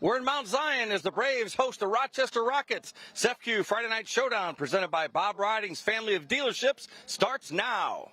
We're in Mount Zion as the Braves host the Rochester Rockets. CEFCU Friday Night Showdown, presented by Bob Riding's family of dealerships, starts now.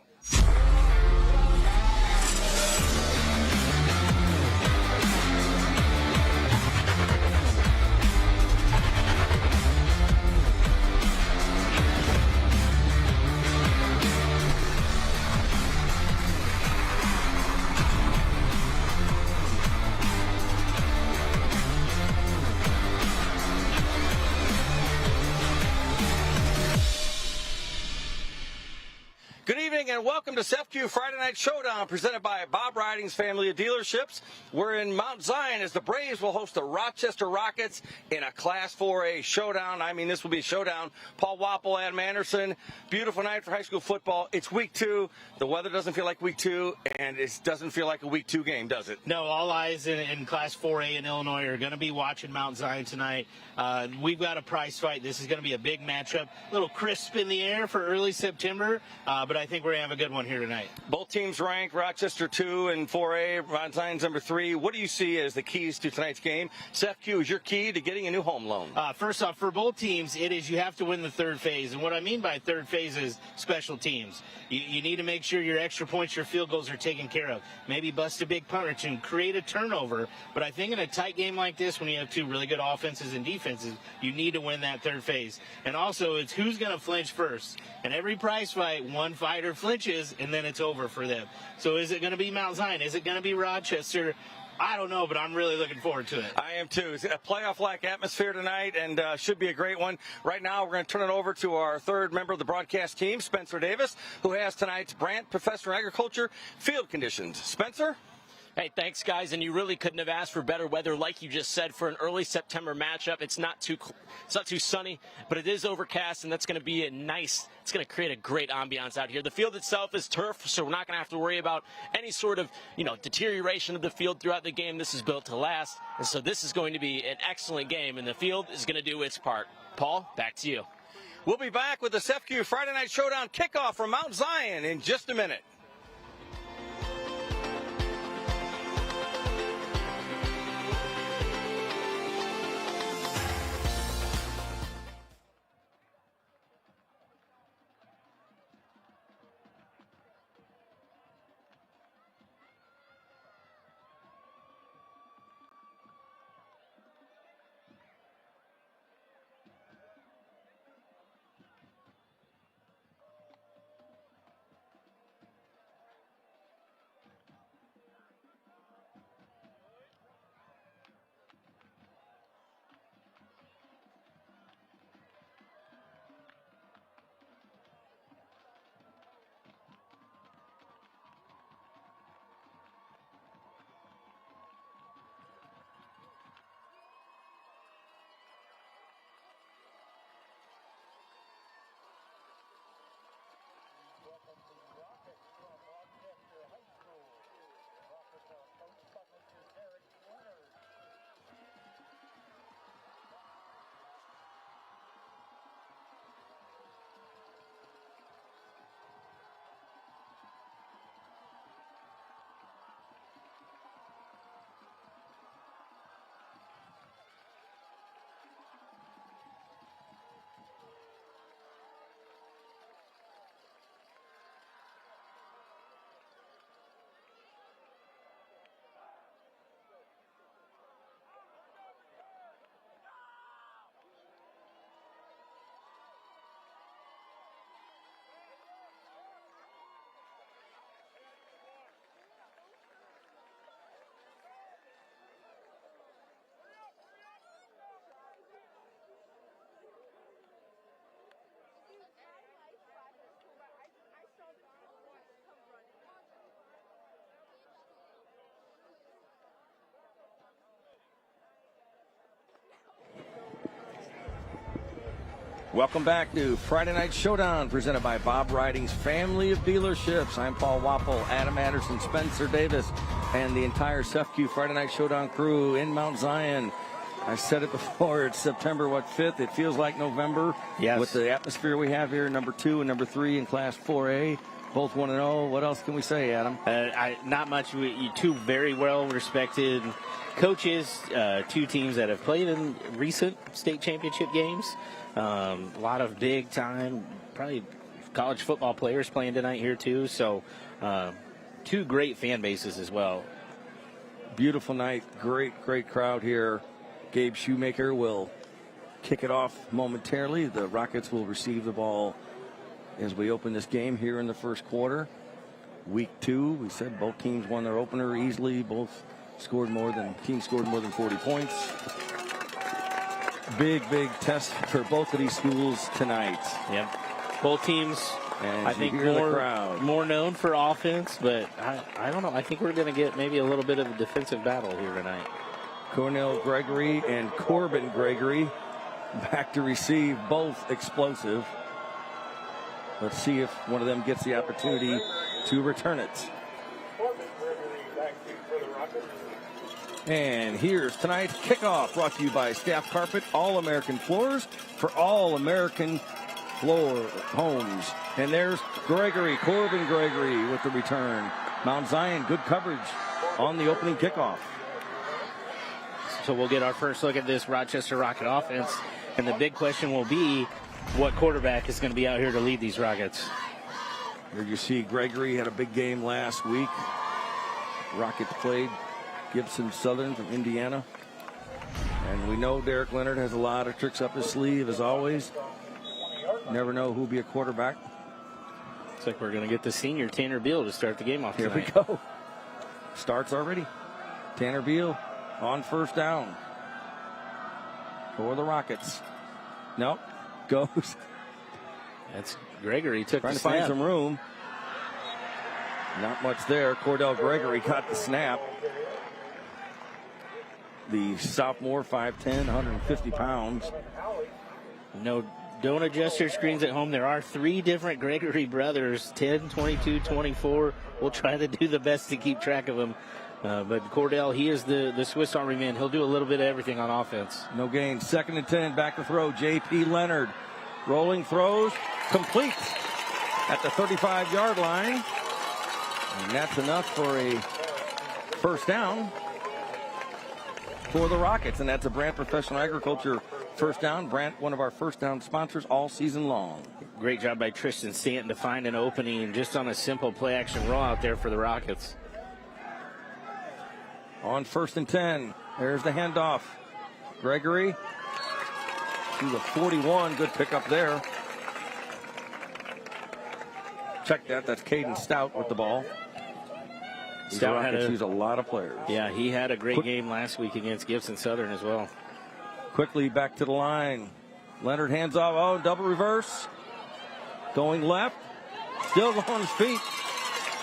Good evening and welcome to CEFCU Friday Night Showdown, presented by Bob Riding's family of dealerships. We're in Mount Zion as the Braves will host the Rochester Rockets in a Class 4A showdown. I mean, this will be a showdown. Paul Wapple, Adam Anderson. Beautiful night for high school football. It's week 2. The weather doesn't feel like week 2, and it doesn't feel like a week 2 game, does it? No, all eyes in Class 4A in Illinois are going to be watching Mount Zion tonight. We've got a prize fight. This is going to be a big matchup. A little crisp in the air for early September, but I think we're going to have a good one here tonight. Both teams ranked, Rochester 2 and 4A, Mount Zion's number 3. What do you see as the keys to tonight's game? CEFCU is your key to getting a new home loan. First off, for both teams, it is you have to win the third phase. And what I mean by third phase is special teams. You need to make sure your extra points, your field goals are taken care of. Maybe bust a big punt or two, create a turnover. But I think in a tight game like this, when you have two really good offenses and defenses, you need to win that third phase. And also, it's who's going to flinch first. And every prize fight, one fighter flinches, and then it's over for them. So is it going to be Mount Zion? Is it going to be Rochester? I don't know, but I'm really looking forward to it. I am too. It's a playoff-like atmosphere tonight, and should be a great one. Right now, we're going to turn it over to our third member of the broadcast team, Spencer Davis, who has tonight's Brandt Professor of Agriculture field conditions. Spencer? Hey, thanks, guys, and you really couldn't have asked for better weather, like you just said, for an early September matchup. It's not too sunny, but it is overcast, and that's going to be it's going to create a great ambiance out here. The field itself is turf, so we're not going to have to worry about any sort of, deterioration of the field throughout the game. This is built to last, and so this is going to be an excellent game, and the field is going to do its part. Paul, back to you. We'll be back with the CEFCU Friday Night Showdown kickoff from Mount Zion in just a minute. Welcome back to Friday Night Showdown, presented by Bob Riding's family of dealerships. I'm Paul Wapple, Adam Anderson, Spencer Davis, and the entire CEFCU Friday Night Showdown crew in Mount Zion. I said it before, it's September, 5th? It feels like November. Yes. With the atmosphere we have here, number 2 and number 3 in Class 4A. Both 1-0. What else can we say, Adam? Not much. You two very well respected coaches, two teams that have played in recent state championship games. A lot of big time, probably college football players playing tonight here too. So two great fan bases as well. Beautiful night. Great crowd here. Gabe Shoemaker will kick it off momentarily. The Rockets will receive the ball as we open this game here in the first quarter. Week 2, we said both teams won their opener easily. Both teams scored more than 40 points. Big test for both of these schools tonight. Yep. Both teams, I think, more known for offense, but I don't know. I think we're going to get maybe a little bit of a defensive battle here tonight. Cornell Gregory and Corbin Gregory back to receive, both explosive. Let's see if one of them gets the opportunity to return it. And here's tonight's kickoff, brought to you by Staff Carpet, All-American Floors for All-American Floor Homes. And there's Corbin Gregory with the return. Mount Zion, good coverage on the opening kickoff. So we'll get our first look at this Rochester Rocket offense. And the big question will be, what quarterback is going to be out here to lead these Rockets? Here you see Gregory had a big game last week. Rockets played Gibson Southern from Indiana. And we know Derek Leonard has a lot of tricks up his sleeve, as always. Never know who'll be a quarterback. Looks like we're going to get the senior Tanner Beal to start the game off tonight. Here we go. Starts already. Tanner Beal on first down for the Rockets. Nope. Goes. That's Gregory took trying the to find snap. some room. Not much there. Cordell Gregory caught the snap. The sophomore, 5'10", 150 pounds. No, don't adjust your screens at home. There are 3 different Gregory brothers, 10, 22, 24. We'll try to do the best to keep track of them. But Cordell, he is the Swiss Army man. He'll do a little bit of everything on offense. No gain. 2nd and 10. Back to throw. J.P. Leonard. Rolling throws. Complete at the 35-yard line. And that's enough for a first down for the Rockets. And that's a Brant Professional Agriculture first down. Brant, one of our first down sponsors all season long. Great job by Tristan Stanton to find an opening just on a simple play-action roll out there for the Rockets. On 1st and 10, there's the handoff. Gregory to the 41. Good pickup there. Check that. That's Caden Stout with the ball. Stout had use a lot of players. Yeah, he had a great game last week against Gibson Southern as well. Quickly back to the line. Leonard hands off. Oh, double reverse. Going left. Still on his feet.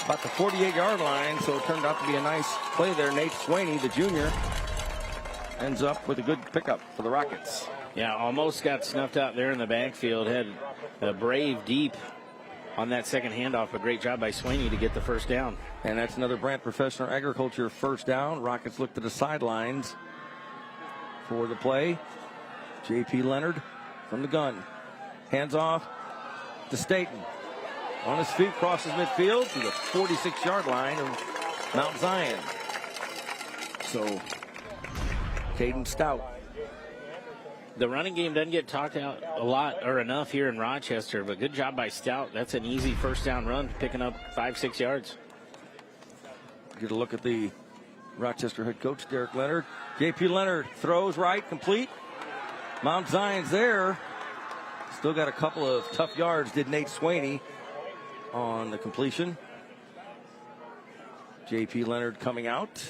About the 48-yard line, so it turned out to be a nice play there. Nate Swaney, the junior, ends up with a good pickup for the Rockets. Yeah, almost got snuffed out there in the backfield. Had a brave deep on that second handoff. A great job by Swaney to get the first down. And that's another Brant Professional Agriculture first down. Rockets look to the sidelines for the play. J.P. Leonard from the gun. Hands off to Staten. On his feet, crosses midfield to the 46-yard line of Mount Zion. So, Caden Stout. The running game doesn't get talked out a lot or enough here in Rochester, but good job by Stout. That's an easy first down run, picking up 5-6 yards. Get a look at the Rochester head coach, Derek Leonard. J.P. Leonard throws right, complete. Mount Zion's there. Still got a couple of tough yards, did Nate Swaney on the completion. J.P. Leonard coming out.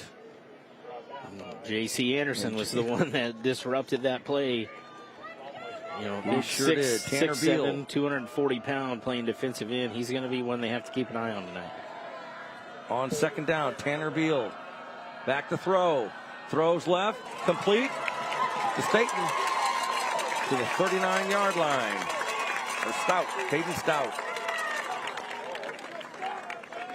J.C. Anderson was the one that disrupted that play. You know, he sure did. Tanner 6'7", 240-pound playing defensive end. He's going to be one they have to keep an eye on tonight. On 2nd down, Tanner Beal. Back to throw. Throws left. Complete to Staten to the 39-yard line. For Stout. Caden Stout.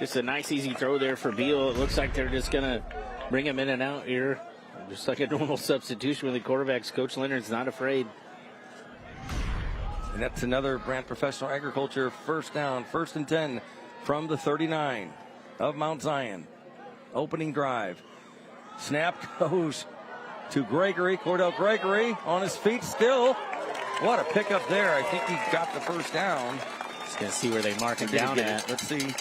Just a nice, easy throw there for Beal. It looks like they're just going to bring him in and out here. Just like a normal substitution with the quarterbacks. Coach Leonard's not afraid. And that's another Brant Professional Agriculture first down. 1st and 10. from the 39 of Mount Zion. Opening drive. Snap goes to Gregory. Cordell Gregory on his feet still. What a pickup there. I think he got the first down. Just going to see where they mark him down at. Let's see.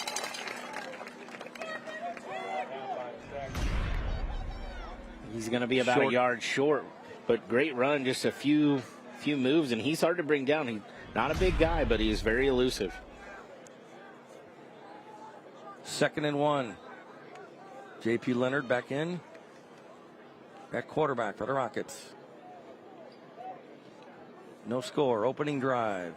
He's going to be about a yard short, but great run. Just a few moves, and he's hard to bring down. He's not a big guy, but he's very elusive. 2nd and 1. J.P. Leonard back in. At quarterback for the Rockets. No score. Opening drive.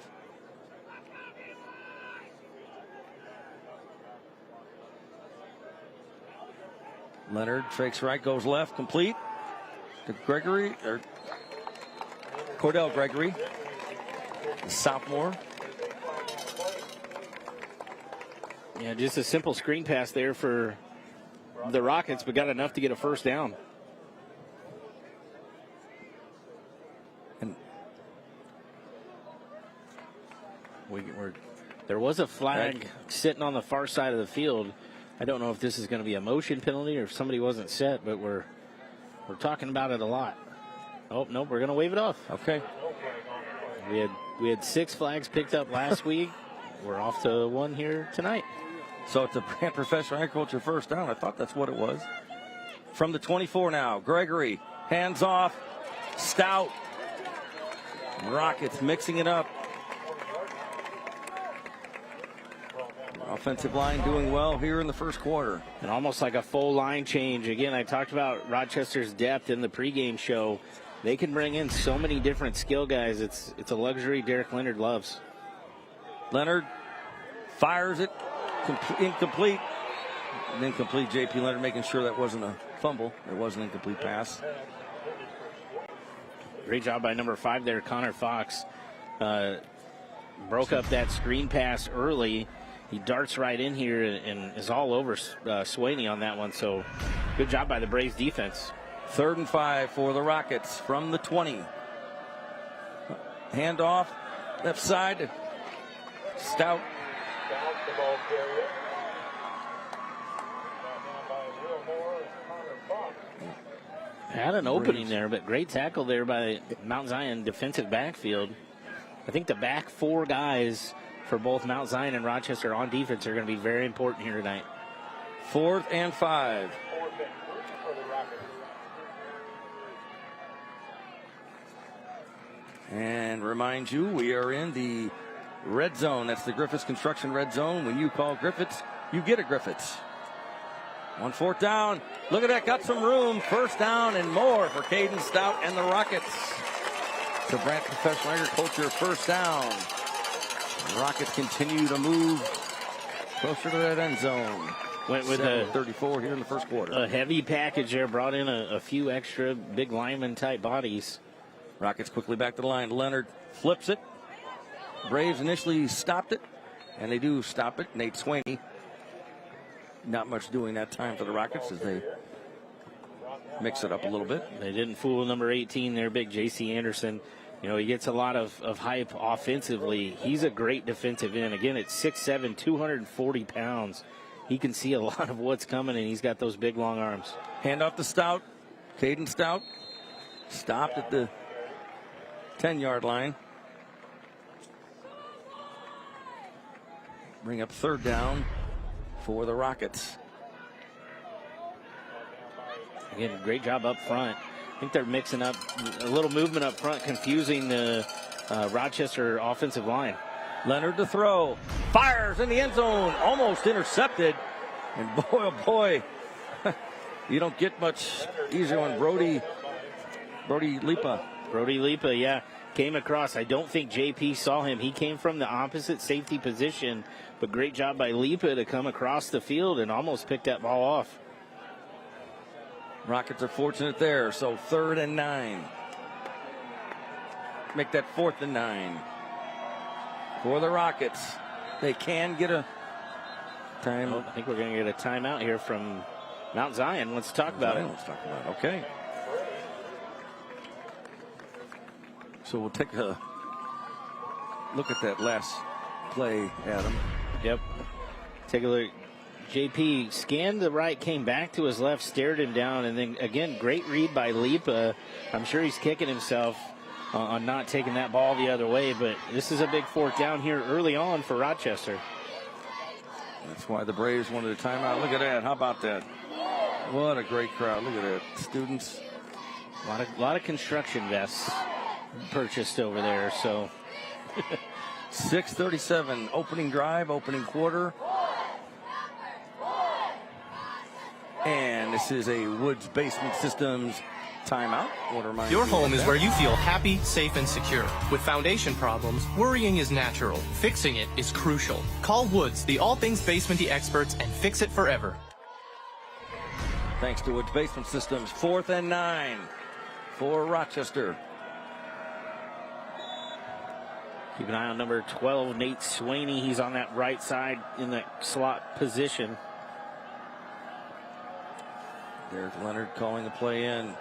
Leonard fakes right, goes left, complete to Gregory, or Cordell Gregory, the sophomore. Yeah, just a simple screen pass there for the Rockets, but got enough to get a first down. And there was a flag sitting on the far side of the field. I don't know if this is going to be a motion penalty or if somebody wasn't set, but we're talking about it a lot. Oh, nope, we're going to wave it off. Okay. We had 6 flags picked up last week. We're off to 1 here tonight. So it's a Brand Professional Agriculture first down. I thought that's what it was. From the 24 now, Gregory, hands off, Stout. Rockets mixing it up. Offensive line doing well here in the first quarter. And almost like a full line change. Again, I talked about Rochester's depth in the pregame show. They can bring in so many different skill guys. It's a luxury Derek Leonard loves. Leonard fires it, incomplete. An incomplete. J.P. Leonard making sure that wasn't a fumble. It was an incomplete pass. Great job by number 5 there, Connor Fox. Broke up that screen pass early. He darts right in here and is all over Swaney on that one. So good job by the Braves defense. 3rd and 5 for the Rockets from the 20. Handoff, left side. Stout. Had an opening there, but great tackle there by Mount Zion defensive backfield. I think the back 4 guys for both Mount Zion and Rochester on defense are going to be very important here tonight. 4th and 5. And remind you, we are in the red zone. That's the Griffiths Construction red zone. When you call Griffiths, you get a Griffiths. 1 4th down. Look at that, got some room. First down and more for Caden Stout and the Rockets. So Brant Professional Agriculture first down. The Rockets continue to move closer to that end zone. Went with a 34 here in the first quarter. A heavy package there, brought in a few extra big lineman type bodies. Rockets quickly back to the line. Leonard flips it. Braves initially stopped it, and they do stop it. Nate Swaney, not much doing that time for the Rockets as they mix it up a little bit. They didn't fool number 18 there, big J.C. Anderson. You know, he gets a lot of hype offensively. He's a great defensive end. Again, at 6'7", 240 pounds. He can see a lot of what's coming, and he's got those big, long arms. Hand off to Stout. Caden Stout stopped at the 10-yard line. Bring up 3rd down for the Rockets. Again, great job up front. I think they're mixing up a little movement up front, confusing the Rochester offensive line. Leonard to throw. Fires in the end zone. Almost intercepted. And boy, oh boy, you don't get much easier when Brody Lipa. Brody Lipa, yeah, came across. I don't think JP saw him. He came from the opposite safety position, but great job by Lipa to come across the field and almost pick that ball off. Rockets are fortunate there, so 3rd and 9. Make that 4th and 9 for the Rockets. They can get a time. I think we're going to get a timeout here from Mount Zion. Let's talk about it. Let's talk about it. Okay. So we'll take a look at that last play, Adam. Yep. Take a look. JP scanned the right, came back to his left, stared him down, and then again, great read by Lipa. I'm sure he's kicking himself on not taking that ball the other way, but this is a big fourth down here early on for Rochester. That's why the Braves wanted a timeout. Look at that. How about that? What a great crowd. Look at that. Students. A lot of construction vests purchased over there, so. 6:37 opening drive, opening quarter. And this is a Woods Basement Systems timeout. Your home is where you feel happy, safe, and secure. With foundation problems, worrying is natural. Fixing it is crucial. Call Woods, the all things basementy experts, and fix it forever. Thanks to Woods Basement Systems. 4th and 9 for Rochester. Keep an eye on number 12, Nate Swaney. He's on that right side in the slot position. Derek Leonard calling the play in.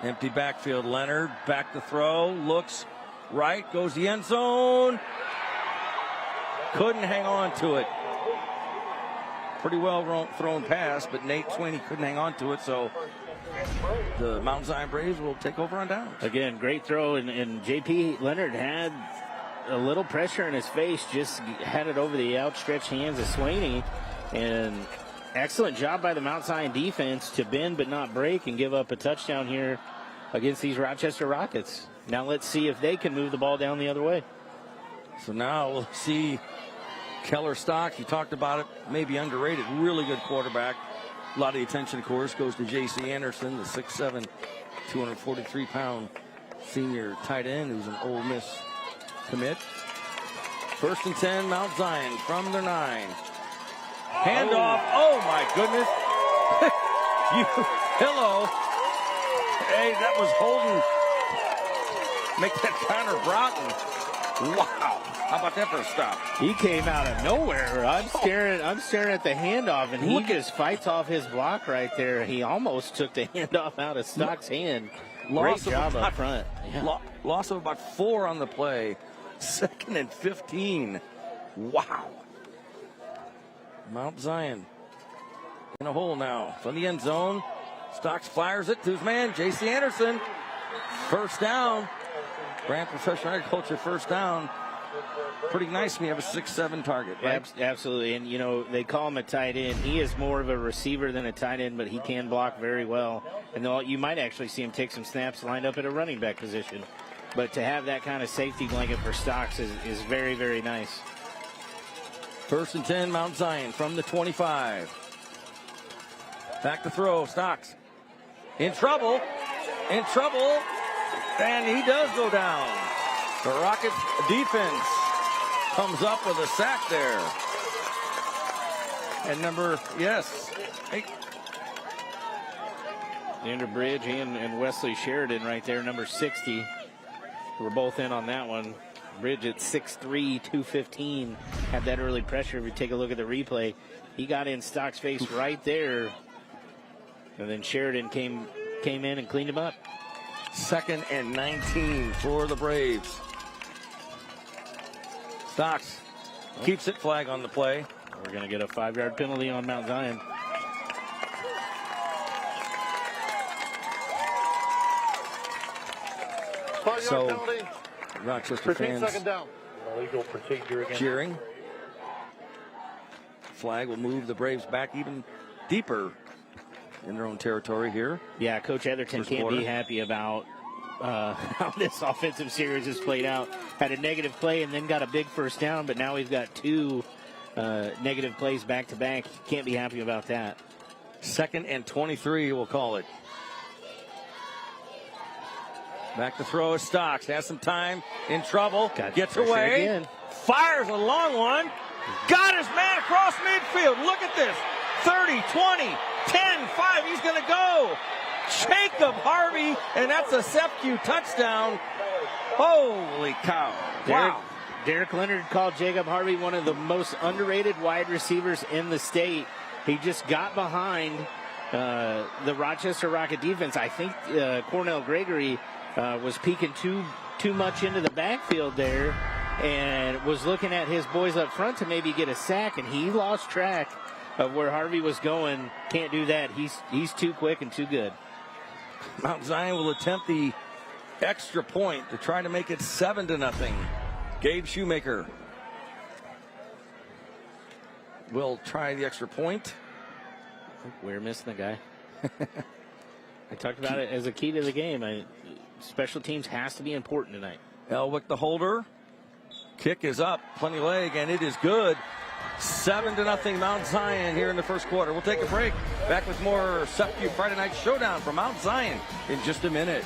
Empty backfield. Leonard back to throw. Looks right. Goes the end zone. Couldn't hang on to it. Pretty well thrown pass, but Nate Swaney couldn't hang on to it, so the Mount Zion Braves will take over on downs. Again, great throw, and JP Leonard had a little pressure in his face, just had it over the outstretched hands of Swaney, and excellent job by the Mount Zion defense to bend but not break and give up a touchdown here against these Rochester Rockets. Now let's see if they can move the ball down the other way. So now we'll see Keller Stock. You talked about it, maybe underrated, really good quarterback. A lot of the attention, of course, goes to J.C. Anderson, the 6'7", 243-pound senior tight end who's an Ole Miss commit. 1st and 10, Mount Zion from their 9. Handoff. Oh, my goodness. Hello. Hey, that was Holden. Make that Connor Broughton. Wow. How about that for a stop? He came out of nowhere. I'm staring at the handoff, and he just fights off his block right there. He almost took the handoff out of Stock's hand. Great job up front. Yeah. Loss of about 4 on the play. 2nd and 15. Wow. Mount Zion in a hole now. From the end zone. Stocks fires it to his man, J.C. Anderson. 1st down. Brand Professional Agriculture 1st down. Pretty nice when you have a 6'7" target, right? Absolutely, and you know, they call him a tight end. He is more of a receiver than a tight end, but he can block very well. And you might actually see him take some snaps lined up at a running back position. But to have that kind of safety blanket for Stocks is very, very nice. 1st and 10, Mount Zion from the 25. Back to throw, Stocks. In trouble, and he does go down. The Rockets defense comes up with a sack there. And Andrew Bridge and Wesley Sheridan right there, number 60. We're both in on that one. Bridge at 6'3", 215. Had that early pressure. If you take a look at the replay, he got in Stock's face right there. And then Sheridan came in and cleaned him up. 2nd and 19 for the Braves. Stocks keeps it, flag on the play. We're going to get a 5-yard penalty on Mount Zion. So Rochester fans 2nd down. Illegal procedure again. Cheering. Flag will move the Braves back even deeper in their own territory here. Yeah, Coach Etherton can't be happy about how this offensive series has played out. Had a negative play and then got a big 1st down, but now we've got 2 negative plays back to back. Can't be happy about that. 2nd and 23, we'll call it. Back to throw is Stocks. Has some time. In trouble. Gets away. Again. Fires a long one. Got his man across midfield. Look at this. 30, 20, 10, 5. He's going to go. Jacob Harvey, and that's a CEFCU touchdown. Holy cow. Wow. Derek Leonard called Jacob Harvey one of the most underrated wide receivers in the state. He just got behind the Rochester Rocket defense. I think Cornell Gregory was peeking too much into the backfield there, and was looking at his boys up front to maybe get a sack, and he lost track of where Harvey was going. Can't do that. He's too quick and too good. Mount Zion will attempt the extra point to try to make it 7-0. Gabe Shoemaker will try the extra point. We're missing the guy. I talked about it as a key to the game. Special teams has to be important tonight. Elwick the holder. Kick is up, plenty leg, and it is good. 7-0 Mount Zion here in the first quarter. We'll take a break. Back with more CEFCU Friday Night Showdown from Mount Zion in just a minute.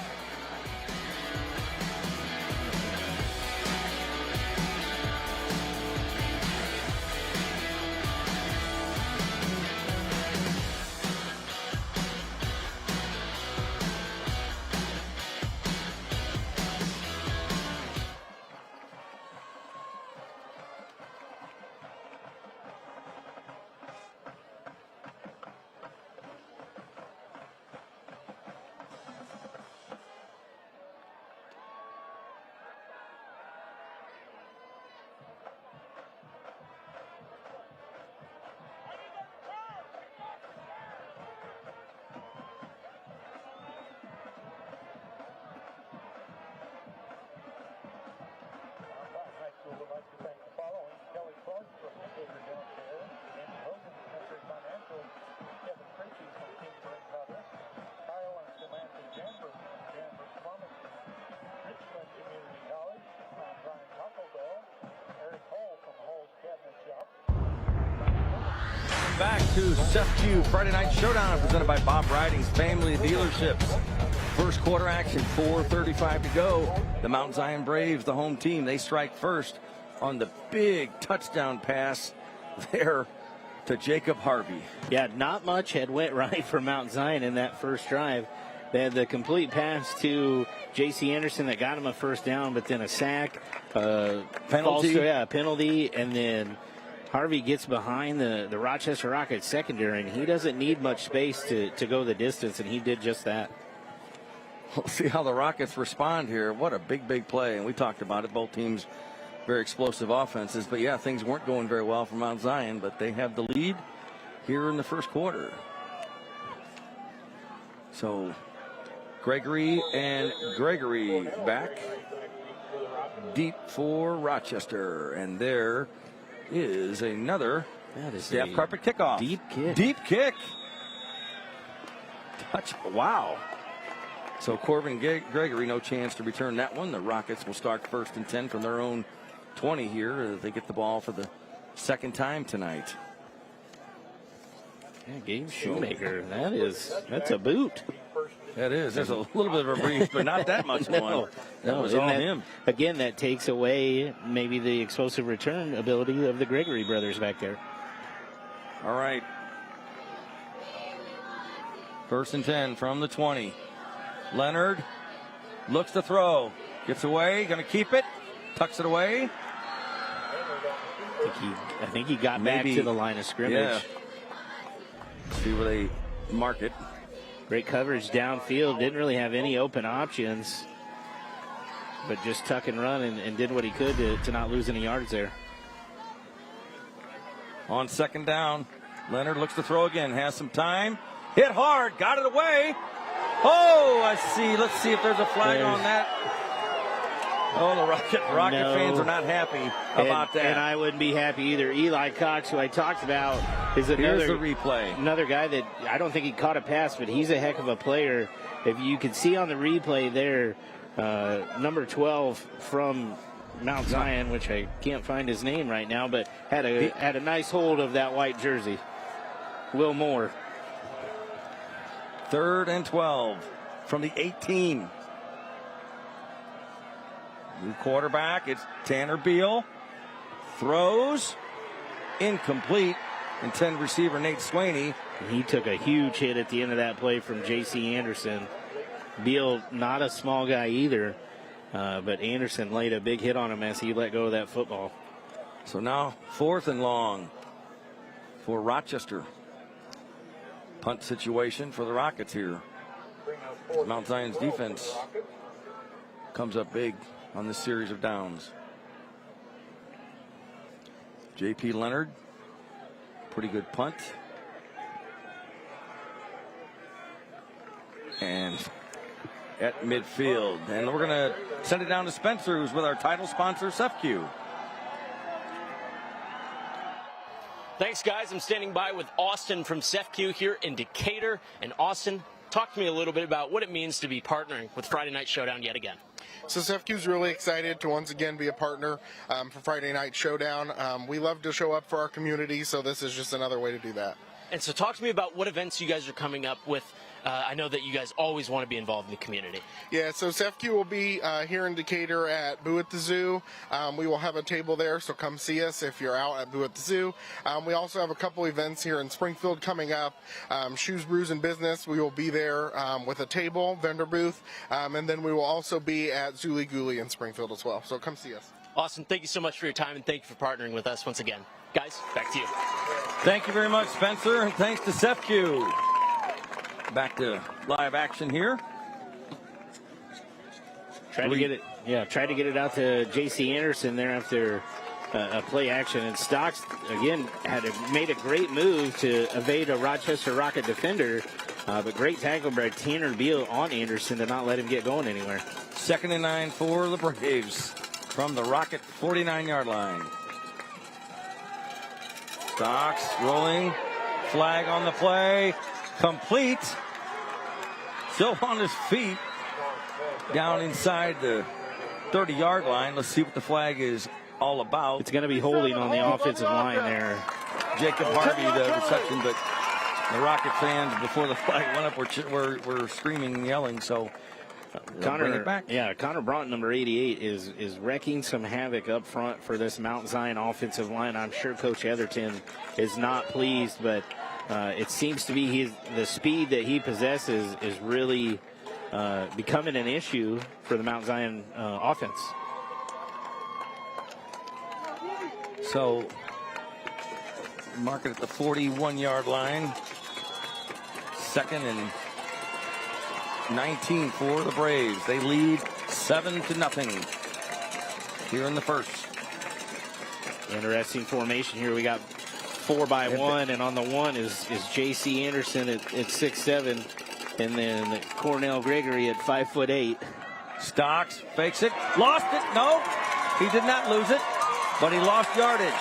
Back to CEFCU Friday Night Showdown presented by Bob Riding's Family Dealerships. First quarter action, 4:35 to go. The Mount Zion Braves, the home team, they strike first on the big touchdown pass there to Jacob Harvey. Yeah, not much had went right for Mount Zion in that first drive. They had the complete pass to J.C. Anderson that got him a first down, but then a sack, penalty, penalty, and then Harvey gets behind the Rochester Rockets secondary, and he doesn't need much space to go the distance, and he did just that. We'll see how the Rockets respond here. What a big play, and we talked about it. Both teams very explosive offenses, but yeah, things weren't going very well for Mount Zion, but they have the lead here in the first quarter. So Gregory and Gregory back deep for Rochester, and there is another staff carpet kickoff. Deep kick. Touch. Wow. So Corbin Gregory, no chance to return that one. The Rockets will start 1st and 10 from their own 20 here as they get the ball for the second time tonight. Yeah, Gabe Shoemaker, that's a boot. That is. There's a little bit of a breeze, but not that much one. That was all him. Again, that takes away maybe the explosive return ability of the Gregory brothers back there. All right. 1st and 10 from the 20. Leonard looks to throw. Gets away. Going to keep it. Tucks it away. I think he got back to the line of scrimmage. Yeah. See where they mark it. Great coverage downfield. Didn't really have any open options, but just tuck and run and did what he could to not lose any yards there. On 2nd down, Leonard looks to throw again. Has some time. Hit hard. Got it away. Oh, I see. Let's see if there's a flag on that. Oh, the Rocket fans are not happy about that. And I wouldn't be happy either. Eli Cox, who I talked about, is Here's the replay. Another guy that I don't think he caught a pass, but he's a heck of a player. If you can see on the replay there, number 12 from Mount Zion, which I can't find his name right now, but had a nice hold of that white jersey. Will Moore. 3rd and 12 from the 18. New quarterback, it's Tanner Beal. Throws. Incomplete. Intended receiver Nate Swaney. He took a huge hit at the end of that play from J.C. Anderson. Beal, not a small guy either, but Anderson laid a big hit on him as he let go of that football. So now 4th and long for Rochester. Punt situation for the Rockets here. Mount Zion's defense comes up big on this series of downs. J.P. Leonard. Pretty good punt. And at midfield. And we're going to send it down to Spencer, who's with our title sponsor, CEFCU. Thanks, guys. I'm standing by with Austin from CEFCU here in Decatur. And Austin, talk to me a little bit about what it means to be partnering with Friday Night Showdown yet again. So CEFCU is really excited to once again be a partner for Friday Night Showdown. We love to show up for our community, so this is just another way to do that. And so talk to me about what events you guys are coming up with. I know that you guys always want to be involved in the community. Yeah, so CEFCU will be here in Decatur at Boo at the Zoo. We will have a table there, so come see us if you're out at Boo at the Zoo. We also have a couple events here in Springfield coming up. Shoes, Brews, and Business, we will be there with a table, vendor booth, and then we will also be at Zooly Gooly in Springfield as well. So come see us. Austin, thank you so much for your time, and thank you for partnering with us once again. Guys, back to you. Thank you very much, Spencer, and thanks to CEFCU. Back to live action here. Tried to get it out to J.C. Anderson there after a play action. And Stocks, again, made a great move to evade a Rochester Rocket defender. But great tackle by Tanner Beal on Anderson to not let him get going anywhere. 2nd and 9 for the Braves from the Rocket 49-yard line. Stocks rolling. Flag on the play. Complete. Still on his feet. Down inside the 30-yard line. Let's see what the flag is all about. It's going to be holding on the offensive line there. Jacob Harvey, the reception, but the Rocket fans, before the flag went up, were screaming and yelling, so bring it back. Yeah, Connor Broughton, number 88, is wrecking some havoc up front for this Mount Zion offensive line. I'm sure Coach Etherton is not pleased, but it seems to be the speed that he possesses is really becoming an issue for the Mount Zion offense. So mark it at the 41-yard line. 2nd and 19 for the Braves. They lead 7-0 here in the first. Interesting formation here. We got 4-by-1, and on the 1 is J.C. Anderson at 6'7", and then Cornell Gregory at 5'8". Stocks fakes it, lost it. No, he did not lose it, but he lost yardage.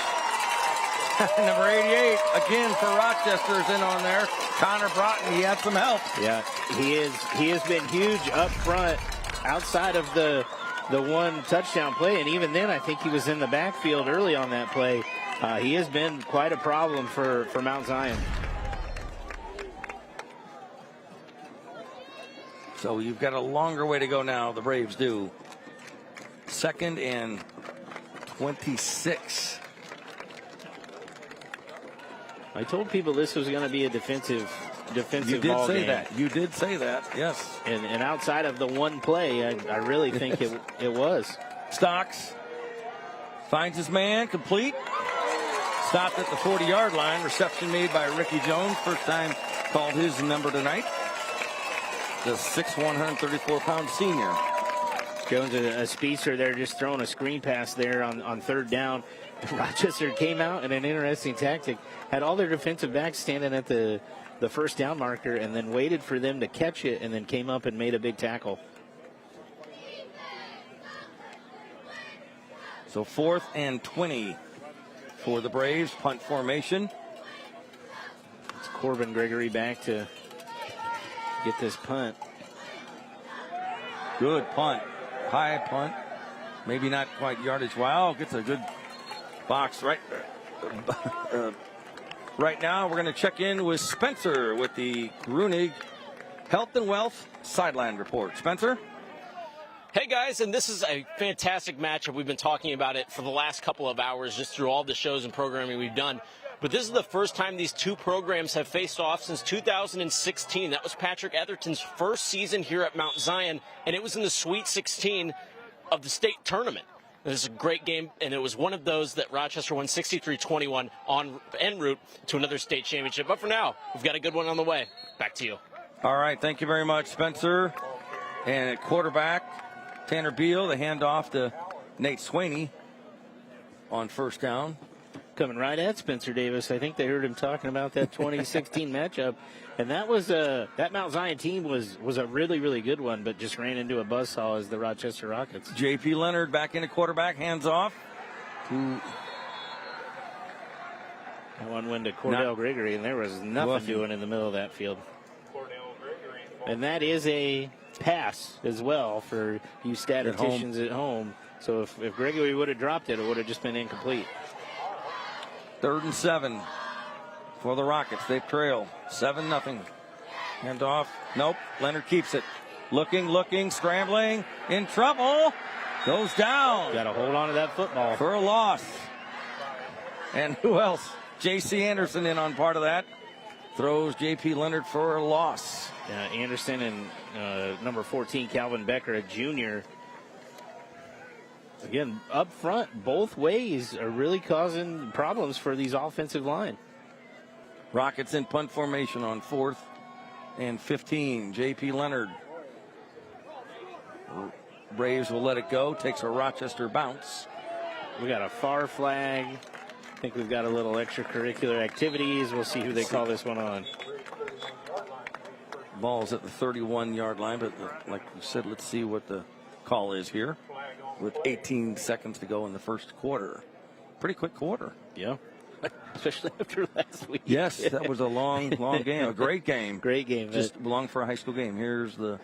Number 88 again for Rochester is in on there. Connor Broughton, he had some help. Yeah, he has been huge up front outside of the one touchdown play, and even then I think he was in the backfield early on that play. He has been quite a problem for Mount Zion. So you've got a longer way to go now, the Braves do. 2nd and 26. I told people this was going to be a defensive You did ball say game. that. You did say that, yes. And outside of the one play, I really think it was. Stocks finds his man, complete. Stopped at the 40-yard line. Reception made by Ricky Jones. First time called his number tonight. The 6'1", 134-pound senior. Jones, a speedster there, just throwing a screen pass there on 3rd down. Rochester came out in an interesting tactic. Had all their defensive backs standing at the 1st down marker and then waited for them to catch it and then came up and made a big tackle. So 4th and 20 for the Braves. Punt formation. It's Corbin Gregory back to get this punt. Good punt. High punt. Maybe not quite yardage. Wow, gets a good box right right now. We're going to check in with Spencer with the Grunig Health and Wealth Sideline Report. Spencer? Hey guys, and this is a fantastic matchup. We've been talking about it for the last couple of hours just through all the shows and programming we've done. But this is the first time these two programs have faced off since 2016. That was Patrick Etherton's first season here at Mount Zion, and it was in the Sweet 16 of the state tournament. This is a great game, and it was one of those that Rochester won 63-21 en route to another state championship. But for now, we've got a good one on the way. Back to you. All right, thank you very much, Spencer. And at quarterback, Tanner Beal, the handoff to Nate Swaney on 1st down. coming right at Spencer Davis. I think they heard him talking about that 2016 matchup. And that was that Mount Zion team was a really, really good one, but just ran into a buzzsaw as the Rochester Rockets. J.P. Leonard back into quarterback, hands off. One went to Cordell Gregory, and there was nothing doing in the middle of that field. And that is a pass as well for you statisticians at home. So if Gregory would have dropped it, it would have just been incomplete. 3rd and 7 for the Rockets. They trail 7-0. Hand off. Nope. Leonard keeps it. Looking, scrambling, in trouble. Goes down. Got to hold on to that football. For a loss. And who else? J.C. Anderson in on part of that. Throws J.P. Leonard for a loss. Anderson and number 14, Calvin Becker, a junior. Again, up front, both ways are really causing problems for these offensive line. Rockets in punt formation on 4th and 15. J.P. Leonard. Braves will let it go. Takes a Rochester bounce. We got a far flag. I think we've got a little extracurricular activities. We'll see who they call this one on. Ball's at the 31-yard line, but like we said, let's see what the call is here with 18 seconds to go in the first quarter. Pretty quick quarter. Yeah. Especially after last week. Yes, that was a long game. A great game. Great game. Just long for a high school game. Here's the...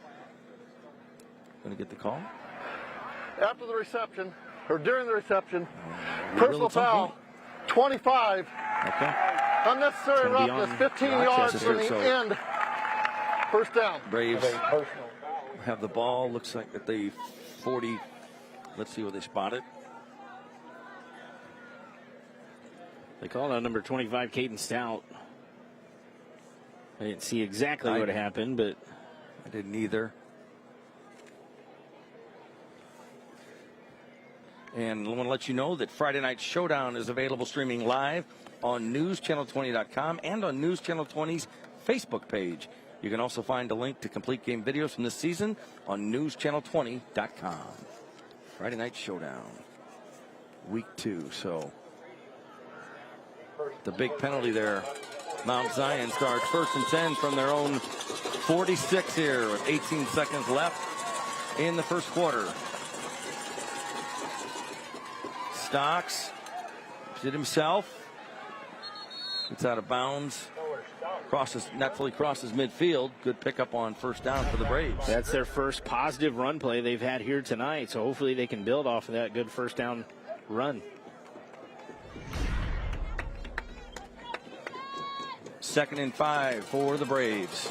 Going to get the call. After the reception, or during the reception, personal foul, 25. Okay. Unnecessary roughness, 15 yards from the end. First down. Braves have the ball. Looks like at the 40. Let's see where they spot it. They called out number 25, Caden Stout. I didn't see exactly what happened, but I didn't either. And I want to let you know that Friday Night Showdown is available streaming live on newschannel20.com and on News Channel 20's Facebook page. You can also find a link to complete game videos from this season on newschannel20.com. Friday Night Showdown, week 2. So the big penalty there. Mount Zion starts 1st and 10 from their own 46 here with 18 seconds left in the first quarter. Stocks did himself. It's out of bounds. Naturally crosses midfield. Good pickup on first down for the Braves. That's their first positive run play they've had here tonight. So hopefully they can build off of that good first down run. 2nd and 5 for the Braves.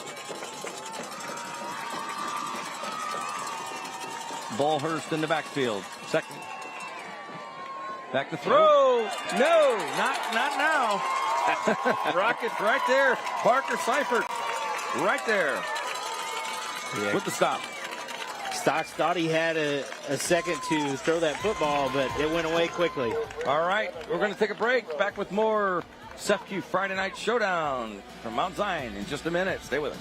Ballhurst in the backfield. Second. Back to throw. No, not now. Rockets right there. Parker Seifert right there with the stop. Stocks thought he had a second to throw that football, but it went away quickly. All right, we're going to take a break. Back with more CEFCU Friday Night Showdown from Mount Zion in just a minute. Stay with us.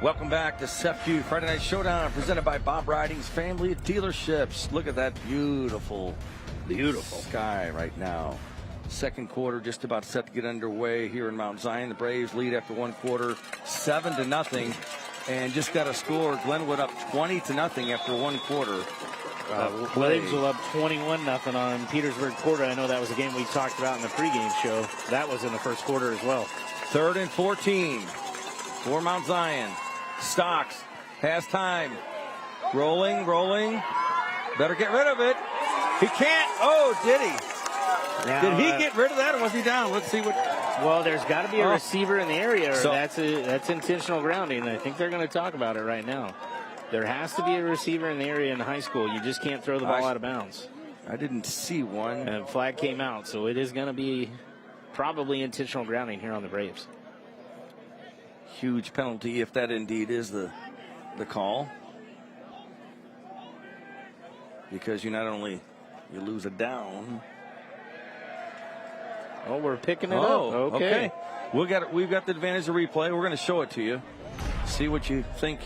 Welcome back to CEFCU Friday Night Showdown, presented by Bob Riding's Family of Dealerships. Look at that beautiful sky right now. Second quarter just about set to get underway here in Mount Zion. The Braves lead after one quarter, 7-0, and just got a score. Glenwood up 20-0 after one quarter. Braves will up 21-0 on Petersburg Quarter. I know that was a game we talked about in the pregame show. That was in the first quarter as well. 3rd and 14 for Mount Zion. Stocks has time. Rolling. Better get rid of it. He can't. Oh, did he? Now, did he get rid of that, or was he down? Let's see what. Well, there's got to be a receiver in the area, or So- that's intentional grounding. I think they're going to talk about it right now. There has to be a receiver in the area in high school. You just can't throw the ball out of bounds. I didn't see one. And flag came out, so it is going to be probably intentional grounding here on the Braves. Huge penalty if that indeed is the call. Because you not only you lose a down. Oh, we're picking it up. Okay. We've got the advantage of replay. We're going to show it to you. See what you think.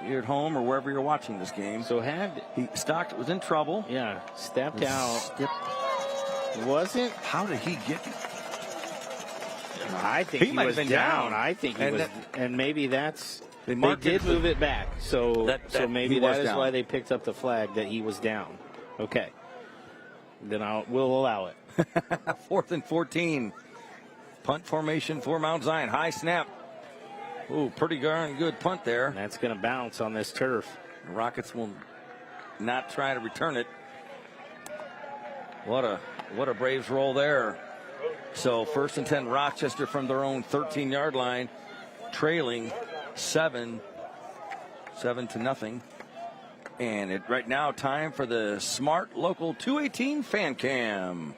You're at home or wherever you're watching this game. So Stockton was in trouble. Yeah, stepped out. Wasn't. How did he get? I think he might was have been down. I think he was, and maybe that's. They marked did it, move it back, so maybe he was that is down. why they picked up the flag that he was down. Okay, then we'll allow it. 4th and 14. Punt formation for Mount Zion. High snap. Ooh, pretty darn good punt there. And that's going to bounce on this turf. The Rockets will not try to return it. What a Braves roll there. So 1st and 10, Rochester from their own 13-yard line, trailing 7-0. And right now, time for the Smart Local 218 Fan Cam.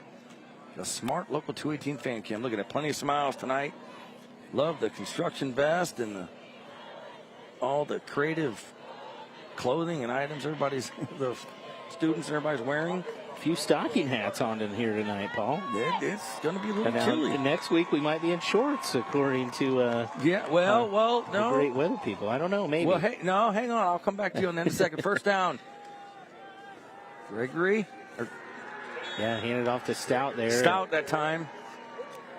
The Smart Local 218 Fan Cam. Look at it, plenty of smiles tonight. Love the construction vest and all the creative clothing and items the students and everybody's wearing. A few stocking hats on in here tonight, Paul. It's going to be a little And chilly. next week we might be in shorts, according to no. the great weather people. I don't know, maybe. Well, hang on. I'll come back to you on that in a second. First down. Gregory. Handed off to Stout there. Stout that time.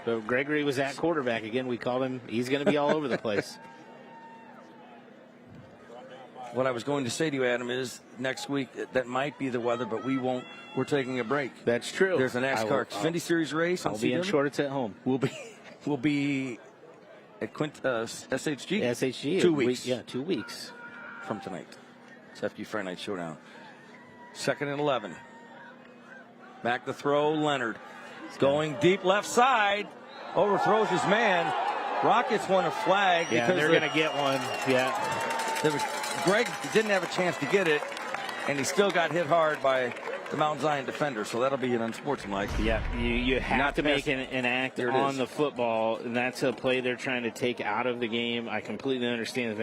But Gregory was at quarterback again. We called him. He's going to be all over the place. What I was going to say to you, Adam, is next week that might be the weather, but we won't. We're taking a break. That's true. There's a NASCAR Xfinity Series race. I'll be in shorts at home. We'll be at SHG. SHG. 2 weeks. 2 weeks from tonight. CEFCU Friday Night Showdown. 2nd and 11. Back to throw, Leonard. Going deep left side. Overthrows his man. Rockets want a flag. Yeah, because they're going to get one. Yeah. Greg didn't have a chance to get it, and he still got hit hard by the Mount Zion defender, so that'll be an unsportsmanlike. Yeah, you have to make an act on the football, and that's a play they're trying to take out of the game. I completely understand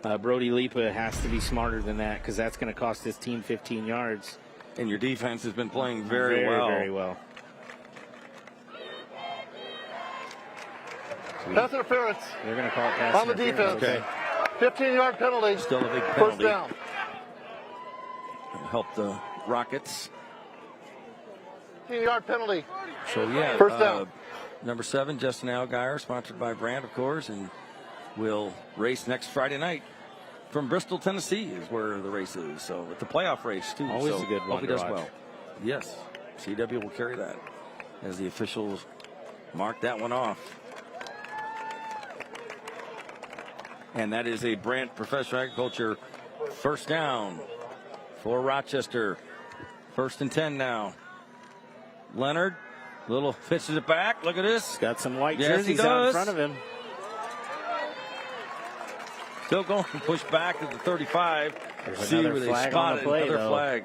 that. Brody Lipa has to be smarter than that because that's going to cost his team 15 yards. And your defense has been playing very well. Very well. Pass interference. They're going to call it pass on the interference. defense. Okay. 15-yard penalty. Still a big penalty. First down. Help the Rockets. 15-yard penalty. So, First down. Number 7, Justin Allgaier, sponsored by Brandt, of course, and will race next Friday night from Bristol, Tennessee is where the race is. So, it's a playoff race, too. Always so a good one. Hope he does well. Yes, CW will carry that as the officials mark that one off. And that is a Brandt Professional Agriculture first down for Rochester. 1st and 10 now. Leonard, little pitches it back. Look at this. He's got some white jerseys out in front of him. Still going to push back to the 35. There's See another where they flag spot on the it. play, Another though. flag.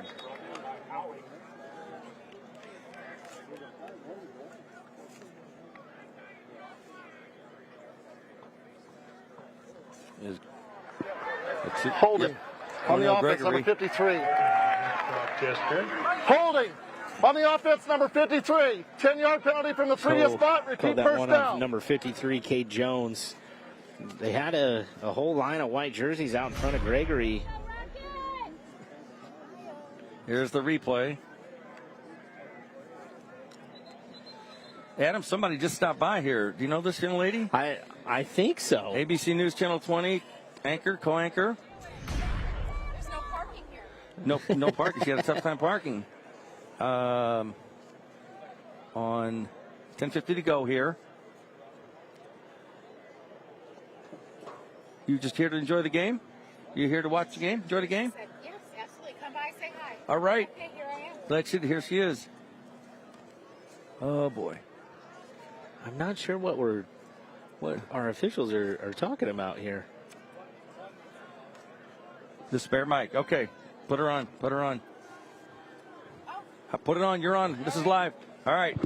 Holding on the offense, Gregory. number 53. Rochester. Holding on the offense, number 53. 10-yard penalty from the previous spot. Repeat Called that first one down. on number 53, Cade Jones. They had a whole line of white jerseys out in front of Gregory. Here's the replay. Adam, somebody just stopped by here. Do you know this young lady? I think so. ABC News Channel 20 anchor, co-anchor. There's no parking here. No parking. She had a tough time parking. On 10:50 to go here. You just here to enjoy the game? You here to watch the game? Enjoy the game? Yes, absolutely. Come by, say hi. All right. Okay, here I am. Here she is. Oh boy. I'm not sure what our officials are talking about here. The spare mic. Okay. Put her on. Put her on. Put it on. You're on. This is live. All right.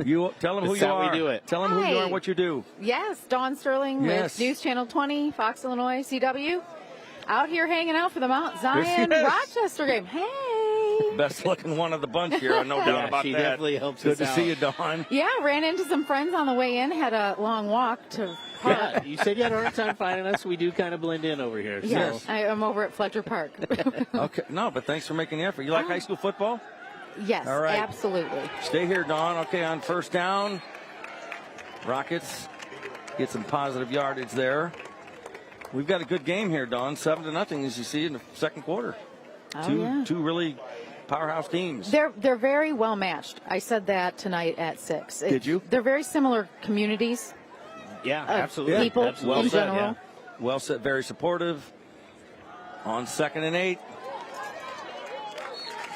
You tell them who you are. We do it. Tell them who you are and what you do. Yes, Dawn Sterling with News Channel 20, Fox, Illinois, CW. Out here hanging out for the Mount Zion Rochester game. Hey. Best looking one of the bunch here. No doubt about she that. Definitely helps Good us to out. see you, Dawn. Yeah, ran into some friends on the way in, had a long walk to park. Yeah, you said you had a hard time finding us. We do kind of blend in over here. Yes, So. I'm over at Fletcher Park. Okay. No, but thanks for making the effort. You like high school football? Yes, All right. absolutely. Stay here, Dawn. Okay, on first down. Rockets get some positive yardage there. We've got a good game here, Dawn. 7-0, as you see in the second quarter. Two really powerhouse teams. They're very well matched. I said that tonight at 6. Did you? They're very similar communities. Yeah, absolutely. People Absolutely. in general. Yeah. Well set, very supportive. On 2nd and 8.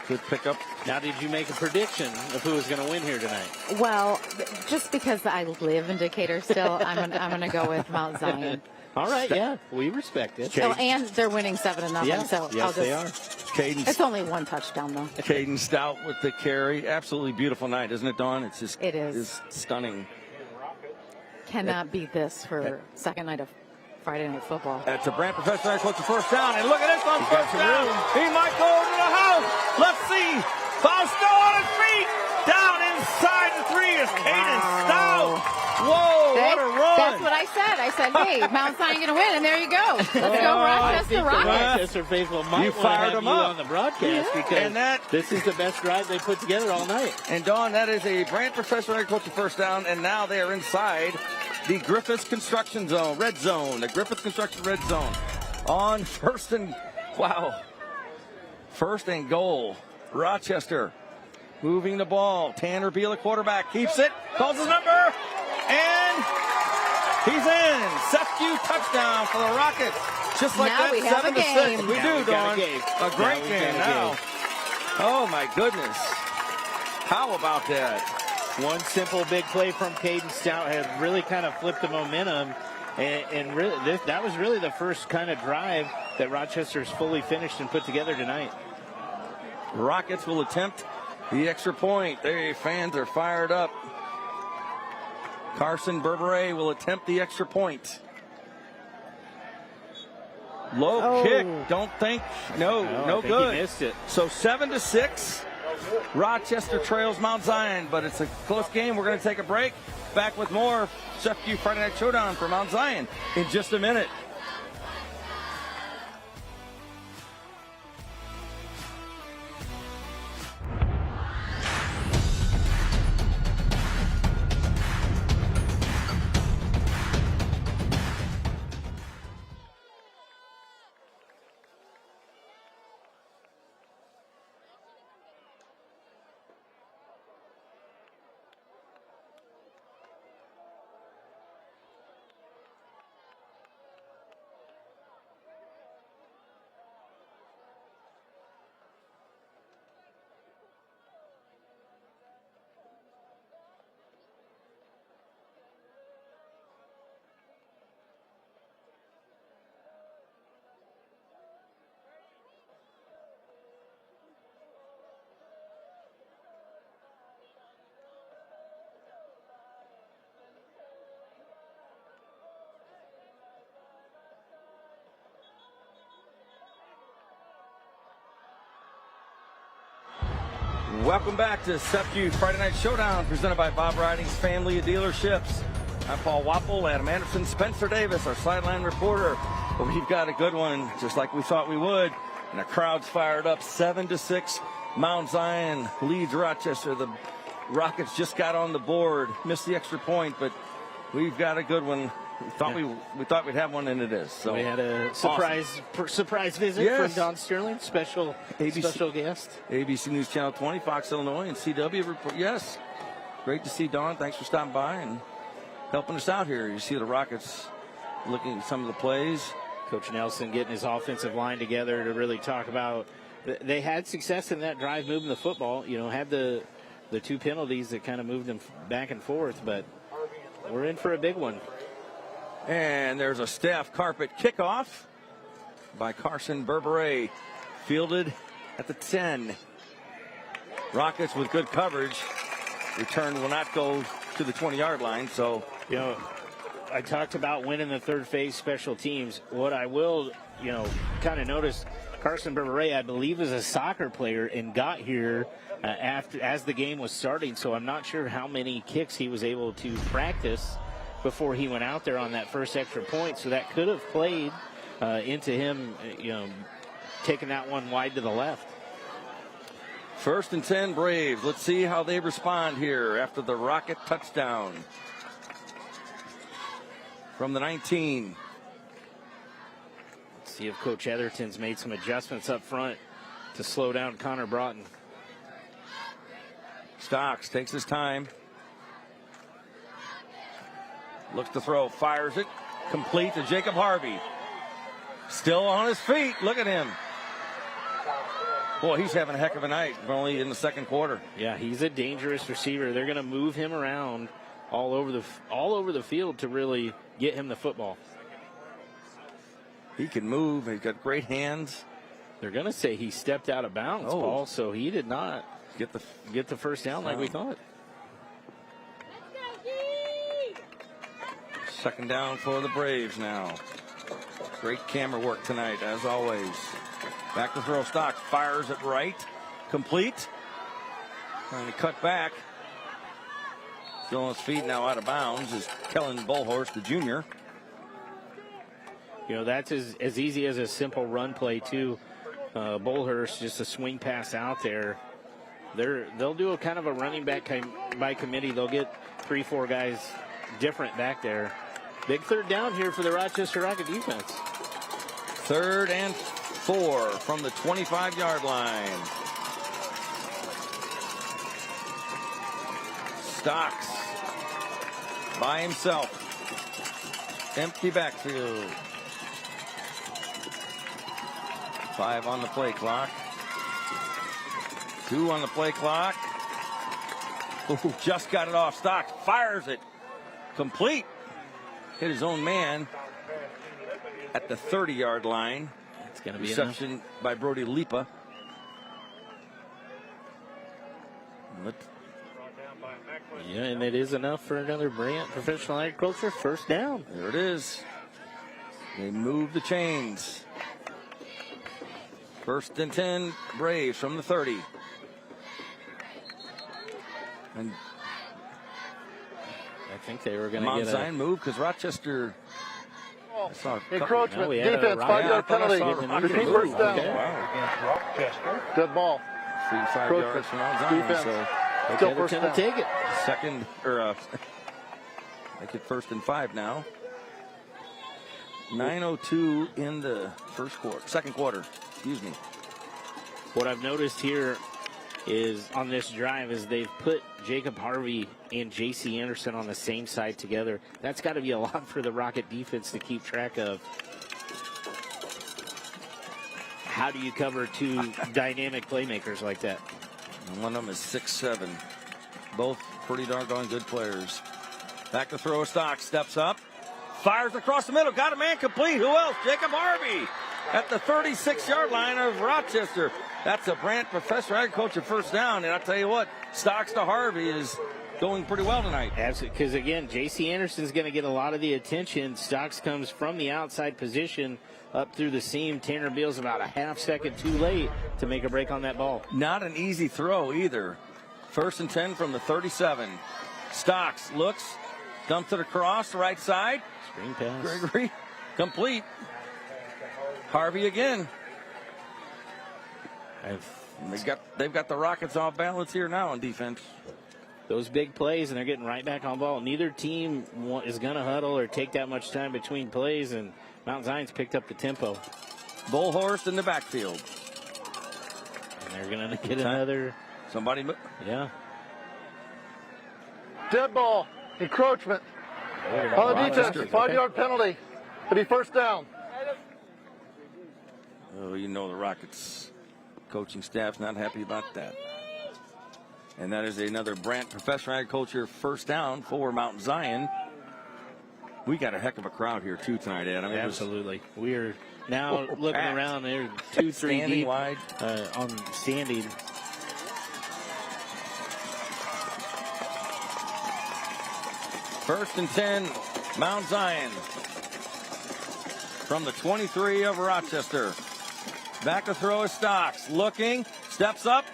Good pickup. Now, did you make a prediction of who was going to win here tonight? Well, just because I live in Decatur still, I'm gonna go with Mount Zion. All right, yeah, we respect it. So, and they're winning 7-0. Yeah, So yes, I'll just, they are. It's only one touchdown though. Caden Stout with the carry. Absolutely beautiful night, isn't it, Dawn? It's just It is. It's stunning. Cannot beat this for second night of Friday Night Football. That's a brand professional. What's the first down? And look at this on first down. He might go to the house. Let's see. Fausto on his feet. Down inside the 3 is Caden Stout. Whoa, what a run. That's what I said. I said, hey, Mount Zion going to win, and there you go. Let's go Rochester Rockets. Rochester faithful might You want to fired have them you up. on the broadcast because this is the best drive they put together all night. And Dawn, that is a brand professional agriculture first down, and now they are inside the Griffiths Construction Zone, red zone, the Griffiths Construction red zone. On first and goal. Rochester moving the ball. Tanner Beal, quarterback, keeps it, calls his number, and he's in. CEFCU touchdown for the Rockets. Just like now that, we have 7-6. game. We Now do, we've got Dawn. a A great game now. Oh my goodness. How about that? One simple big play from Caden Stout had really kind of flipped the momentum. And really, that was really the first kind of drive that Rochester's fully finished and put together tonight. Rockets will attempt the extra point. The fans are fired up. Carson Berberet will attempt the extra point. Low kick. Don't think. No I think good. He missed it. So 7-6. Rochester trails Mount Zion, but it's a close game. We're going to take a break. Back with more CEFCU Friday Night Showdown for Mount Zion in just a minute. Welcome back to CEFCU Friday Night Showdown, presented by Bob Riding's Family of Dealerships. I'm Paul Wapple, Adam Anderson, Spencer Davis, our sideline reporter. But we've got a good one, just like we thought we would. And the crowd's fired up, 7-6. Mount Zion leads Rochester. The Rockets just got on the board, missed the extra point, but we've got a good one. We thought we'd have one, and it is. So we had a surprise visit from Don Sterling, special guest. ABC News Channel 20, Fox Illinois, and CW report. Yes, great to see Don. Thanks for stopping by and helping us out here. You see the Rockets looking at some of the plays. Coach Nelson getting his offensive line together to really talk about. They had success in that drive moving the football. You know, had the two penalties that kind of moved them back and forth, but we're in for a big one. And there's a staff carpet kickoff by Carson Berberet, fielded at the 10. Rockets with good coverage. Return will not go to the 20-yard line. So, you know, I talked about winning the third phase special teams. What I will, kind of notice, Carson Berberet, I believe, is a soccer player and got here as the game was starting. So I'm not sure how many kicks he was able to practice before he went out there on that first extra point. So that could have played into him, taking that one wide to the left. 1st and 10 Braves. Let's see how they respond here after the Rocket touchdown. From the 19. Let's see if Coach Etherton's made some adjustments up front to slow down Connor Broughton. Stocks takes his time. Looks to throw, fires it, complete to Jacob Harvey. Still on his feet, look at him. Boy, he's having a heck of a night, only in the second quarter. Yeah, he's a dangerous receiver. They're going to move him around all over the field to really get him the football. He can move, he's got great hands. They're going to say he stepped out of bounds, Paul, so he did not get the first down like we thought. Second down for the Braves now. Great camera work tonight, as always. Back to throw. Stocks fires it right. Complete. Trying to cut back. Still on his feet, now out of bounds is Kellen Bullhorse, the junior. That's as easy as a simple run play, too. Bullhorse, just a swing pass out there. They'll do a kind of a running back by committee. They'll get 3-4 guys different back there. Big third down here for the Rochester Rocket defense. 3rd and 4 from the 25-yard line. Stocks by himself. Empty backfield. 5 on the play clock. 2 on the play clock. Ooh, just got it off. Stocks fires it. Complete. Hit his own man at the 30-yard line. It's going to be reception by Brody Lipa. Yeah, and it is enough for another Brant Professional Agriculture first down. There it is. They move the chains. 1st and 10 Braves from the 30. And I think they were going to Mount get Zion move because Rochester. Encroachment, defense, 5-yard penalty. Repeat first down. Against Rochester. Good ball. 5 yards from Mount Zion. Defense. So Still first down. Take it. Make it 1st and 5 now. 9:02 in the second quarter. Excuse me. What I've noticed here is on this drive is they've put Jacob Harvey and J.C. Anderson on the same side together. That's got to be a lot for the Rocket defense to keep track of. How do you cover 2 dynamic playmakers like that? And one of them is 6'7". Both pretty doggone good players. Back to throw. Stocks steps up. Fires across the middle. Got a man complete. Who else? Jacob Harvey at the 36-yard line of Rochester. That's a Brant Professional Agriculture first down. And I'll tell you what, Stocks to Harvey is going pretty well tonight. Absolutely, because again, J.C. Anderson's going to get a lot of the attention. Stocks comes from the outside position up through the seam. Tanner Beal's about a half second too late to make a break on that ball. Not an easy throw either. 1st and 10 from the 37. Stocks looks, Dumps it across the right side. Screen pass. Gregory, complete. Harvey again. They've got the Rockets off balance here now on defense. Those big plays, and they're getting right back on ball. Neither team is going to huddle or take that much time between plays, and Mount Zion's picked up the tempo. Bullhorse in the backfield. And they're going to get another. Somebody. Yeah. Dead ball. Encroachment. On the defense. 5-yard penalty. It'll be first down. Oh, you know the Rockets coaching staff's not happy about that. And that is another Brant Professional Agriculture first down for Mount Zion. We got a heck of a crowd here too tonight, Ed. I mean, absolutely. We are now looking around. They're 2-3 deep wide on standing. First and 10, Mount Zion from the 23 of Rochester. Back to throw is Stocks. Looking, steps up,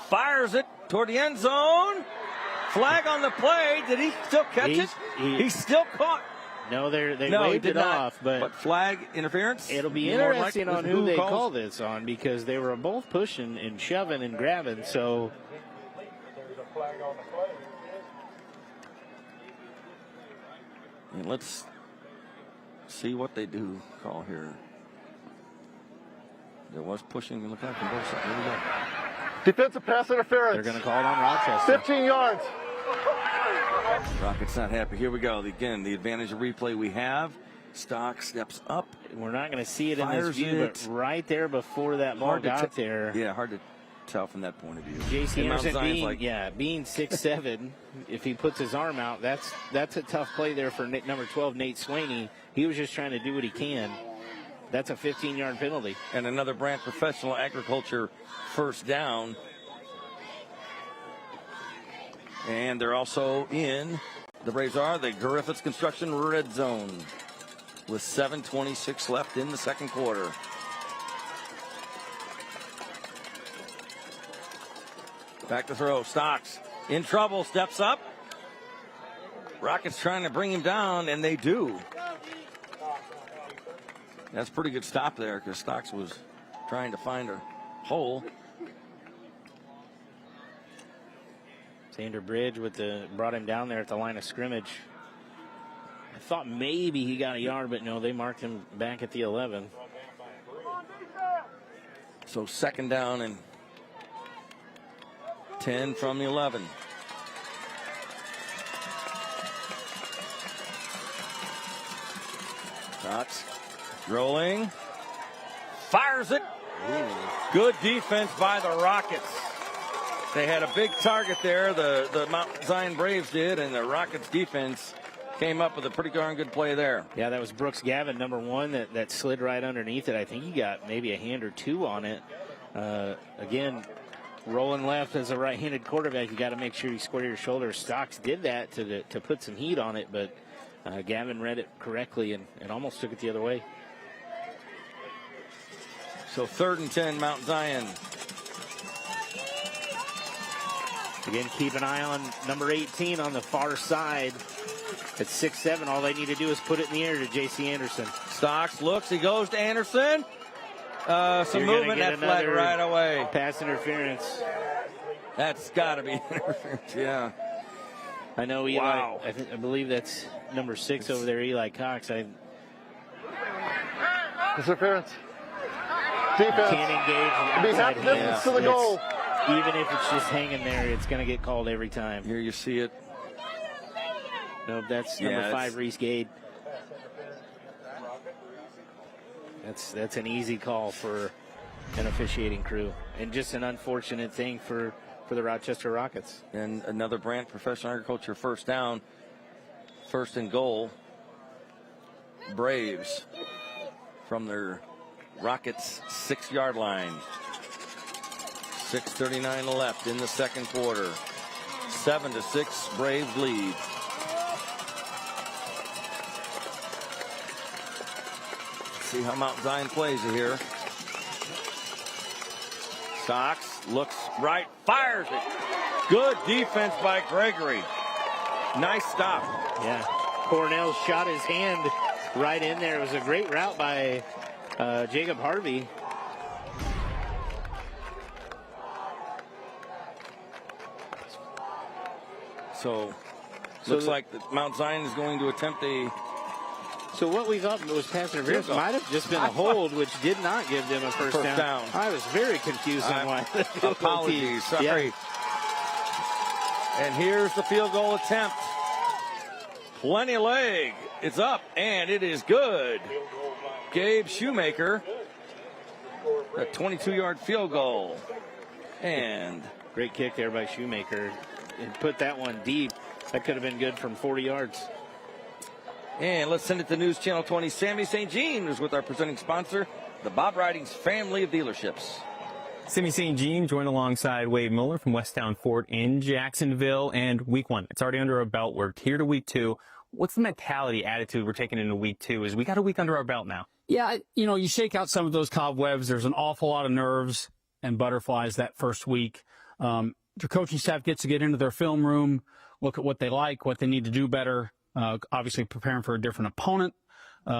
fires it toward the end zone. Flag on the play. Did he still catch it? He's still caught. No, they waved it off, but flag interference. It'll be interesting on who they call this on, because they were both pushing and shoving and grabbing. So There's a flag on the play. And let's see what they do call here. There was pushing in the back from both sides. Here we go. Defensive pass interference. They're going to call it on Rochester. 15 yards. Rockets not happy. Here we go. Again, the advantage of replay we have. Stock steps up. We're not going to see it in this view, but right there before that ball got there. Yeah, hard to tell from that point of view. J.C. Anderson being 6'7", if he puts his arm out, that's a tough play there for number 12, Nate Swaney. He was just trying to do what he can. That's a 15-yard penalty. And another Brant Professional Agriculture first down. And they're also in, the Braves are, the Griffiths Construction red zone with 7:26 left in the second quarter. Back to throw. Stocks in trouble. Steps up. Rockets trying to bring him down, and they do. That's a pretty good stop there, because Stocks was trying to find a hole. Xander Bridge brought him down there at the line of scrimmage. I thought maybe he got a yard, but no, they marked him back at the 11. So second down and 10 from the 11. Stocks rolling. Fires it. Ooh. Good defense by the Rockets. They had a big target there, the Mount Zion Braves did, and the Rockets defense came up with a pretty darn good play there. Yeah, that was Brooks Gavin, number 1, that slid right underneath it. I think he got maybe a hand or two on it. Again, rolling left as a right-handed quarterback, you got to make sure you square your shoulders. Stocks did that to put some heat on it, but Gavin read it correctly and almost took it the other way. So third and 10, Mount Zion. Again, keep an eye on number 18 on the far side. At 6'7", all they need to do is put it in the air to J.C. Anderson. Stocks looks, he goes to Anderson. Some movement, that flag right away. Pass interference. That's got to be interference, yeah. I know Eli, wow. I believe that's number 6 over there, Eli Cox. Interference. Defense. Can't engage. Be half distance to the goal. Even if it's just hanging there, it's going to get called every time. Here you see it. No, that's number 5, Reese Gade. That's an easy call for an officiating crew, and just an unfortunate thing for the Rochester Rockets. And another Brant Professional Agriculture first down, first and goal. Braves from their Rockets 6-yard line. 6:39 left in the second quarter. 7-6 Braves lead. See how Mount Zion plays it here. Stocks looks right, fires it. Good defense by Gregory. Nice stop. Yeah. Cornell shot his hand right in there. It was a great route by Jacob Harvey. So looks like Mount Zion is going to attempt a... So what we thought was pass interference might have just been a hold, which did not give them a first down. I was very confused on why. Apologies. Sorry. Yeah. And here's the field goal attempt. Plenty of leg. It's up, and it is good. Gabe Shoemaker, a 22-yard field goal. And great kick there by Shoemaker. And put that one deep. That could have been good from 40 yards. And let's send it to News Channel 20. Sammy St. Jean is with our presenting sponsor, the Bob Ridings family of dealerships. Sammy St. Jean joined alongside Wade Miller from Westtown Ford in Jacksonville. And week 1, it's already under our belt. We're here to week 2. What's the mentality, attitude we're taking into week 2? Is we got a week under our belt now? Yeah, you shake out some of those cobwebs. There's an awful lot of nerves and butterflies that first week. Your coaching staff gets to get into their film room, look at what they like, what they need to do better. Obviously preparing for a different opponent.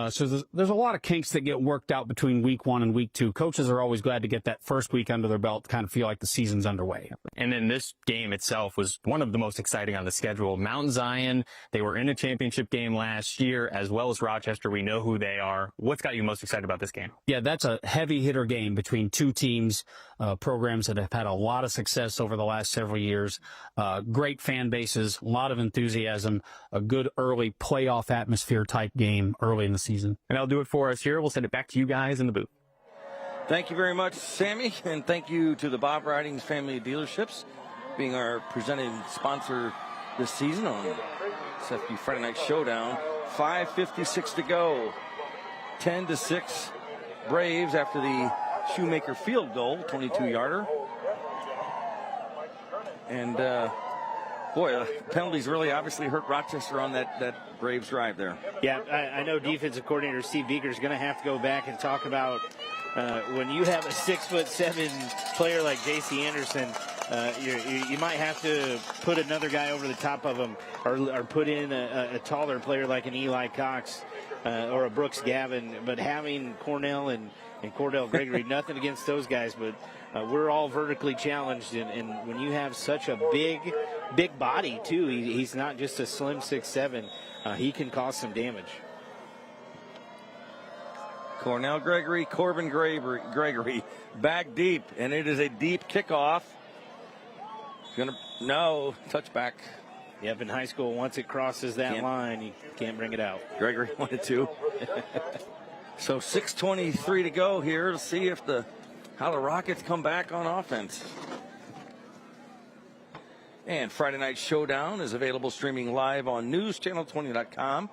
So there's a lot of kinks that get worked out between week 1 and week 2. Coaches are always glad to get that first week under their belt to kind of feel like the season's underway. And then this game itself was one of the most exciting on the schedule. Mount Zion, they were in a championship game last year, as well as Rochester. We know who they are. What's got you most excited about this game? Yeah, that's a heavy hitter game between two teams, programs that have had a lot of success over the last several years. Great fan bases, a lot of enthusiasm, a good early playoff atmosphere type game early in the season. And that'll do it for us here. We'll send it back to you guys in the booth. Thank you very much, Sammy, and thank you to the Bob Ridings family of dealerships being our presenting sponsor this season on CEFCU Friday Night Showdown. 5:56 to go. 10-6 Braves after the Shoemaker field goal, 22-yarder. And boy, penalties really obviously hurt Rochester on that Braves drive there. Yeah, I know defensive coordinator Steve Beaker is going to have to go back and talk about when you have a 6'7" player like J.C. Anderson, you might have to put another guy over the top of him, or put in a taller player like an Eli Cox or a Brooks Gavin. But having Cornell and Cordell Gregory, nothing against those guys, but we're all vertically challenged, and when you have such a big body too, he's not just a slim 6'7", he can cause some damage. Cornell Gregory, Corbin Gregory, back deep, and it is a deep kickoff. No, touchback. Yep, in high school, once it crosses that line, you can't bring it out. Gregory wanted to. So 6:23 to go here to see if how the Rockets come back on offense. And Friday Night Showdown is available streaming live on newschannel20.com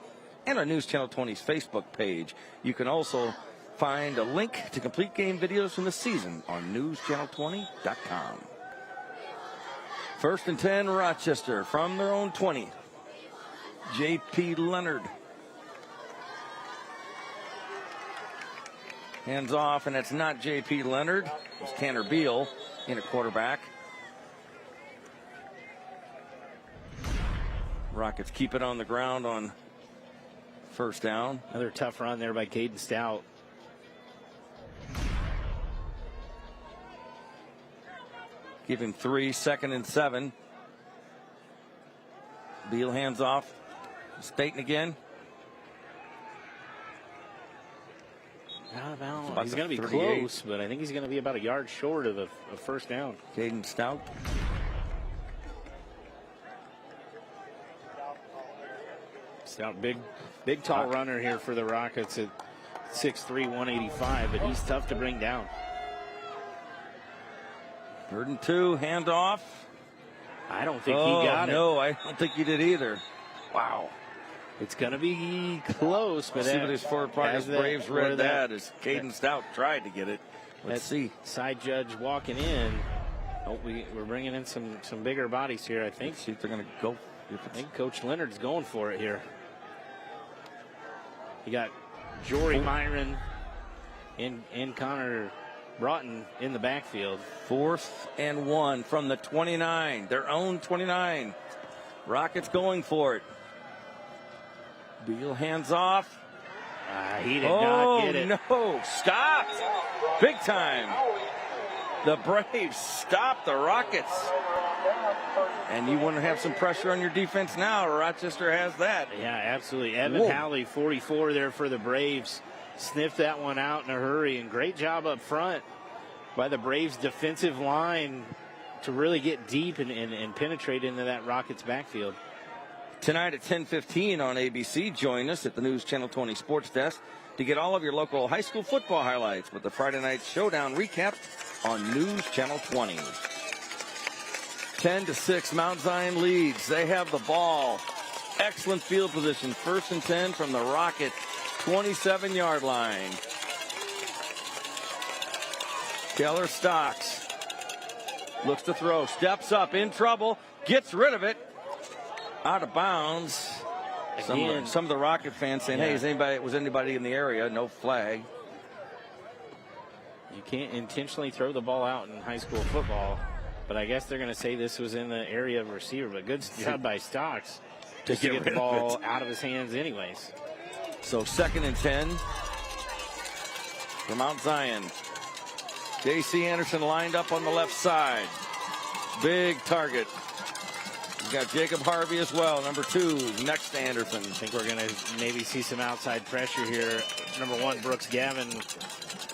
and on News Channel 20's Facebook page. You can also find a link to complete game videos from the season on newschannel20.com. 1st and 10, Rochester from their own 20. J.P. Leonard. Hands off, and that's not J.P. Leonard. It's Tanner Beal in at quarterback. Rockets keep it on the ground on first down. Another tough run there by Caden Stout. Give him 3, 2nd and 7. Beal hands off. Staten again. Out of bounds. He's going to be close, but I think he's going to be about a yard short of a first down. Caden Stout. Stout, big tall runner here for the Rockets at 6'3", 185, but he's tough to bring down. 3rd and 2, handoff. I don't think he got it. No, I don't think he did either. Wow. It's going to be close, but see what his forward partners Braves read that as Caden Stout tried to get it. Let's see. Side judge walking in. Oh, we're bringing in some bigger bodies here, I think. Let's see if they're going to go. I think Coach Leonard's going for it here. You got Jory Myron and Connor Broughton in the backfield. 4th and 1 from the 29, their own 29. Rockets going for it. Beal hands off. He did not get it. No, stop. Big time. The Braves stop the Rockets. And you want to have some pressure on your defense now. Rochester has that. Yeah, absolutely. Evan Howley, 44 there for the Braves. Sniffed that one out in a hurry. And great job up front by the Braves defensive line to really get deep and penetrate into that Rockets backfield. Tonight at 10:15 on ABC, join us at the News Channel 20 Sports Desk to get all of your local high school football highlights with the Friday Night Showdown recap on News Channel 20. 10-6, Mount Zion leads. They have the ball. Excellent field position. 1st and 10 from the Rocket 27-yard line. Keller Stocks looks to throw, steps up, in trouble, gets rid of it. Out of bounds. Some of the Rocket fans saying, hey, was anybody in the area? No flag. You can't intentionally throw the ball out in high school football, but I guess they're going to say this was in the area of receiver. But good job by Stocks to get the ball out of his hands anyways. So 2nd and 10 for Mount Zion. J.C. Anderson lined up on the left side. Big target. You got Jacob Harvey as well, number 2, next to Anderson. I think we're going to maybe see some outside pressure here. Number 1, Brooks Gavin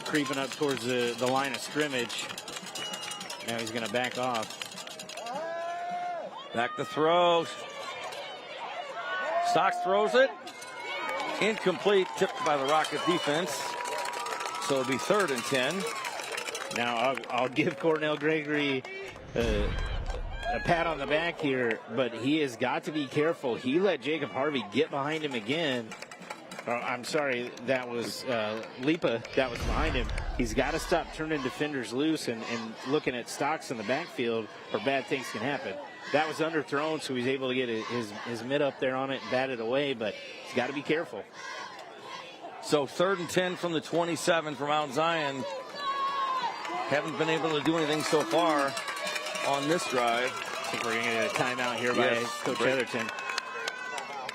creeping up towards the line of scrimmage. Now he's going to back off. Back to throw. Stocks throws it. Incomplete, tipped by the Rocket defense. So it'll be 3rd and 10. Now I'll give Cornell Gregory a pat on the back here, but he has got to be careful. He let Jacob Harvey get behind him again. I'm sorry, that was Lipa that was behind him. He's got to stop turning defenders loose and looking at Stocks in the backfield, or bad things can happen. That was underthrown, so he's able to get his mid up there on it and bat it away, but he's got to be careful. So 3rd and 10 from the 27 for Mount Zion. Haven't been able to do anything so far on this drive. I think we're going to get a timeout here by Coach Heatherton.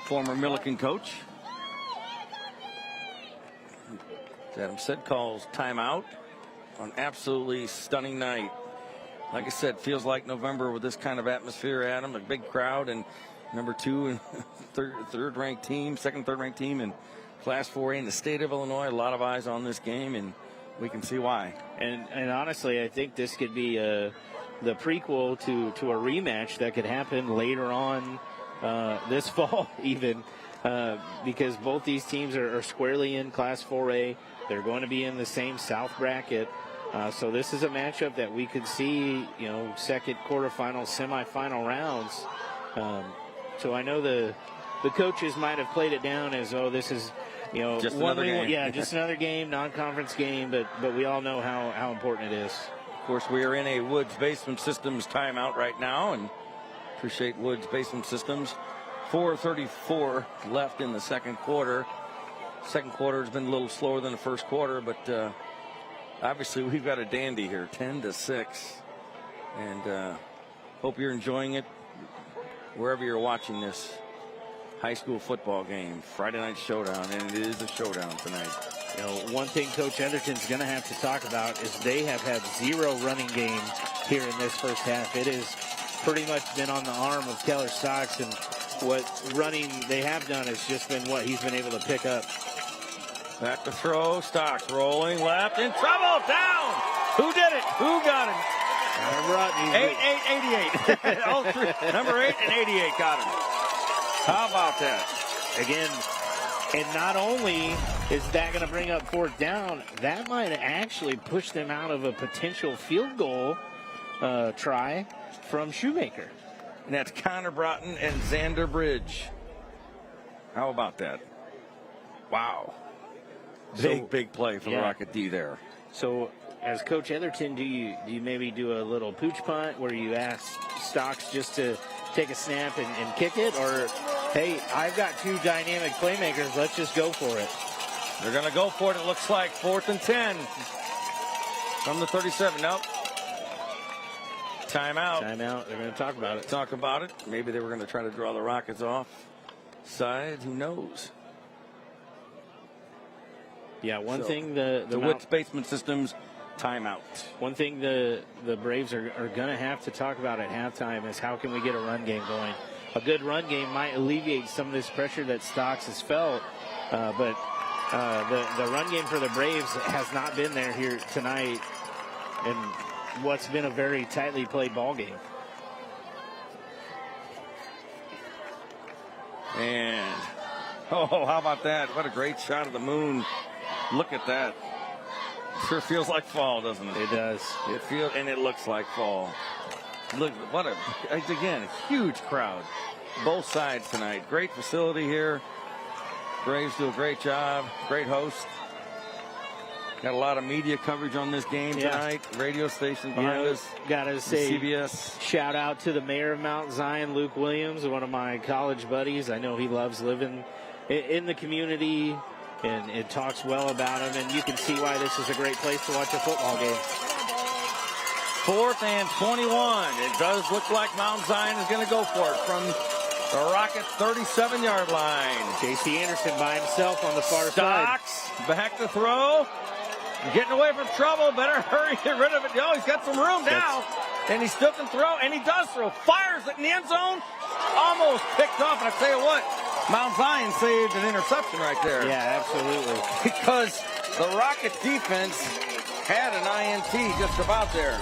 Former Milliken coach. As Adam said, calls timeout on absolutely stunning night. Like I said, feels like November with this kind of atmosphere, Adam. A big crowd, and number 2 and third-ranked team, third-ranked team in Class 4A in the state of Illinois. A lot of eyes on this game, and we can see why. And honestly, I think this could be the prequel to a rematch that could happen later on this fall, even because both these teams are squarely in Class 4A. They're going to be in the same South bracket. So this is a matchup that we could see, second quarterfinal, semifinal rounds. So I know the coaches might have played it down as, this is, just another game. Yeah, just another game, non-conference game, but we all know how important it is. Of course, we are in a Woods Basement Systems timeout right now, and appreciate Woods Basement Systems. 4:34 left in the second quarter. Second quarter has been a little slower than the first quarter, but obviously we've got a dandy here, 10-6, and hope you're enjoying it wherever you're watching this high school football game, Friday Night Showdown, and it is a showdown tonight. One thing Coach Enderton's going to have to talk about is they have had 0 running game here in this first half. It has pretty much been on the arm of Keller Stocks, and what running they have done has just been what he's been able to pick up. Back to throw, Stocks rolling left, in trouble, down! Who did it? Who got him? 88. All three. Number 8 and 88 got him. How about that? Again, and not only is that going to bring up 4th down, that might actually push them out of a potential field goal try from Shoemaker. And that's Connor Broughton and Xander Bridge. How about that? Wow. Big play for the Rocket D there. So, as Coach Etherton, do you maybe do a little pooch punt where you ask Stocks just to take a snap and kick it? Or, hey, I've got 2 dynamic playmakers, let's just go for it. They're going to go for it. It looks like 4th and 10 from the 37. Nope. timeout. Timeout. They're going to talk about it. Talk about it. Maybe they were going to try to draw the Rockets off side. Who knows? Yeah, one thing the Woods Basement Systems timeout. One thing the Braves are going to have to talk about at halftime is how can we get a run game going. A good run game might alleviate some of this pressure that Stocks has felt, but the run game for the Braves has not been there here tonight in what's been a very tightly played ball game. And, oh, how about that? What a great shot of the moon. Look at that. Sure feels like fall, doesn't it? It does. It feels, and it looks like fall. Look, again, a huge crowd. Both sides tonight. Great facility here. Braves do a great job. Great host. Got a lot of media coverage on this game tonight. Radio station behind us. Gotta say, CBS. Shout out to the mayor of Mount Zion, Luke Williams, one of my college buddies. I know he loves living in the community and it talks well about him. And you can see why this is a great place to watch a football game. 4th and 21. It does look like Mount Zion is going to go for it from the Rockets' 37-yard line. J.C. Anderson by himself on the far side. Stocks back to throw. Getting away from trouble. Better hurry, get rid of it. Oh, he's got some room now. And he still can throw, and he does throw. Fires it in the end zone. Almost picked off. And I tell you what, Mount Zion saved an interception right there. Yeah, absolutely. Because the Rockets defense had an INT just about there.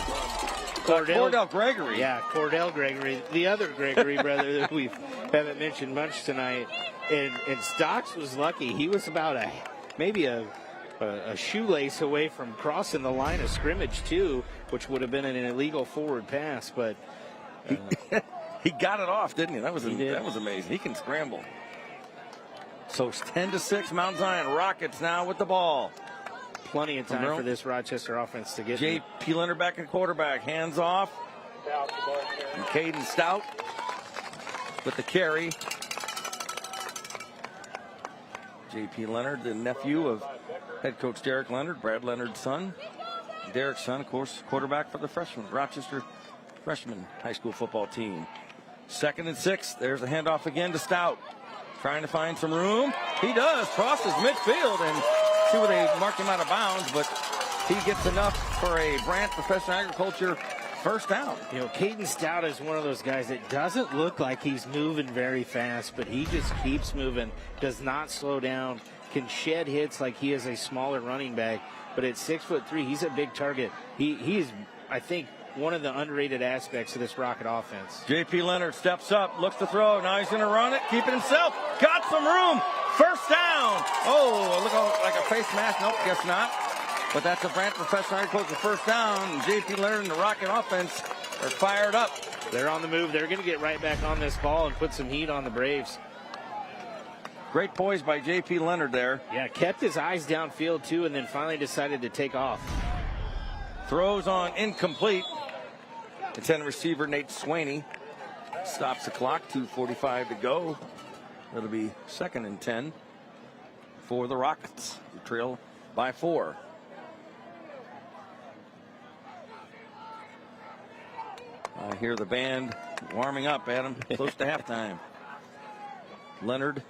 Cordell Gregory. Yeah, Cordell Gregory. The other Gregory brother that we haven't mentioned much tonight. And Stocks was lucky. He was about maybe a shoelace away from crossing the line of scrimmage, too, which would have been an illegal forward pass. But he got it off, didn't he? That was amazing. He can scramble. So it's 10-6, Mount Zion Rockets now with the ball. Plenty of time for this Rochester offense to get J.P. Leonard back in quarterback. Hands off. And Caden Stout with the carry. J.P. Leonard, the nephew of head coach Derek Leonard, Brad Leonard's son. Derek's son, of course, quarterback for the Rochester freshman high school football team. 2nd and 6. There's the handoff again to Stout. Trying to find some room. He does. Crosses midfield and see where they mark him out of bounds, but he gets enough for a Brant Professional Agriculture first down. You know, Caden Stout is one of those guys that doesn't look like he's moving very fast, but he just keeps moving, does not slow down, can shed hits like he is a smaller running back, but at 6'3", he's a big target. He is, I think, one of the underrated aspects of this Rocket offense. J.P. Leonard steps up, looks to throw. Now he's going to run it, keep it himself. Got some room. First down. Oh, look like a face mask. Nope, guess not. But that's a Brant Professional Agriculture first down. J.P. Leonard and the Rocket offense are fired up. They're on the move. They're going to get right back on this ball and put some heat on the Braves. Great poise by J.P. Leonard there. Yeah, kept his eyes downfield, too, and then finally decided to take off. Throws on incomplete. It's in receiver Nate Swaney. Stops the clock, 2:45 to go. It'll be 2nd and 10 for the Rockets. They trail by 4. I hear the band warming up, Adam. Close to halftime. Leonard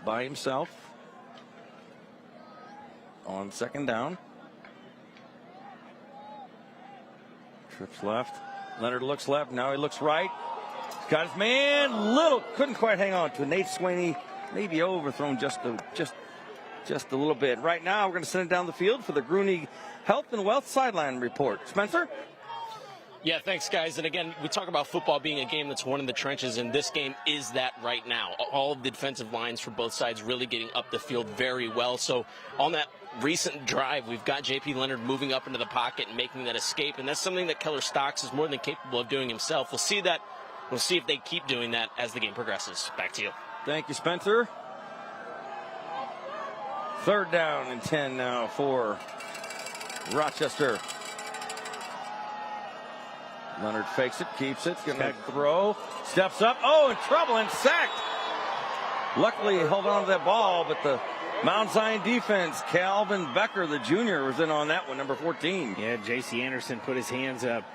by himself on 2nd down. Trips left. Leonard looks left. Now he looks right. Got his man. Little couldn't quite hang on to Nate Swaney. Maybe overthrown just a little bit. Right now we're going to send it down the field for the Grunig Health and Wealth Sideline Report. Spencer? Yeah, thanks, guys. And again, we talk about football being a game that's won in the trenches, and this game is that right now. All of the defensive lines for both sides really getting up the field very well. So on that recent drive, we've got J.P. Leonard moving up into the pocket and making that escape, and that's something that Keller Stocks is more than capable of doing himself. We'll see that. We'll see if they keep doing that as the game progresses. Back to you. Thank you, Spencer. 3rd down and 10 now for Rochester. Leonard fakes it, keeps it, going to throw, steps up, in trouble and sacked. Luckily, he held on to that ball, but the Mount Zion defense, Calvin Becker, the junior, was in on that one, number 14. Yeah, J.C. Anderson put his hands up.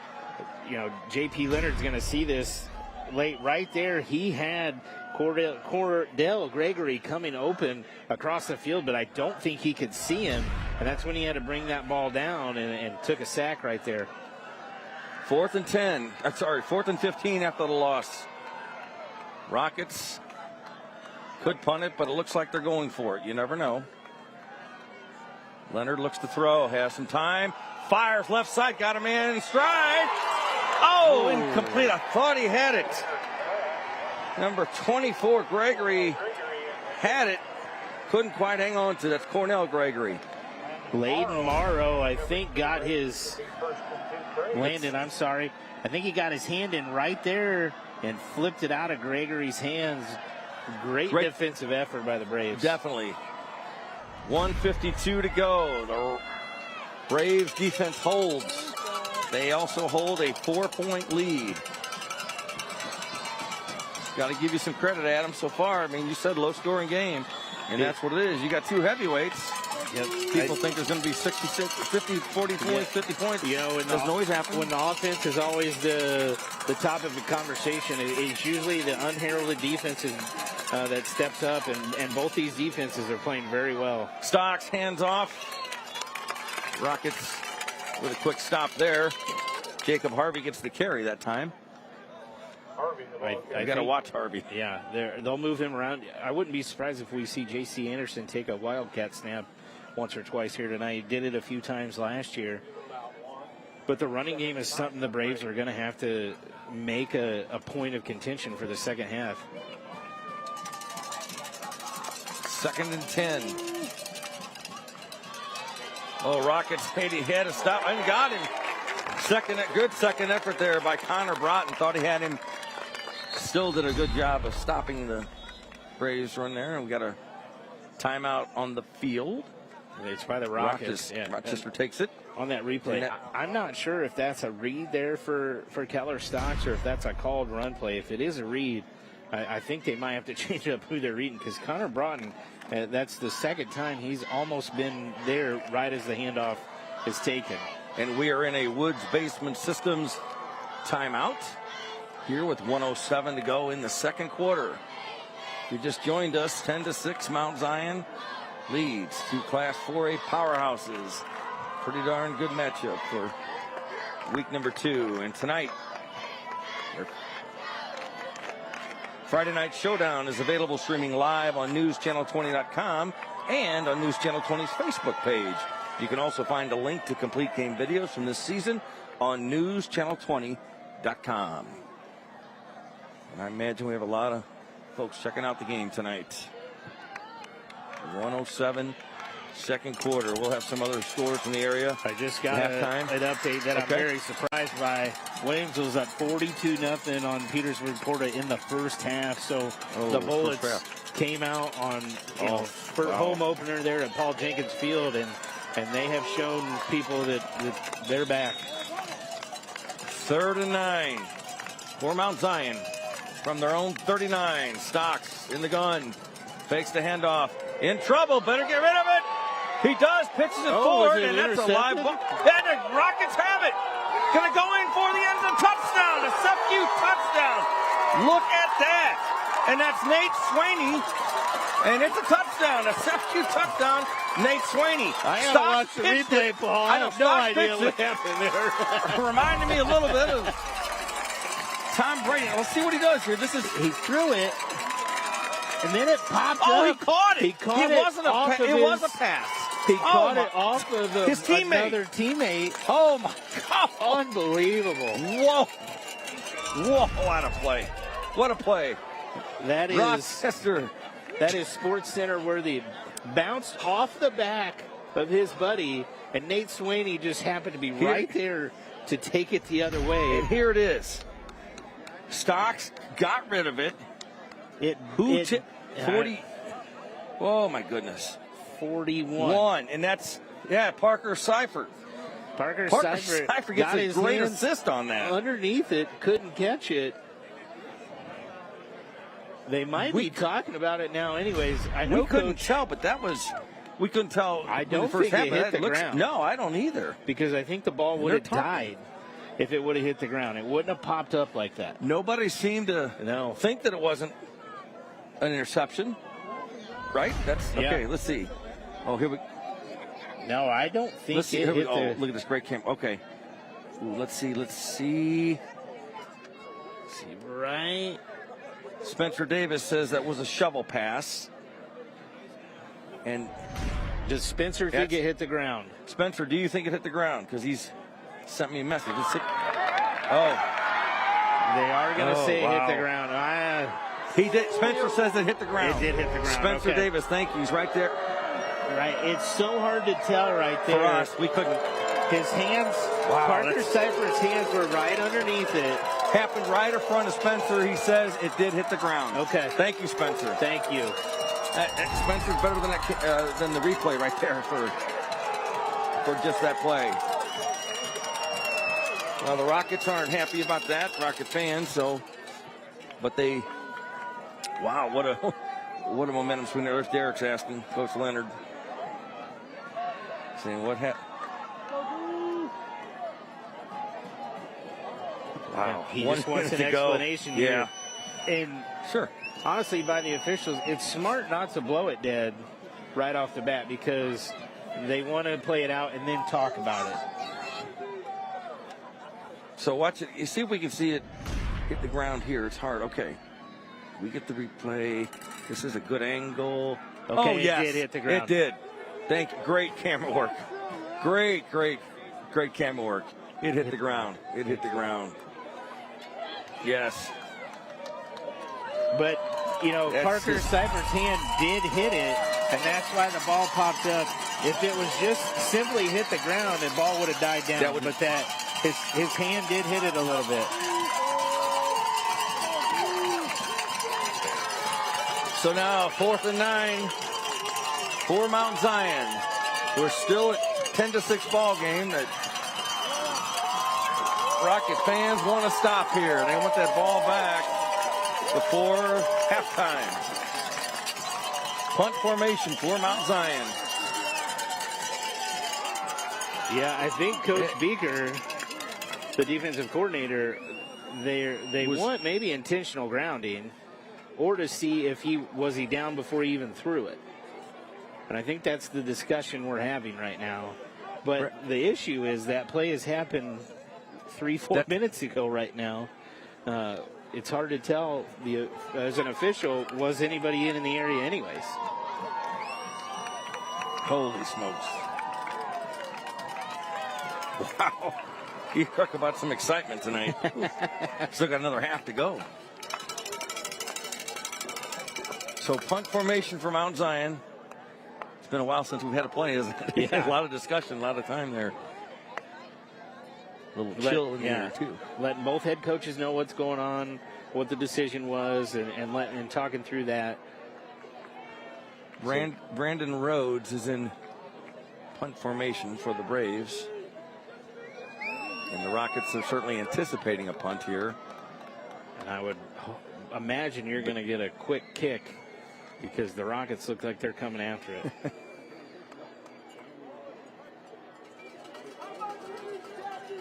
J.P. Leonard's going to see this late right there. He had Cordell Gregory coming open across the field, but I don't think he could see him, and that's when he had to bring that ball down and took a sack right there. 4th and 10. Fourth and 15 after the loss. Rockets could punt it, but it looks like they're going for it. You never know. Leonard looks to throw, has some time, fires left side, got a man in stride. Oh, incomplete. I thought he had it. Number 24, Gregory, had it. Couldn't quite hang on to it. That's Cornell Gregory. Layden Morrow, I think, got his Landon, I'm sorry. I think he got his hand in right there and flipped it out of Gregory's hands. Great defensive effort by the Braves. Definitely. 1:52 to go. The Braves defense holds. They also hold a 4-point lead. Got to give you some credit, Adam, so far. I mean, you said low-scoring game, and that's what it is. You got two heavyweights. Yep. People think there's going to be 66, 50, 40 points, 50 points. You know, doesn't always happen. When the offense is always the top of the conversation, it's usually the unheralded defenses that steps up, and both these defenses are playing very well. Stocks, hands off. Rockets with a quick stop there. Jacob Harvey gets the carry that time. I got to watch Harvey. Yeah, they'll move him around. I wouldn't be surprised if we see J.C. Anderson take a Wildcat snap once or twice here tonight. He did it a few times last year. But the running game is something the Braves are going to have to make a point of contention for the second half. 2nd and 10. Oh, Rockets made he had to stop and got him. Good second effort there by Connor Broughton. Thought he had him. Still did a good job of stopping the Braves run there. And we got a timeout on the field. It's by the Rockets. Rochester takes it. On that replay, I'm not sure if that's a read there for Keller Stocks or if that's a called run play. If it is a read, I think they might have to change up who they're reading, because Connor Broughton, that's the second time he's almost been there right as the handoff is taken. And we are in a Woods Basement Systems timeout here with 1:07 to go in the second quarter. If you just joined us, 10-6, Mount Zion leads to Class 4A powerhouses. Pretty darn good matchup for week number 2. And tonight, Friday Night Showdown is available streaming live on newschannel20.com and on News Channel 20's Facebook page. You can also find a link to complete game videos from this season on newschannel20.com. And I imagine we have a lot of folks checking out the game tonight. 1:07, second quarter. We'll have some other scores from the area. I just got an update that I'm very surprised by. Williams was up 42-0 on Petersburg Porta in the first half. So the Bullets came out on home opener there at Paul Jenkins Field, and they have shown people that they're back. 3rd and 9 for Mount Zion from their own 39. Stocks in the gun. Fakes the handoff. In trouble. Better get rid of it. He does. Pitches it forward, and that's a live ball. And the Rockets have it. Going to go in for the end zone touchdown. A CEFCU touchdown. Look at that. And that's Nate Swaney. And it's a touchdown. A CEFCU touchdown. Nate Swaney. I gotta watch the replay, Paul. I have no idea what happened there. Reminded me a little bit of Tom Brady. Let's see what he does here. He threw it, and then it popped up. Oh, he caught it. It was a pass. He caught it off of his teammate. Another teammate. Oh, my God. Unbelievable. Whoa, what a play. What a play. That is Rochester. That is Sports Center worthy. Bounced off the back of his buddy, and Nate Swaney just happened to be right there to take it the other way. And here it is. Stocks got rid of it. 40. Oh, my goodness. 41. And that's, Parker Seifert. Parker Seifert gets a great assist on that. Underneath it, couldn't catch it. They might be talking about it now anyways. We couldn't tell, but we couldn't tell. I don't think it hit the ground. No, I don't either. Because I think the ball would have died. if it would have hit the ground. It wouldn't have popped up like that. Nobody seemed to think that it wasn't an interception, right? That's okay. Let's see. Oh, here we. No, I don't think Let's see. it Here we hit go. the. Oh, look at this great camera. Okay. Ooh, let's see. Let's see. Right. Spencer Davis says that was a shovel pass. And does Spencer think it hit the ground? Spencer, do you think it hit the ground? Because he's sent me a message. They are going to say it hit the ground. He did. Spencer says it hit the ground. It did hit the ground. Spencer Davis, thank you. He's right there. Right. It's so hard to tell right there. For us, we couldn't. His hands, Parker Cypher's hands were right underneath it. Happened right in front of Spencer. He says it did hit the ground. Okay. Thank you, Spencer. Thank you. Spencer's better than the replay right there for just that play. Well, the Rockets aren't happy about that, Rocket fans. But they, wow, what a momentum swing there. There's Derek's asking Coach Leonard, saying what happened. Wow, he just wants an explanation here. And sure. Honestly, by the officials, it's smart not to blow it dead right off the bat because they want to play it out and then talk about it. So watch it. You see if we can see it hit the ground here. It's hard. Okay. We get the replay. This is a good angle. Okay, yes. It did hit the ground. It did. Thank you. Great camera work. Great camera work. It hit the ground. It hit the ground. Yes. But, Parker Cypher's hand did hit it, and that's why the ball popped up. If it was just simply hit the ground, the ball would have died down. But his hand did hit it a little bit. So now 4th and 9 for Mount Zion. We're still at 10-6 ball game. That Rocket fans want to stop here. They want that ball back before halftime. Punt formation for Mount Zion. Yeah, I think Coach Beaker, the defensive coordinator, they want maybe intentional grounding or to see if he down before he even threw it. And I think that's the discussion we're having right now. But the issue is that play has happened 3-4 minutes ago right now. It's hard to tell as an official, was anybody in the area anyways? Holy smokes. Wow. You talk about some excitement tonight. Still got another half to go. So punt formation for Mount Zion. It's been a while since we've had a play, isn't it? Yeah. A lot of discussion, a lot of time there. A little chill in there, too. Letting both head coaches know what's going on, what the decision was, and talking through that. Brandon Rhodes is in punt formation for the Braves. And the Rockets are certainly anticipating a punt here. And I would imagine you're going to get a quick kick because the Rockets look like they're coming after it.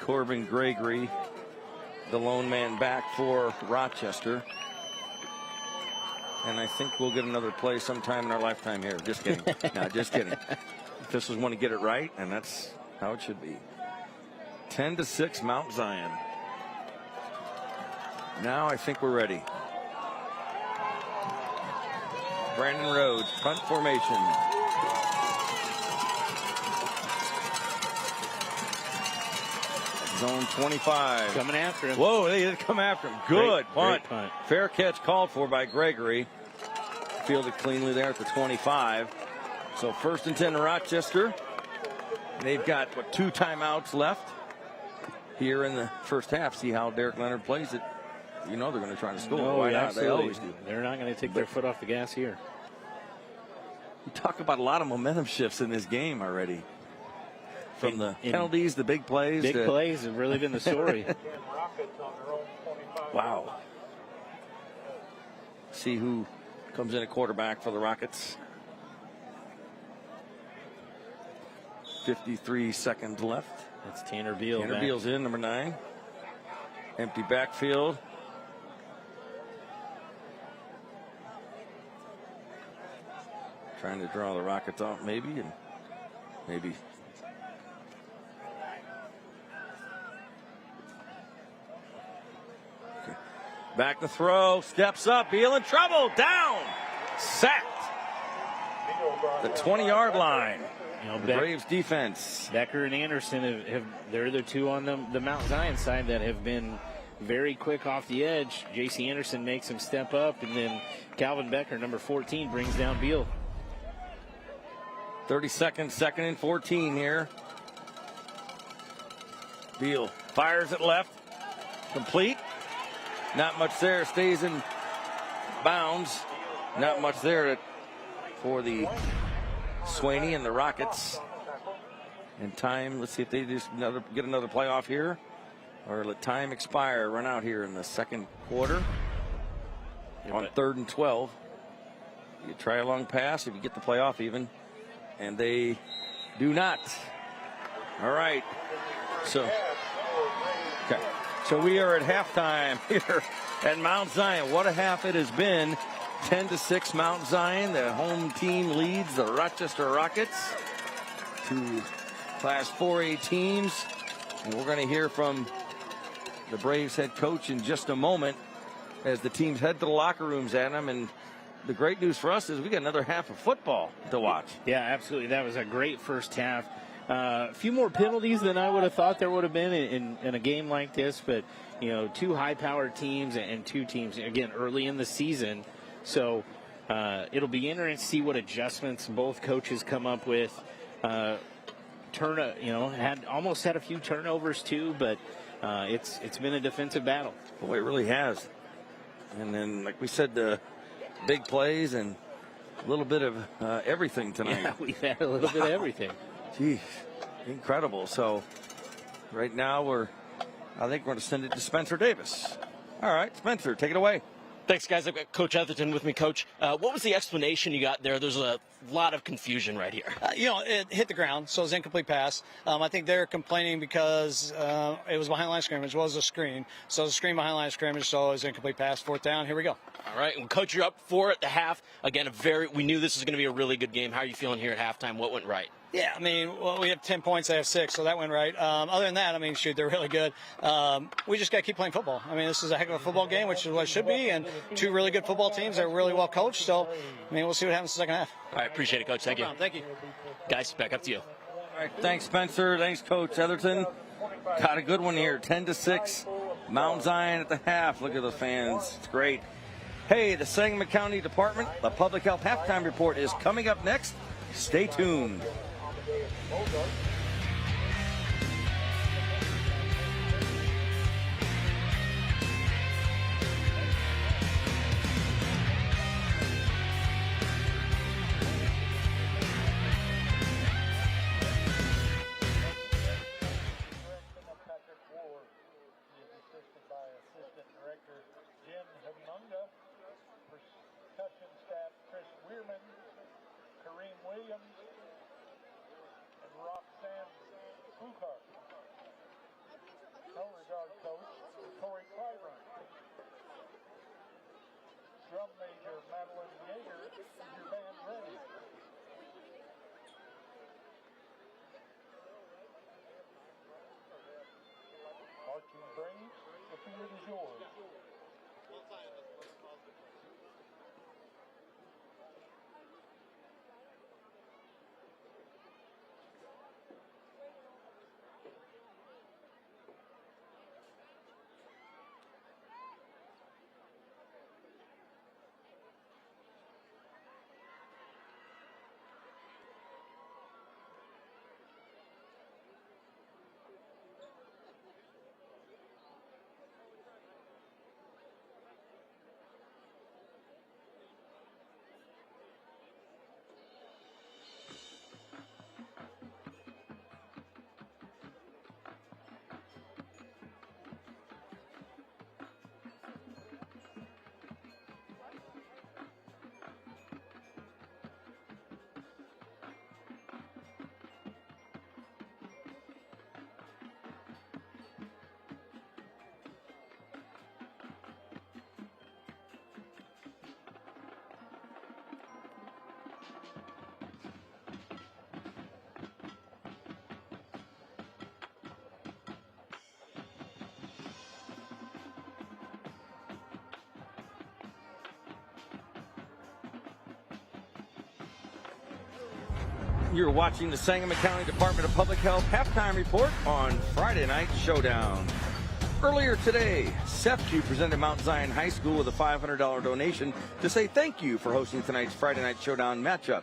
Corbin Gregory, the lone man back for Rochester. And I think we'll get another play sometime in our lifetime here. Just kidding. No, just kidding. Officials want to get it right, and that's how it should be. 10-6 Mount Zion. Now I think we're ready. Brandon Rhodes, punt formation. Zone 25. Coming after him. Whoa, they did come after him. Good punt. Great punt. Fair catch called for by Gregory. Fielded cleanly there at the 25. So 1st and 10 to Rochester. They've got, 2 timeouts left here in the first half. See how Derek Leonard plays it. You know they're going to try to score. No, why not? absolutely. They always do. They're not going to take their foot off the gas here. You talk about a lot of momentum shifts in this game already. From the penalties, the big plays. Big plays have really been the story. Wow. See who comes in at quarterback for the Rockets. 53 seconds left. That's Tanner Beal. Tanner Beal's in, number 9. Empty backfield. Trying to draw the Rockets off maybe, and maybe. Okay. Back to throw, steps up, Beal in trouble, down, sacked. The 20-yard line. You know, the Braves defense. Becker and Anderson they're the two on the Mount Zion side that have been very quick off the edge. J.C. Anderson makes him step up, and then Calvin Becker, number 14, brings down Beal. 30 seconds, 2nd and 14 here. Beal fires it left. Complete. Not much there. Stays in bounds. Not much there for the Swaney and the Rockets. And time, let's see if they just get another playoff here. Or let time expire, run out here in the second quarter. On 3rd and 12. You try a long pass if you get the playoff even. And they do not. All right. So we are at halftime here at Mount Zion. What a half it has been. 10-6 Mount Zion. The home team leads the Rochester Rockets to Class 4A teams. And we're going to hear from the Braves head coach in just a moment as the teams head to the locker rooms, Adam. And the great news for us is we got another half of football to watch. Yeah, absolutely. That was a great first half. A few more penalties than I would have thought there would have been in a game like this. But, you know, two high-powered teams and two teams, again, early in the season. So it'll be interesting to see what adjustments both coaches come up with. Almost had a few turnovers too, but it's been a defensive battle. Boy, it really has. And then, like we said, the big plays and a little bit of everything tonight. Yeah, we've had a little bit of everything. Geez, incredible. So right now I think we're going to send it to Spencer Davis. All right, Spencer, take it away. Thanks, guys. I've got Coach Etherton with me. Coach, what was the explanation you got there? There's a lot of confusion right here. It hit the ground, so it was incomplete pass. I think they're complaining because it was behind line of scrimmage, was a screen. So it was a screen behind line of scrimmage, so it was incomplete pass. 4th down. Here we go. All right. Well, Coach, you're up 4 at the half. Again, we knew this was going to be a really good game. How are you feeling here at halftime? What went right? Yeah, we have 10 points. They have 6, so that went right. Other than that, they're really good. We just got to keep playing football. This is a heck of a football game, which is what it should be, and two really good football teams that are really well coached. So, we'll see what happens in the second half. All right, appreciate it, Coach. Thank you. Thank you. Guys, back up to you. All right, thanks, Spencer. Thanks, Coach Etherton. Got a good one here. 10-6, Mount Zion at the half. Look at the fans. It's great. Hey, the Sangamon County Department, the Public Health Halftime Report is coming up next. Stay tuned. You're watching the Sangamon County Department of Public Health halftime report on Friday Night Showdown. Earlier today, CEFCU presented Mount Zion High School with a $500 donation to say thank you for hosting tonight's Friday Night Showdown matchup.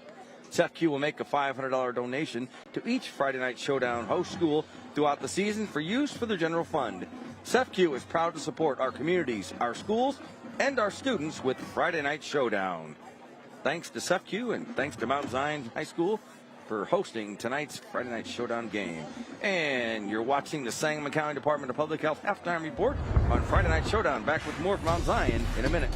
CEFCU will make a $500 donation to each Friday Night Showdown host school throughout the season for use for the general fund. CEFCU is proud to support our communities, our schools, and our students with Friday Night Showdown. Thanks to CEFCU and thanks to Mount Zion High School for hosting tonight's Friday Night Showdown game. And you're watching the Sangamon County Department of Public Health halftime report on Friday Night Showdown. Back with more from Mount Zion in a minute.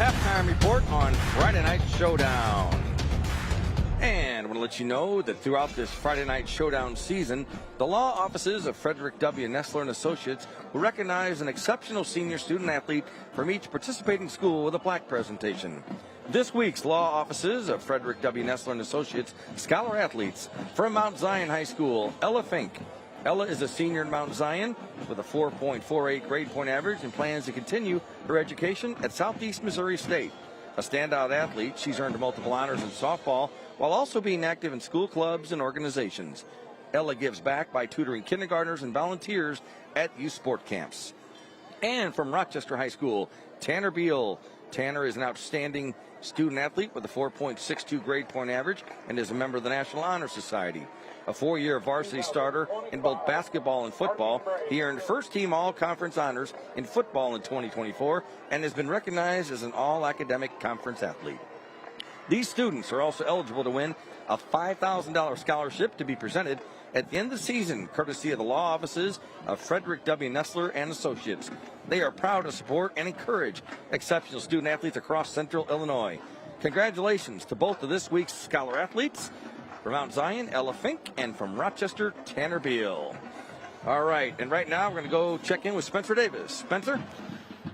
Halftime report on Friday Night Showdown. And I want to let you know that throughout this Friday Night Showdown season, the law offices of Frederick W. Nestler and Associates will recognize an exceptional senior student athlete from each participating school with a plaque presentation. This week's law offices of Frederick W. Nestler and Associates scholar athletes from Mount Zion High School, Ella Fink. Ella is a senior in Mount Zion with a 4.48 grade point average and plans to continue her education at Southeast Missouri State. A standout athlete, she's earned multiple honors in softball while also being active in school clubs and organizations. Ella gives back by tutoring kindergartners and volunteers at youth sport camps. And from Rochester High School, Tanner Beal. Tanner is an outstanding student athlete with a 4.62 grade point average and is a member of the National Honor Society. A 4-year varsity starter in both basketball and football, he earned first-team all-conference honors in football in 2024 and has been recognized as an all-academic conference athlete. These students are also eligible to win a $5,000 scholarship to be presented at the end of the season, courtesy of the law offices of Frederick W. Nestler and Associates. They are proud to support and encourage exceptional student athletes across Central Illinois. Congratulations to both of this week's scholar athletes. From Mount Zion, Ella Fink, and from Rochester, Tanner Beal. All right, and right now we're going to go check in with Spencer Davis. Spencer?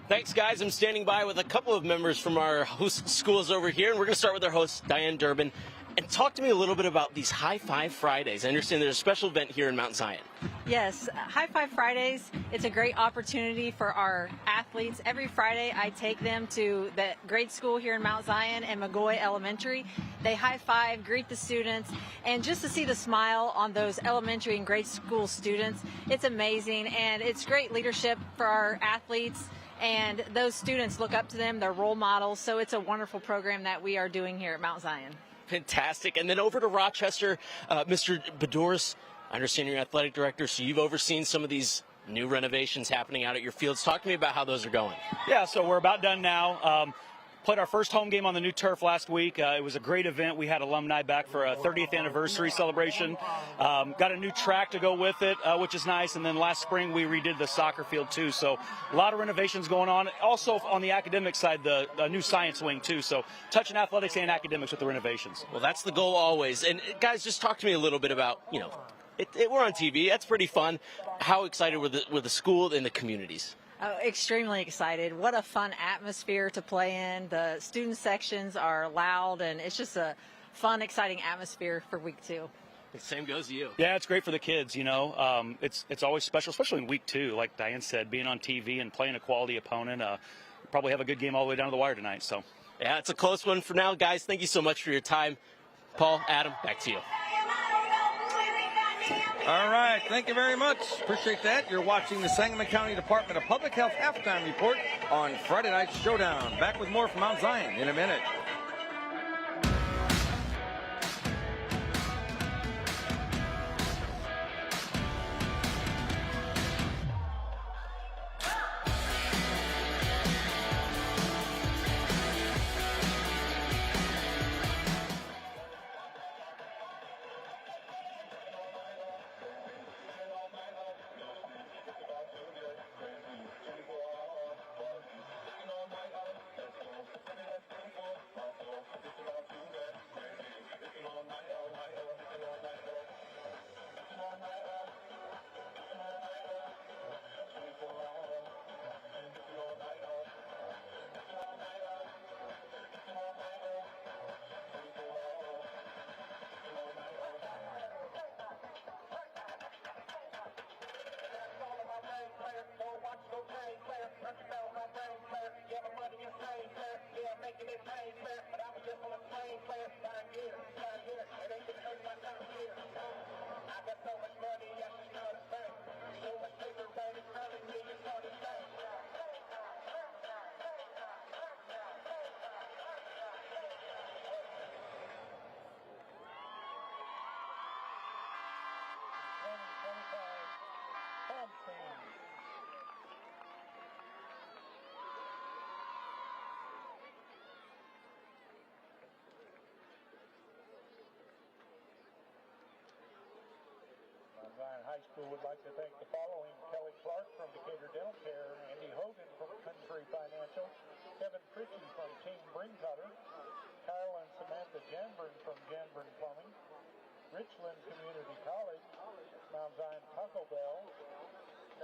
Thanks, guys. I'm standing by with a couple of members from our host schools over here, and we're going to start with our host, Diane Durbin. And talk to me a little bit about these High Five Fridays. I understand there's a special event here in Mount Zion. Yes, High Five Fridays, it's a great opportunity for our athletes. Every Friday I take them to the grade school here in Mount Zion and McGoy Elementary. They high five, greet the students, and just to see the smile on those elementary and grade school students, it's amazing, and it's great leadership for our athletes. And those students look up to them, they're role models, so it's a wonderful program that we are doing here at Mount Zion. Fantastic. And then over to Rochester, Mr. Bedoris, I understand you're athletic director, so you've overseen some of these new renovations happening out at your fields. Talk to me about how those are going. Yeah, so we're about done now. Played our first home game on the new turf last week. It was a great event. We had alumni back for a 30th anniversary celebration. Got a new track to go with it, which is nice. And then last spring we redid the soccer field too. So a lot of renovations going on. Also on the academic side, the new science wing too. So touching athletics and academics with the renovations. Well, that's the goal always. And guys, just talk to me a little bit about, we're on TV. That's pretty fun. How excited were the school and the communities? Oh, extremely excited. What a fun atmosphere to play in. The student sections are loud, and it's just a fun, exciting atmosphere for week 2. The same goes to you. Yeah, it's great for the kids, It's always special, especially in week 2, like Diane said, being on TV and playing a quality opponent. Probably have a good game all the way down to the wire tonight. So, yeah, it's a close one for now. Guys, thank you so much for your time. Paul, Adam, back to you. All right, thank you very much. Appreciate that. You're watching the Sangamon County Department of Public Health Halftime Report on Friday Night Showdown. Back with more from Mount Zion in a minute. Zion High School would like to thank the following: Kelly Clark from Decatur Dental Care, Andy Hogan from Country Financial, Kevin Pritchey from Team Brincutter, Kyle and Samantha Janburn from Janburn Plumbing, Richland Community College, Mount Zion Taco Bell,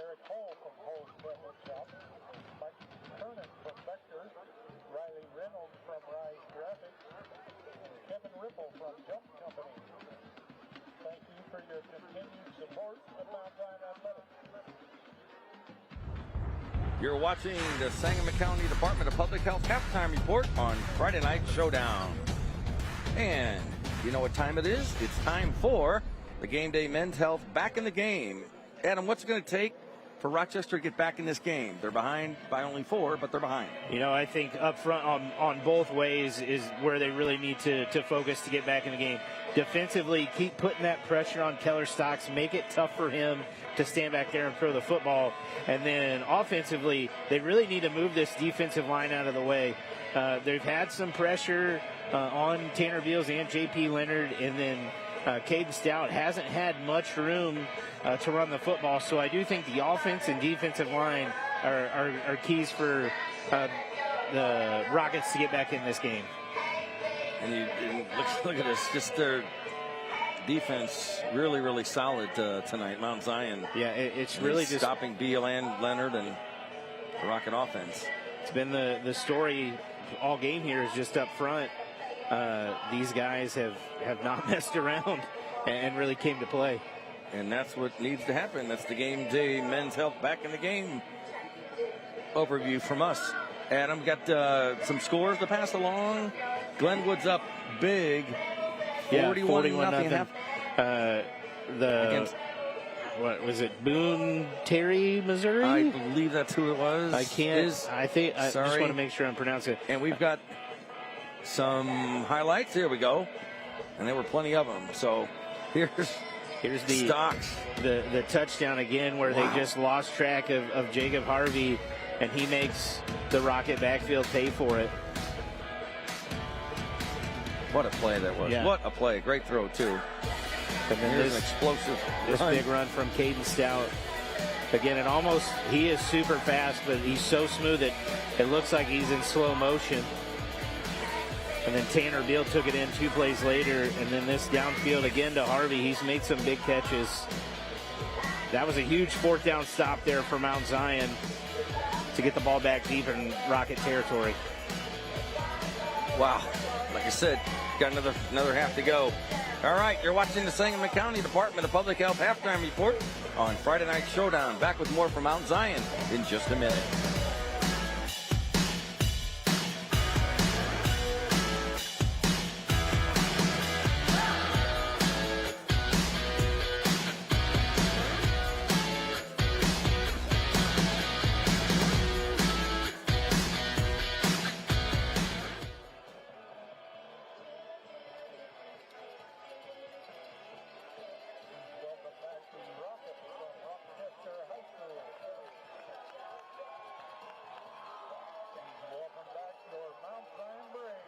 Eric Hull from Hull's Beverage Shop, Mike Kernan from Vector, Riley Reynolds from Rise Graphics, and Kevin Ripple from Jump Company. Thank you for your continued support of Mount Zion Athletics. You're watching the Sangamon County Department of Public Health Halftime Report on Friday Night Showdown. And you know what time it is? It's time for the Game Day Men's Health Back in the Game. Adam, what's it going to take for Rochester to get back in this game? They're behind by only 4, but they're behind. I think up front on both ways is where they really need to focus to get back in the game. Defensively, keep putting that pressure on Keller Stocks, make it tough for him to stand back there and throw the football. And then offensively, they really need to move this defensive line out of the way. They've had some pressure on Tanner Beals and J.P. Leonard, and then Caden Stout hasn't had much room to run the football. So I do think the offense and defensive line are keys for the Rockets to get back in this game. And look at this, just their defense really, really solid tonight. Mount Zion. Yeah, it's really just stopping Beal and Leonard and the Rocket offense. It's been the story all game here is just up front. These guys have not messed around and really came to play. And that's what needs to happen. That's the Game Day Men's Health Back in the Game overview from us. Adam, got some scores to pass along. Glenwood's up big, 41-0. What was it? Boone, Terry, Missouri? I believe that's who it was. I just want to make sure I'm pronouncing it. And we've got some highlights. Here we go. And there were plenty of them. So here's Here's the Stocks. the touchdown again where they just lost track of Jacob Harvey, and he makes the Rocket backfield pay for it. What a play that was. Yeah. What a play. Great throw, too. And then Here's an explosive this run. big run from Caden Stout. Again, he is super fast, but he's so smooth that it looks like he's in slow motion. And then Tanner Beal took it in 2 plays later, and then this downfield again to Harvey. He's made some big catches. That was a huge 4th down stop there for Mount Zion to get the ball back deep in Rocket territory. Wow. Like I said, got another half to go. All right, you're watching the Sangamon County Department of Public Health Halftime Report on Friday Night Showdown. Back with more from Mount Zion in just a minute. Welcome back to Rockets from Rochester High School. Welcome back your Mount Zion Braves.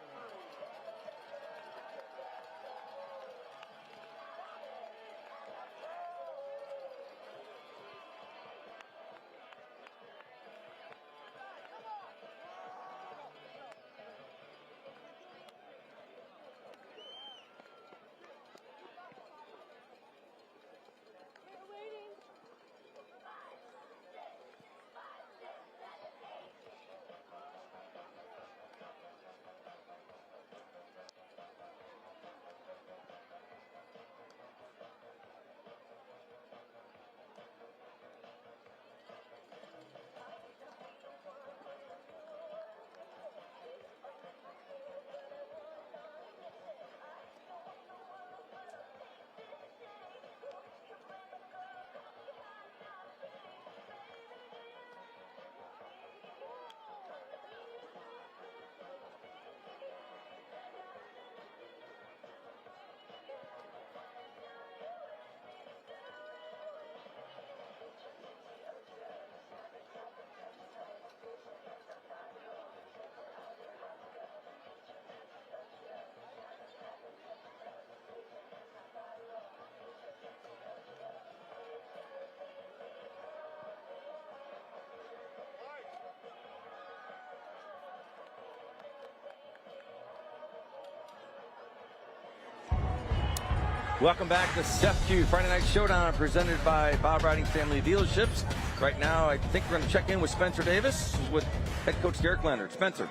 Welcome back to CEFCU Friday Night Showdown, presented by Bob Riding Family Dealerships. Right now, I think we're going to check in with Spencer Davis, who's with head coach Derek Leonard. Spencer.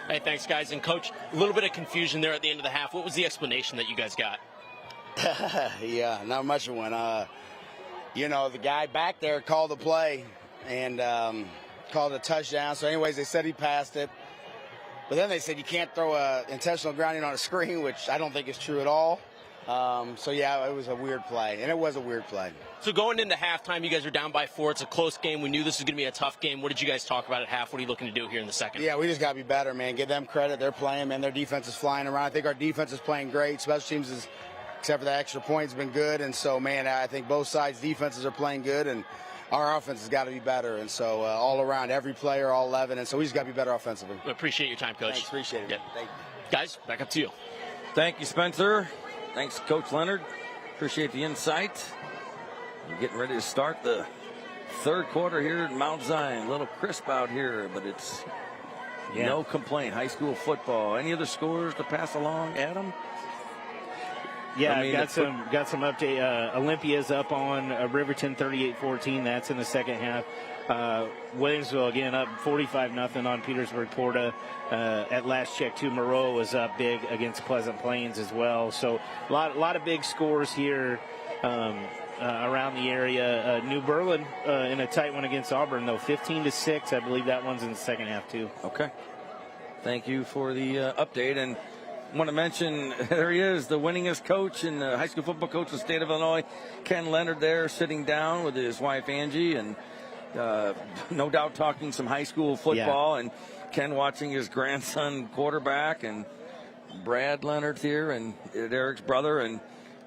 Hey, thanks, guys. And, Coach, a little bit of confusion there at the end of the half. What was the explanation that you guys got? Yeah, not much of one. The guy back there called the play and called a touchdown. So anyways, they said he passed it. But then they said you can't throw a intentional grounding on a screen, which I don't think is true at all. Yeah, it was a weird play, and it was a weird play. So going into halftime, you guys are down by 4. It's a close game. We knew this was going to be a tough game. What did you guys talk about at half? What are you looking to do here in the second? Yeah, we just got to be better, man. Give them credit. They're playing, man. Their defense is flying around. I think our defense is playing great. Special teams is, except for the extra points, been good. And so, man, I think both sides' defenses are playing good, and our offense has got to be better. And so all around, every player, all 11. And so we just got to be better offensively. We appreciate your time, Coach. Thanks, appreciate it. Yeah. Thank you. Guys, back up to you. Thank you, Spencer. Thanks, Coach Leonard. Appreciate the insight. We're getting ready to start the third quarter here at Mount Zion. A little crisp out here, but it's no complaint. High school football. Any other scores to pass along, Adam? Yeah, I've got some update. Olympia's up on Riverton 38-14. That's in the second half. Williamsville again up 45-0 on Petersburg Porta. At last check, too, Moreau was up big against Pleasant Plains as well. So a lot of big scores here around the area. New Berlin in a tight one against Auburn, though, 15-6. I believe that one's in the second half too. Okay. Thank you for the update. And want to mention, there he is, the winningest coach and high school football coach in the state of Illinois, Ken Leonard, there sitting down with his wife Angie, and no doubt talking some high school football. And Ken watching his grandson quarterback, and Brad Leonard here, and Eric's brother, and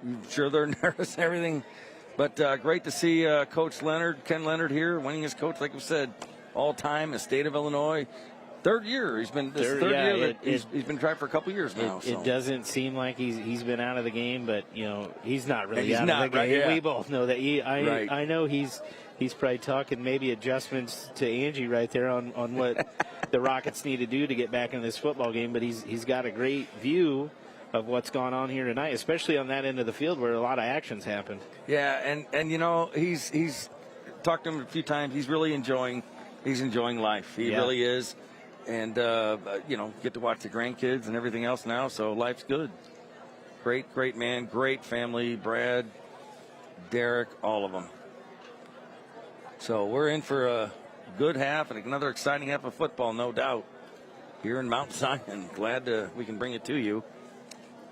I'm sure they're nervous and everything. But great to see Coach Ken Leonard here, winningest coach, like we said, all time in the state of Illinois. Third year. He's been third year that he's been trying for a couple years now. It doesn't seem like he's been out of the game, but he's not really out of the game. Right, yeah. We both know that. I know he's probably talking maybe adjustments to Angie right there on what the Rockets need to do to get back in this football game. But he's got a great view of what's gone on here tonight, especially on that end of the field where a lot of actions happen. Yeah, and he's talked to him a few times. He's really enjoying life. He really is. And, get to watch the grandkids and everything else now, so life's good. Great man, great family, Brad, Derek, all of them. So we're in for a good half and another exciting half of football, no doubt, here in Mount Zion. Glad we can bring it to you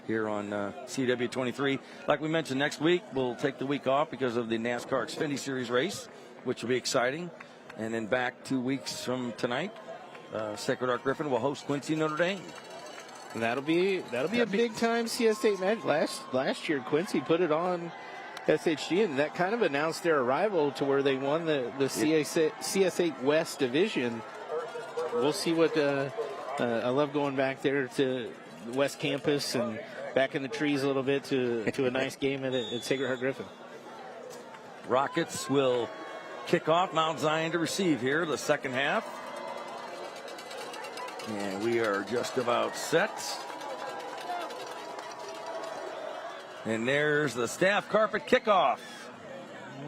here on CW23. Like we mentioned, next week we'll take the week off because of the NASCAR Xfinity Series race, which will be exciting. And then back 2 weeks from tonight, Sacred Heart Griffin will host Quincy Notre Dame. And that'll be a big time CS8 match. Last year Quincy put it on SHG, and that kind of announced their arrival to where they won the CS8 West Division. We'll see what I love going back there to the West Campus and back in the trees a little bit to a nice game at Sacred Heart Griffin. Rockets will kick off, Mount Zion to receive here the second half. And we are just about set. And there's the staff carpet kickoff.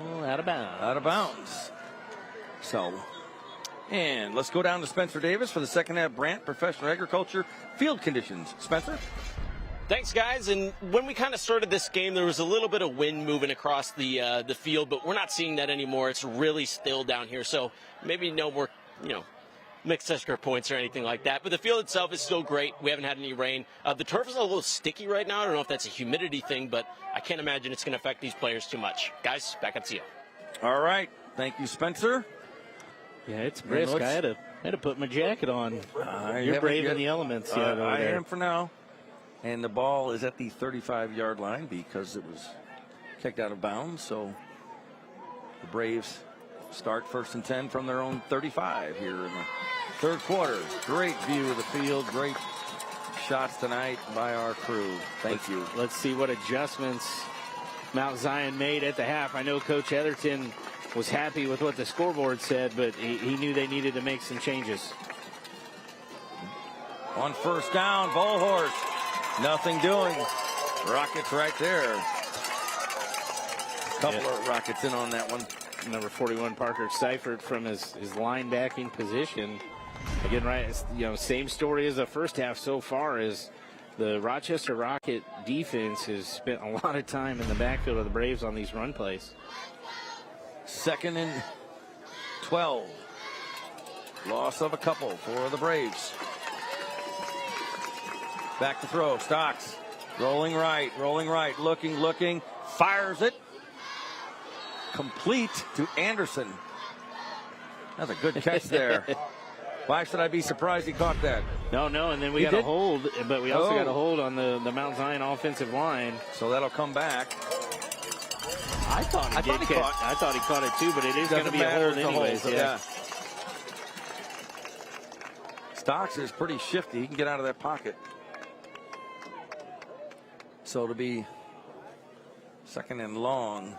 Oh, out of bounds. Out of bounds. So, and let's go down to Spencer Davis for the second half. Brant, Professional Agriculture, field conditions. Spencer? Thanks, guys. And when we kind of started this game, there was a little bit of wind moving across the field, but we're not seeing that anymore. It's really still down here. So maybe no more, mixed extra points or anything like that. But the field itself is still great. We haven't had any rain. The turf is a little sticky right now. I don't know if that's a humidity thing, but I can't imagine it's going to affect these players too much. Guys, back up to you. All right. Thank you, Spencer. Yeah, it's brisk. I had to put my jacket on. You're brave in the elements. I am for now. And the ball is at the 35-yard line because it was kicked out of bounds. So the Braves start 1st and 10 from their own 35 here in the third quarter. Great view of the field. Great shots tonight by our crew. Thank you. Let's see what adjustments Mount Zion made at the half. I know Coach Etherton was happy with what the scoreboard said, but he knew they needed to make some changes. On first down, Bullhorse. Nothing doing. Rockets right there. Couple of Rockets in on that one. Number 41, Parker Seifert, from his linebacking position. Again, right, same story as the first half so far. Is the Rochester Rocket defense has spent a lot of time in the backfield of the Braves on these run plays. 2nd and 12. Loss of a couple for the Braves. Back to throw. Stocks. Rolling right. Looking. Fires it. Complete to Anderson. That's a good catch there. Why should I be surprised he caught that? No, and then we got a hold, but we also got a hold on the Mount Zion offensive line. So that'll come back. I thought he caught it too, but it is going to be a hold anyways. Yeah. Stocks is pretty shifty. He can get out of that pocket. So it'll be 2nd and long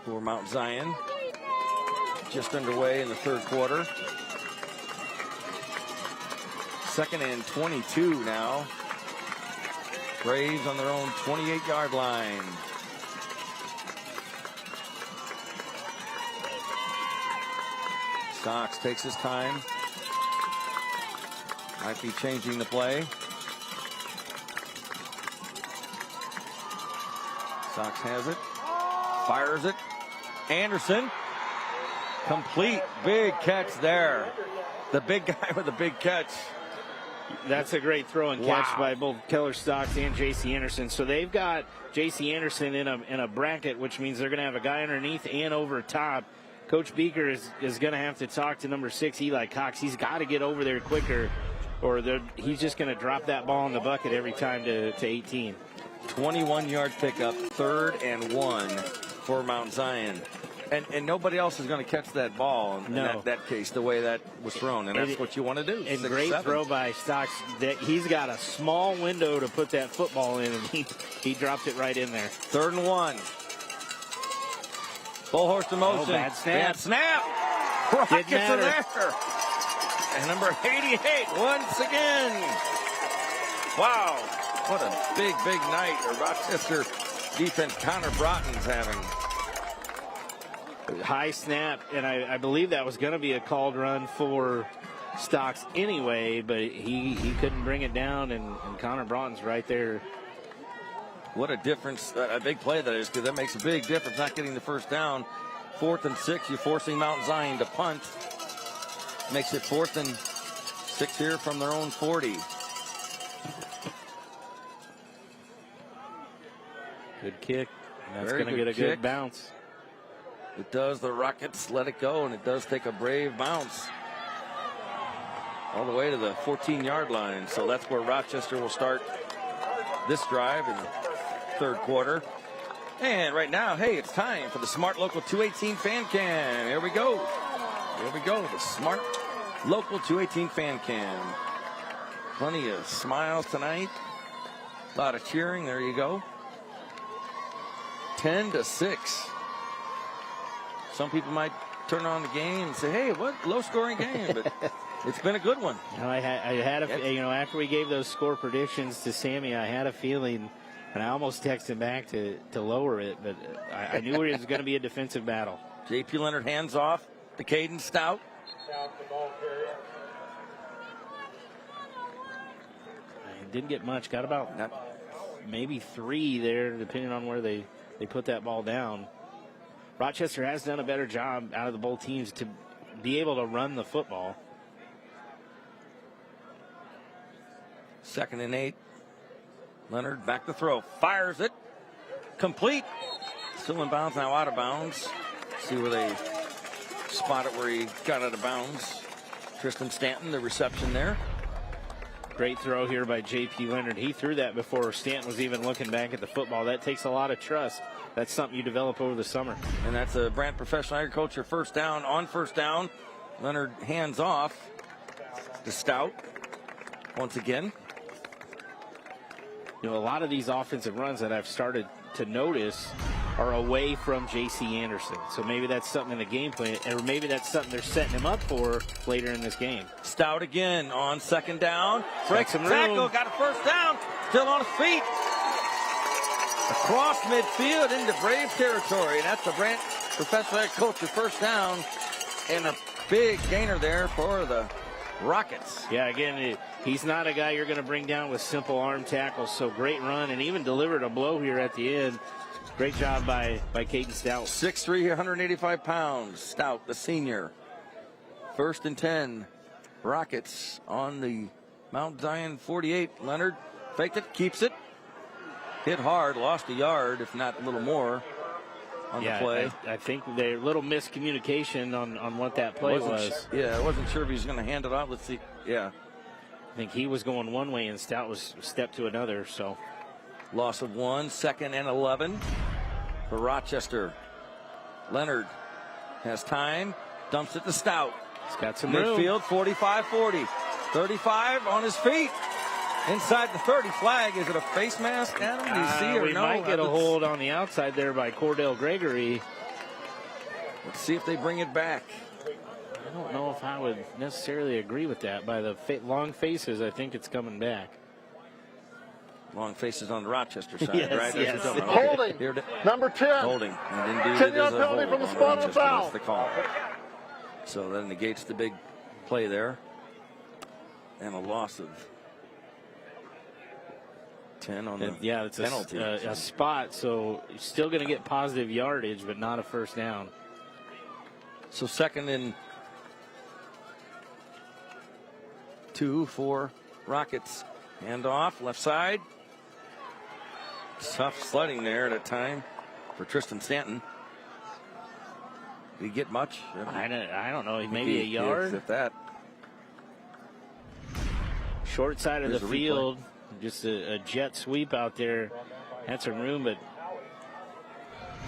for Mount Zion. Just underway in the third quarter. 2nd and 22 now. Braves on their own 28-yard line. Stocks takes his time. Might be changing the play. Stocks has it. Fires it. Anderson. Complete. Big catch there. The big guy with a big catch. That's a great throw and catch by both Keller Stocks and J.C. Anderson. So they've got J.C. Anderson in a bracket, which means they're going to have a guy underneath and over top. Coach Beaker is going to have to talk to number 6, Eli Cox. He's got to get over there quicker, or he's just going to drop that ball in the bucket every time to 18. 21-yard pickup, 3rd and 1 for Mount Zion. And nobody else is going to catch that ball in that case, the way that was thrown. And that's what you want to do. And great throw by Stocks. He's got a small window to put that football in, and he dropped it right in there. 3rd and 1. Full horse to motion. Oh, bad snap. Bad snap. Rockets are there. And number 88 once again. Wow. What a big, big night the Rochester defense Connor Broughton's having. High snap, and I believe that was going to be a called run for Stocks anyway, but he couldn't bring it down, and Connor Broughton's right there. What a difference, a big play that is, because that makes a big difference, not getting the first down. 4th and 6, you're forcing Mount Zion to punt. Makes it 4th and 6 here from their own 40. Good kick. That's going to get a good bounce. It does. The Rockets let it go, and it does take a brave bounce all the way to the 14-yard line. So that's where Rochester will start this drive in the 3rd quarter. And right now, hey, it's time for the Smart Local 218 Fan Cam. Here we go. Here we go. The Smart Local 218 Fan Cam. Plenty of smiles tonight. A lot of cheering. There you go. 10-6. Some people might turn on the game and say, hey, what low-scoring game, but it's been a good one. I had after we gave those score predictions to Sammy, I had a feeling, and I almost texted him back to lower it, but I knew it was going to be a defensive battle. J.P. Leonard hands off to Caden Stout. Didn't get much. Got about maybe 3 there, depending on where they put that ball down. Rochester has done a better job out of the both teams to be able to run the football. 2nd and 8. Leonard back to throw. Fires it. Complete. Still in bounds, now out of bounds. See where they spot it where he got out of bounds. Tristan Stanton, the reception there. Great throw here by J.P. Leonard. He threw that before Stanton was even looking back at the football. That takes a lot of trust. That's something you develop over the summer. And that's a Brant Professional Agriculture first down. On first down, Leonard hands off to Stout once again. A lot of these offensive runs that I've started to notice are away from J.C. Anderson. So maybe that's something in the game plan, or maybe that's something they're setting him up for later in this game. Stout again on 2nd down. Breaks some tackle, got a first down, still on his feet. Across midfield into Brave territory. And that's the Brant Professional Agriculture first down. And a big gainer there for the Rockets. Yeah, again, he's not a guy you're going to bring down with simple arm tackles. So great run, and even delivered a blow here at the end. Great job by Caden Stout. 6'3", 185 pounds. Stout, the senior. 1st and 10. Rockets on the Mount Zion 48. Leonard faked it, keeps it. Hit hard, lost a yard, if not a little more on the play. I think there's a little miscommunication on what that play was. Yeah, I wasn't sure if he was going to hand it off. Let's see. Yeah. I think he was going one way and Stout was stepped to another, so. Loss of 1, 2nd and 11 for Rochester. Leonard has time, dumps it to Stout. He's got some midfield, 45-40. 35 on his feet. Inside the 30 flag. Is it a face mask, Adam? Do you see or we no? Might get a hold on the outside there by Cordell Gregory. Let's see if they bring it back. I don't know if I would necessarily agree with that. By the long faces, I think it's coming back. Long faces on the Rochester side, yes, right? Yes. Holding. Number 10. Holding. And indeed, 10-yard penalty from the spot of the foul. That's the call. So that negates the big play there. And a loss of 10 on the it's penalty. A spot, so you're still going to get positive yardage, but not a first down. So 2nd and 2 for Rockets. Hand off, left side. Tough sledding there at a time for Tristan Stanton. Did he get much? I don't know. Maybe a yard. At that. Short side of the field. Just a jet sweep out there. Had some room, but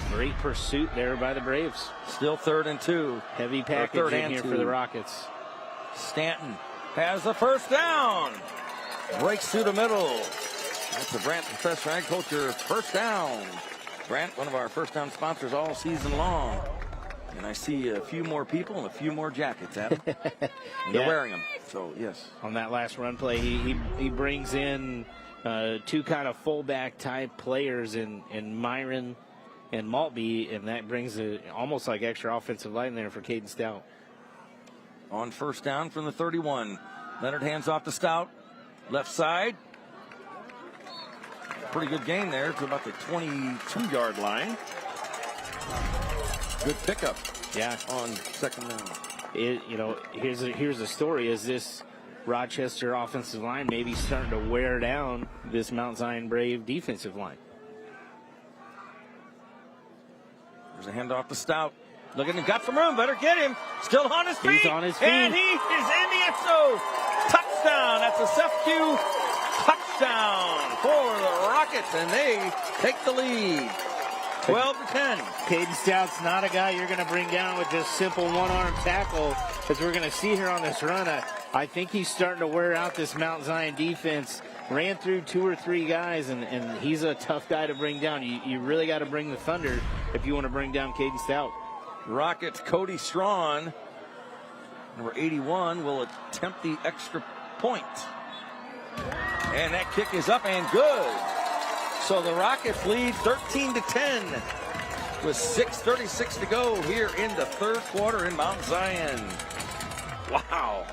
great pursuit there by the Braves. Still 3rd and 2. Heavy package in here for the Rockets. Stanton has the first down. Breaks through the middle. That's the Brant Professor Agriculture first down. Brant, one of our first down sponsors all season long. And I see a few more people and a few more jackets, Adam. They're wearing them. So, yes. On that last run play, he brings in 2 kind of fullback type players in Myron and Maltby, and that brings almost like extra offensive line there for Caden Stout. On first down from the 31. Leonard hands off to Stout. Left side. Pretty good gain there to about the 22-yard line. Good pickup. Yeah. On second down. Here's the story. Is this Rochester offensive line maybe starting to wear down this Mount Zion Brave defensive line? There's a handoff to Stout. Looking, got some room. Better get him. Still on his feet. He's on his feet. And he is in the end zone. Touchdown. That's a CEFCU touchdown for the Rockets, and they take the lead. 12-10. Caden Stout's not a guy you're going to bring down with just simple one-arm tackle, as we're going to see here on this run. I think he's starting to wear out this Mount Zion defense. Ran through 2 or 3 guys, and he's a tough guy to bring down. You really got to bring the thunder if you want to bring down Caden Stout. Rockets, Cody Strawn, number 81, will attempt the extra point. And that kick is up and good. So the Rockets lead 13-10 with 6:36 to go here in the 3rd quarter in Mount Zion. Wow.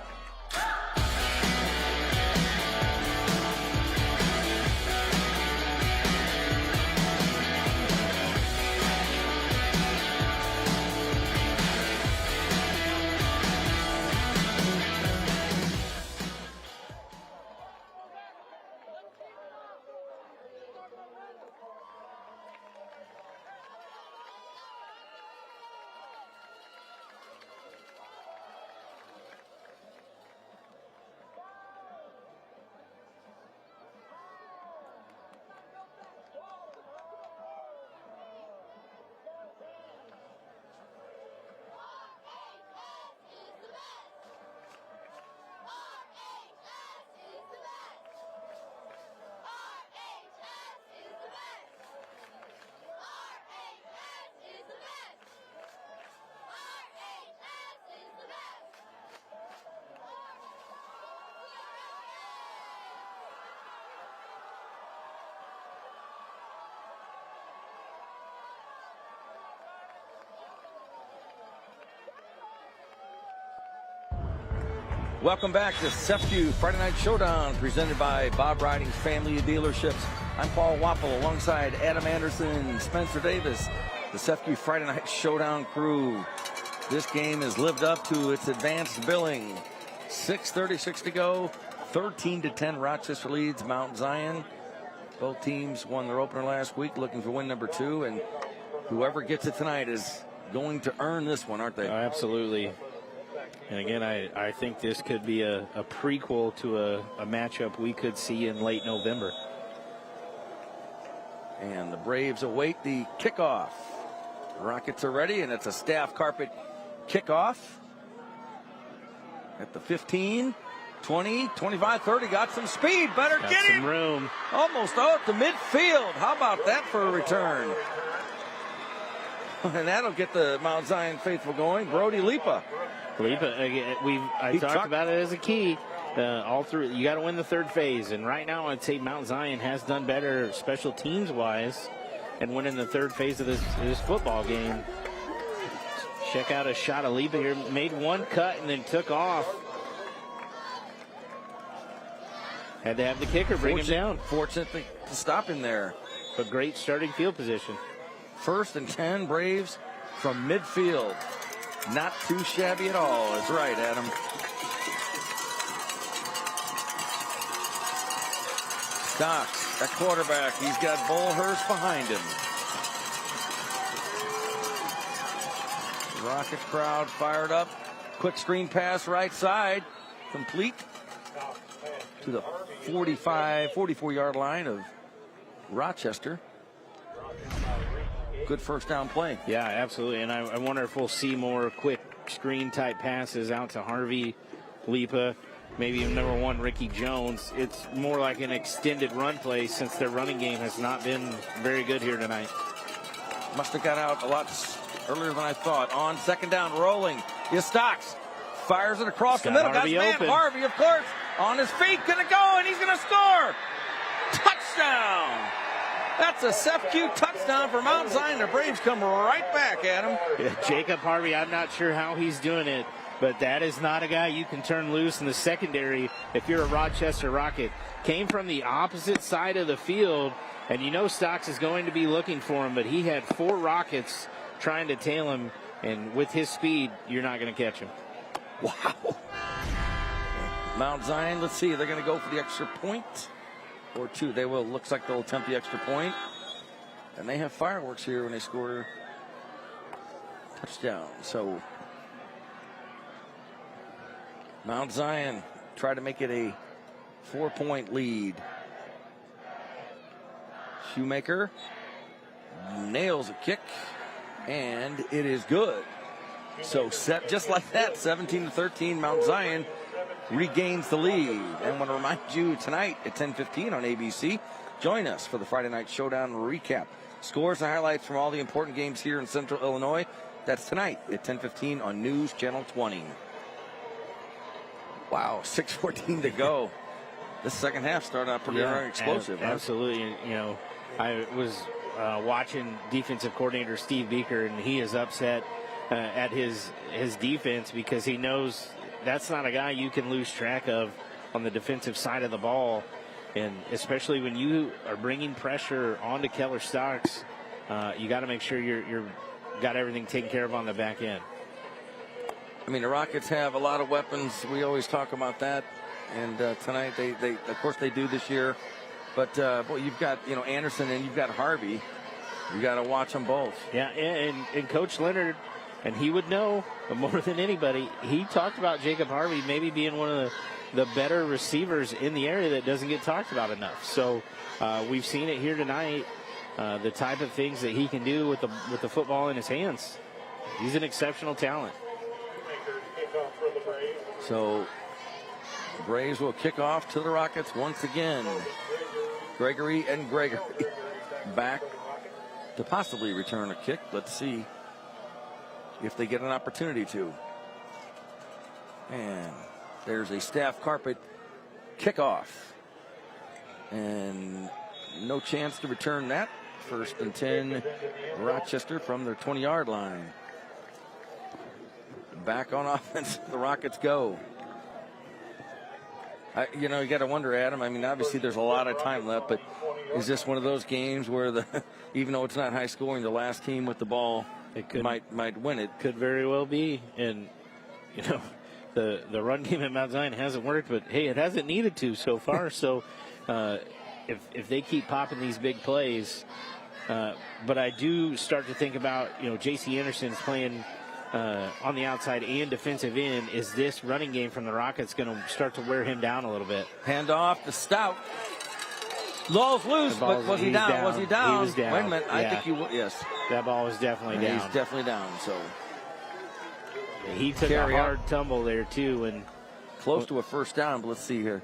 Welcome back to CEFCU Friday Night Showdown, presented by Bob Riding's Family of Dealerships. I'm Paul Wappel alongside Adam Anderson and Spencer Davis, the CEFCU Friday Night Showdown crew. This game has lived up to its advanced billing. 6:36 to go, 13-10 Rochester leads Mount Zion. Both teams won their opener last week, looking for win number 2, and whoever gets it tonight is going to earn this one, aren't they? Oh, absolutely. And again, I think this could be a prequel to a matchup we could see in late November. And the Braves await the kickoff. The Rockets are ready, and it's a staff carpet kickoff. At the 15, 20, 25, 30, got some speed. Better got get some him. Room. Almost out to midfield. How about that for a return? And that'll get the Mount Zion faithful going. Brody Lipa. I talked about it as a key all through. You got to win the 3rd phase, and right now I'd say Mount Zion has done better special teams wise and winning the 3rd phase of this football game. Check out a shot of Lipa here. Made one cut and then took off. Had to have the kicker bring him down. Fortunately to stop him there. But great starting field position. 1st and 10, Braves from midfield. Not too shabby at all. That's right, Adam. Stocks, that quarterback, he's got Bullhurst behind him. Rocket crowd fired up. Quick screen pass right side. Complete to the 44-yard line of Rochester. good first down play. Yeah, absolutely. And I wonder if we'll see more quick screen-type passes out to Harvey, Lipa, maybe even number 1, Ricky Jones. It's more like an extended run play since their running game has not been very good here tonight. Must have got out a lot earlier than I thought. On second down, rolling is Stocks. Fires it across the middle. Got his man Harvey, of course, on his feet. Going to go, and he's going to score. Touchdown. That's a CEFCU touchdown for Mount Zion. The Braves come right back at him. Yeah, Jacob Harvey, I'm not sure how he's doing it, but that is not a guy you can turn loose in the secondary if you're a Rochester Rocket. Came from the opposite side of the field, and you know Stocks is going to be looking for him, but he had 4 Rockets trying to tail him, and with his speed, you're not going to catch him. Wow. Mount Zion, let's see, they're going to go for the extra point or 2. They will. Looks like they'll attempt the extra point. And they have fireworks here when they score touchdown. So Mount Zion try to make it a 4-point lead. Shoemaker nails a kick, and it is good. So set just like that, 17-13, Mount Zion regains the lead. And I want to remind you tonight at 10:15 on ABC, join us for the Friday Night Showdown recap. Scores and highlights from all the important games here in Central Illinois. That's tonight at 10:15 on News Channel 20. Wow, 6:14 to go. This second half started out pretty explosive. Absolutely. You know, I was watching defensive coordinator Steve Beaker, and he is upset at his defense because he knows that's not a guy you can lose track of on the defensive side of the ball. And especially when you are bringing pressure onto Keller Stocks, you got to make sure you're got everything taken care of on the back end. I mean, the Rockets have a lot of weapons. We always talk about that. And tonight, they of course they do this year. But boy, you've got Anderson and you've got Harvey. You got to watch them both. Yeah, and Coach Leonard, and he would know more than anybody. He talked about Jacob Harvey maybe being one of the better receivers in the area that doesn't get talked about enough. So we've seen it here tonight. The type of things that he can do with the football in his hands. He's an exceptional talent. So the Braves will kick off to the Rockets once again. Gregory back to possibly return a kick. Let's see if they get an opportunity to. And there's a staff carpet kickoff. And no chance to return that. 1st and 10, Rochester from their 20-yard line. Back on offense, the Rockets go. You got to wonder, Adam. I mean, obviously there's a lot of time left, but is this one of those games where even though it's not high scoring, the last team with the ball might win it? Could very well be. And the run game at Mount Zion hasn't worked, but hey, it hasn't needed to so far. So if they keep popping these big plays, but I do start to think about J.C. Anderson's playing on the outside and defensive end. Is this running game from the Rockets going to start to wear him down a little bit? Hand off to Stout. Ball's loose, but was he down? Was he down? He was down. Wait a minute. I think yes. That ball was definitely down. He's definitely down. So he took a hard tumble there too, and close to a first down. But let's see here.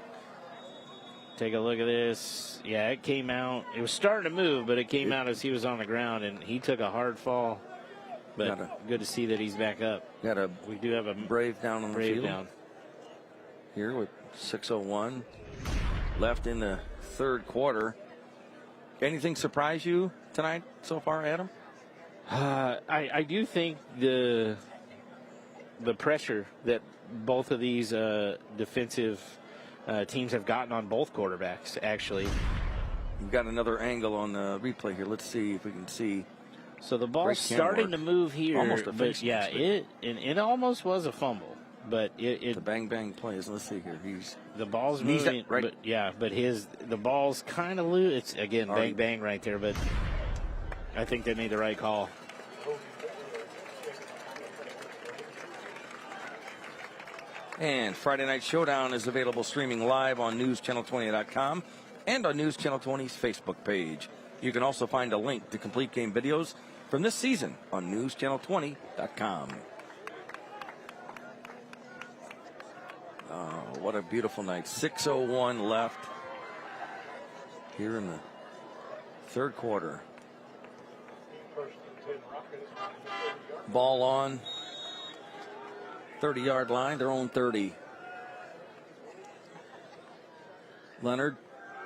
Take a look at this. Yeah, it came out. It was starting to move, but it came out as he was on the ground, and he took a hard fall. But good to see that he's back up. We do have a Brave down on the field. Down. Here with 6:01 left in the third quarter. Anything surprise you tonight so far, Adam? I do think the pressure that both of these defensive teams have gotten on both quarterbacks, actually. We've got another angle on the replay here. Let's see if we can see. So the ball's starting to move here. Almost a but yeah, it almost was a fumble. But the bang plays. Let's see here. The ball's moving, right? But the ball's kind of loose. It's again bang right there. But I think they made the right call. And Friday Night Showdown is available streaming live on newschannel20.com and on News Channel 20's Facebook page. You can also find a link to complete game videos from this season on newschannel20.com. Oh, what a beautiful night. 6:01 left here in the third quarter. Ball on 30-yard line, their own 30. Leonard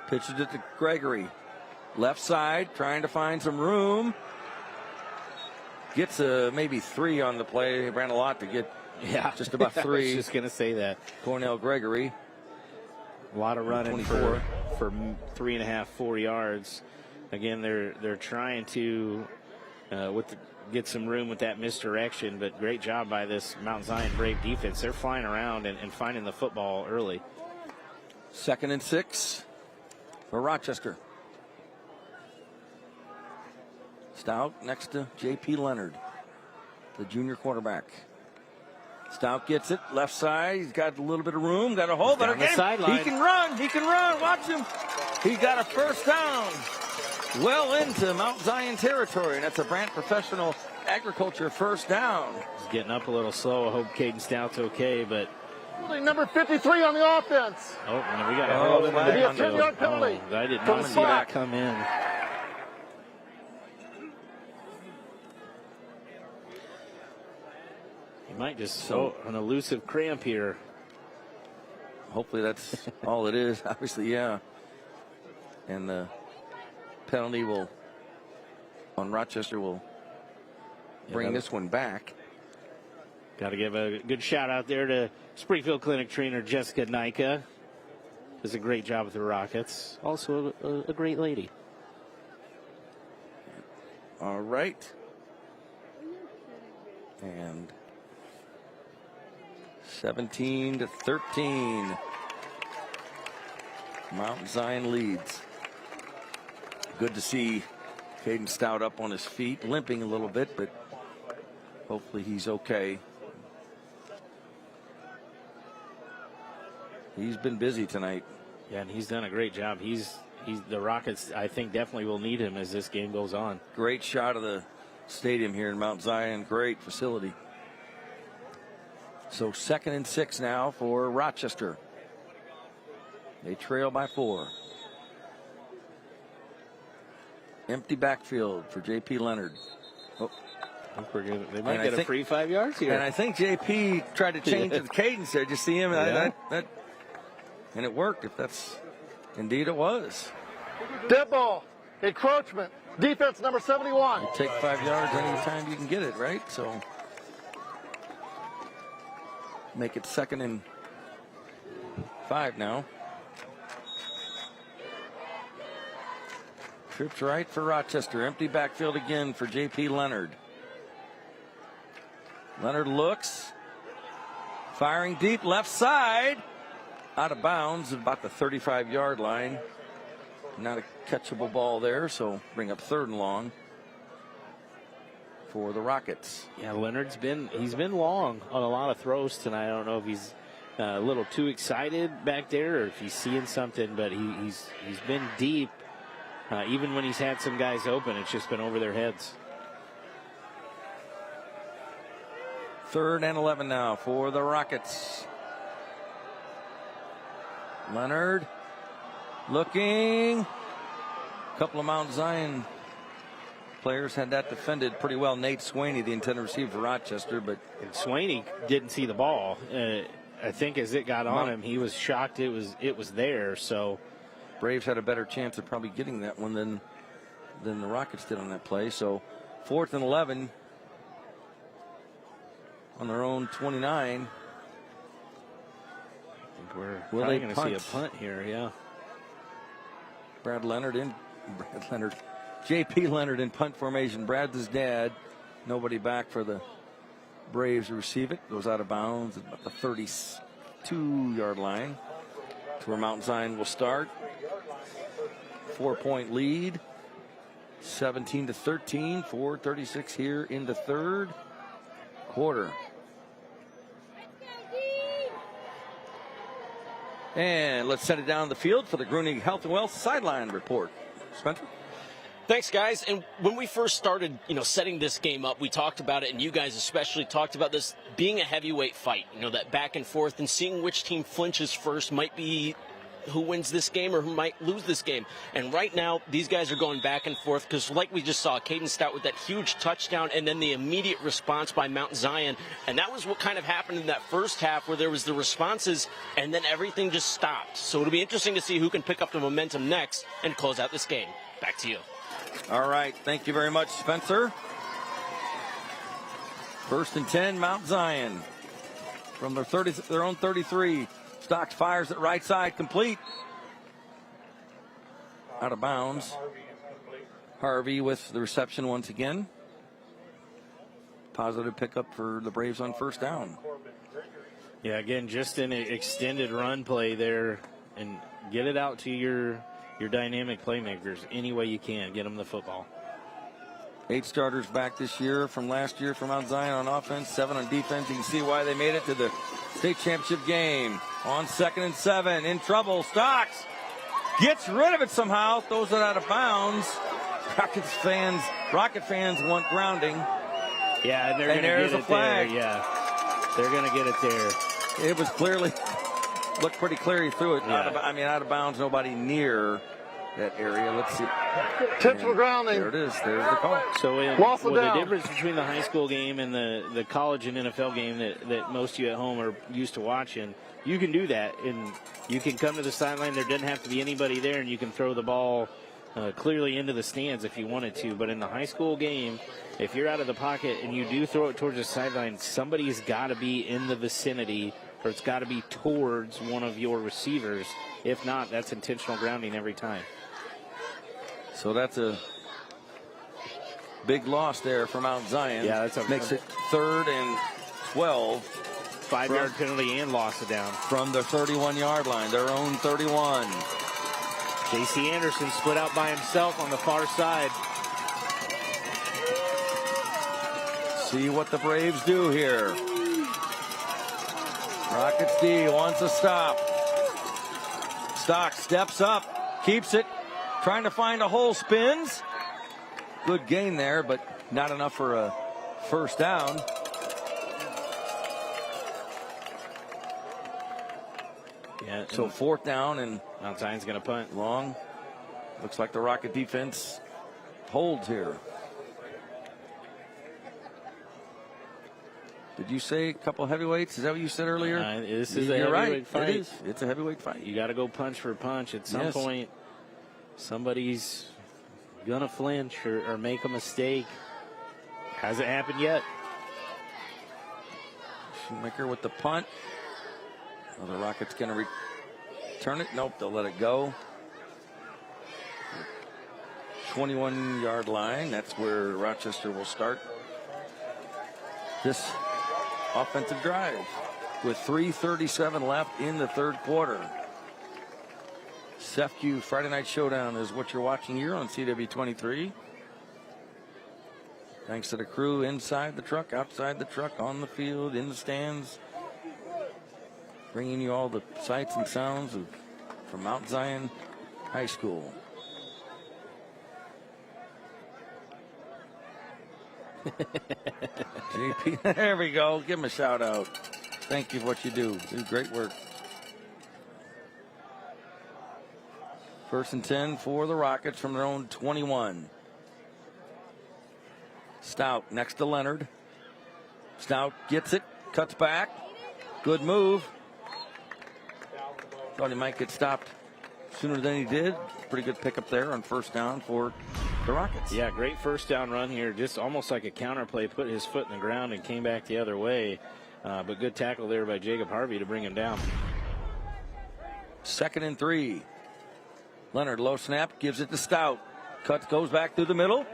pitches it to Gregory. Left side, trying to find some room. Gets maybe 3 on the play. He ran a lot to get just about 3. I was just going to say that. Cornell Gregory. A lot of running for 3.5, 4 yards. Again, they're trying to get some room with that misdirection, but great job by this Mount Zion Brave defense. They're flying around and finding the football early. 2nd and 6 for Rochester. Stout next to J.P. Leonard, the junior quarterback. Stout gets it left side. He's got a little bit of room. Got a hole. Better get him. He can run. He can run. Watch him. He got a first down. Well into Mount Zion territory, and that's a Brant Professional Agriculture first down. He's getting up a little slow. I hope Caden Stout's okay, but Number 53 on the offense. oh, we got a hold in Maybe a the 10-yard penalty. I did not see that come in. He might just an elusive cramp here. Hopefully that's all it is. Obviously, yeah. And the penalty on Rochester will bring this one back. Got to give a good shout out there to Springfield Clinic trainer Jessica Nika. Does a great job with the Rockets. Also a great lady. All right. And 17-13. Mount Zion leads. Good to see Caden Stout up on his feet, limping a little bit, but hopefully he's okay. He's been busy tonight. Yeah, and he's done a great job. The Rockets, I think, definitely will need him as this game goes on. Great shot of the stadium here in Mount Zion. Great facility. So 2nd and 6 now for Rochester. They trail by 4. Empty backfield for J.P. Leonard. Oh. They might get a free 5 yards here. And I think J.P. tried to change the cadence there. Did you see him? Yeah. And it worked, if that's indeed it was. Dead ball. Encroachment. Defense number 71. You take 5 yards anytime you can get it, right? So make it 2nd and 5 now. Trips right for Rochester. Empty backfield again for J.P. Leonard. Leonard looks. Firing deep left side. Out of bounds at about the 35-yard line. Not a catchable ball there, so bring up 3rd and long for the Rockets. Yeah, Leonard's been long on a lot of throws tonight. I don't know if he's a little too excited back there or if he's seeing something, but he's been deep. Even when he's had some guys open, it's just been over their heads. 3rd and 11 now for the Rockets. Leonard looking. A couple of Mount Zion players had that defended pretty well. Nate Swaney, the intended receiver for Rochester, but Swaney didn't see the ball. I think as it got on him, he was shocked it was there. So Braves had a better chance of probably getting that one than the Rockets did on that play. So 4th and 11 on their own 29. We're probably going to see a punt here, yeah. J.P. Leonard in punt formation. Brad's his dad. Nobody back for the Braves to receive it. Goes out of bounds at about the 32-yard line. That's where Mount Zion will start. 4-point lead. 17-13. 4:36 here in the third quarter. And let's send it down the field for the Gruning Health and Wealth sideline report. Spencer? Thanks, guys. And when we first started, setting this game up, we talked about it, and you guys especially talked about this being a heavyweight fight. That back and forth, and seeing which team flinches first might be who wins this game or who might lose this game. And right now, these guys are going back and forth because, like we just saw, Caden Stout with that huge touchdown and then the immediate response by Mount Zion. And that was what kind of happened in that first half, where there was the responses and then everything just stopped. So it'll be interesting to see who can pick up the momentum next and close out this game. Back to you. All right. Thank you very much, Spencer. 1st and 10, Mount Zion. From their own 33. Stocks fires at right side, complete. Out of bounds. Harvey with the reception once again. Positive pickup for the Braves on 1st down. Yeah, again, just an extended run play there, and get it out to your dynamic playmakers any way you can. Get them the football. 8 starters back this year from last year for Mount Zion on offense, 7 on defense. You can see why they made it to the state championship game. On 2nd and 7, in trouble. Stocks gets rid of it somehow, throws it out of bounds. Rocket fans want grounding. Yeah, and they're going to get it flag. There. Yeah, they're going to get it there. It was clearly, looked pretty clear. He threw it out of bounds. Nobody near that area. Let's see. Intentional grounding. There it is. There's the call. So the difference between the high school game and the college and NFL game that most of you at home are used to watching, you can do that, and you can come to the sideline. There doesn't have to be anybody there, and you can throw the ball clearly into the stands if you wanted to. But in the high school game, if you're out of the pocket and you do throw it towards the sideline, somebody's got to be in the vicinity, or it's got to be towards one of your receivers. If not, that's intentional grounding every time. So that's a big loss there for Mount Zion. Yeah, makes it 3rd and 12. 5-yard penalty and loss of down. From the 31-yard line, their own 31. J.C. Anderson split out by himself on the far side. See what the Braves do here. Rockets D wants a stop. Stock steps up, keeps it, trying to find a hole, spins. Good gain there, but not enough for a 1st down. Yeah, so 4th down, and Mount Zion's going to punt. Long. Looks like the Rocket defense holds here. Did you say a couple heavyweights? Is that what you said earlier? This is a heavyweight fight. It is. It's a heavyweight fight. You got to go punch for punch. At some point, somebody's going to flinch or make a mistake. Hasn't happened yet. Shoemaker with the punt. Well, the Rockets going to return it. Nope, they'll let it go. 21-yard line. That's where Rochester will start this offensive drive with 3:37 left in the 3rd quarter. CEFCU Friday Night Showdown is what you're watching here on CW23. Thanks to the crew inside the truck, outside the truck, on the field, in the stands, bringing you all the sights and sounds from Mount Zion High School. JP, there we go. Give him a shout out. Thank you for what you do. Do great work. 1st and 10 for the Rockets from their own 21. Stout next to Leonard. Stout gets it, cuts back. Good move. Thought he might get stopped sooner than he did. Pretty good pickup there on 1st down for the Rockets. Yeah, great 1st down run here. Just almost like a counter play. Put his foot in the ground and came back the other way. But good tackle there by Jacob Harvey to bring him down. 2nd and 3. Leonard, low snap, gives it to Stout. Goes back through the middle.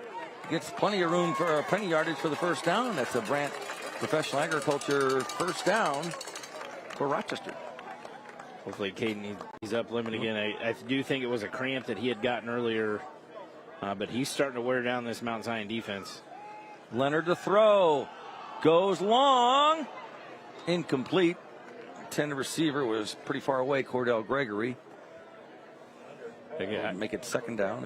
Gets plenty of room for plenty yardage for the 1st down. That's a Brant Professional Agriculture 1st down for Rochester. Hopefully Caden, he's up limit again. I do think it was a cramp that he had gotten earlier. But he's starting to wear down this Mount Zion defense. Leonard to throw. Goes long. Incomplete. Intended receiver was pretty far away, Cordell Gregory. Make it 2nd down.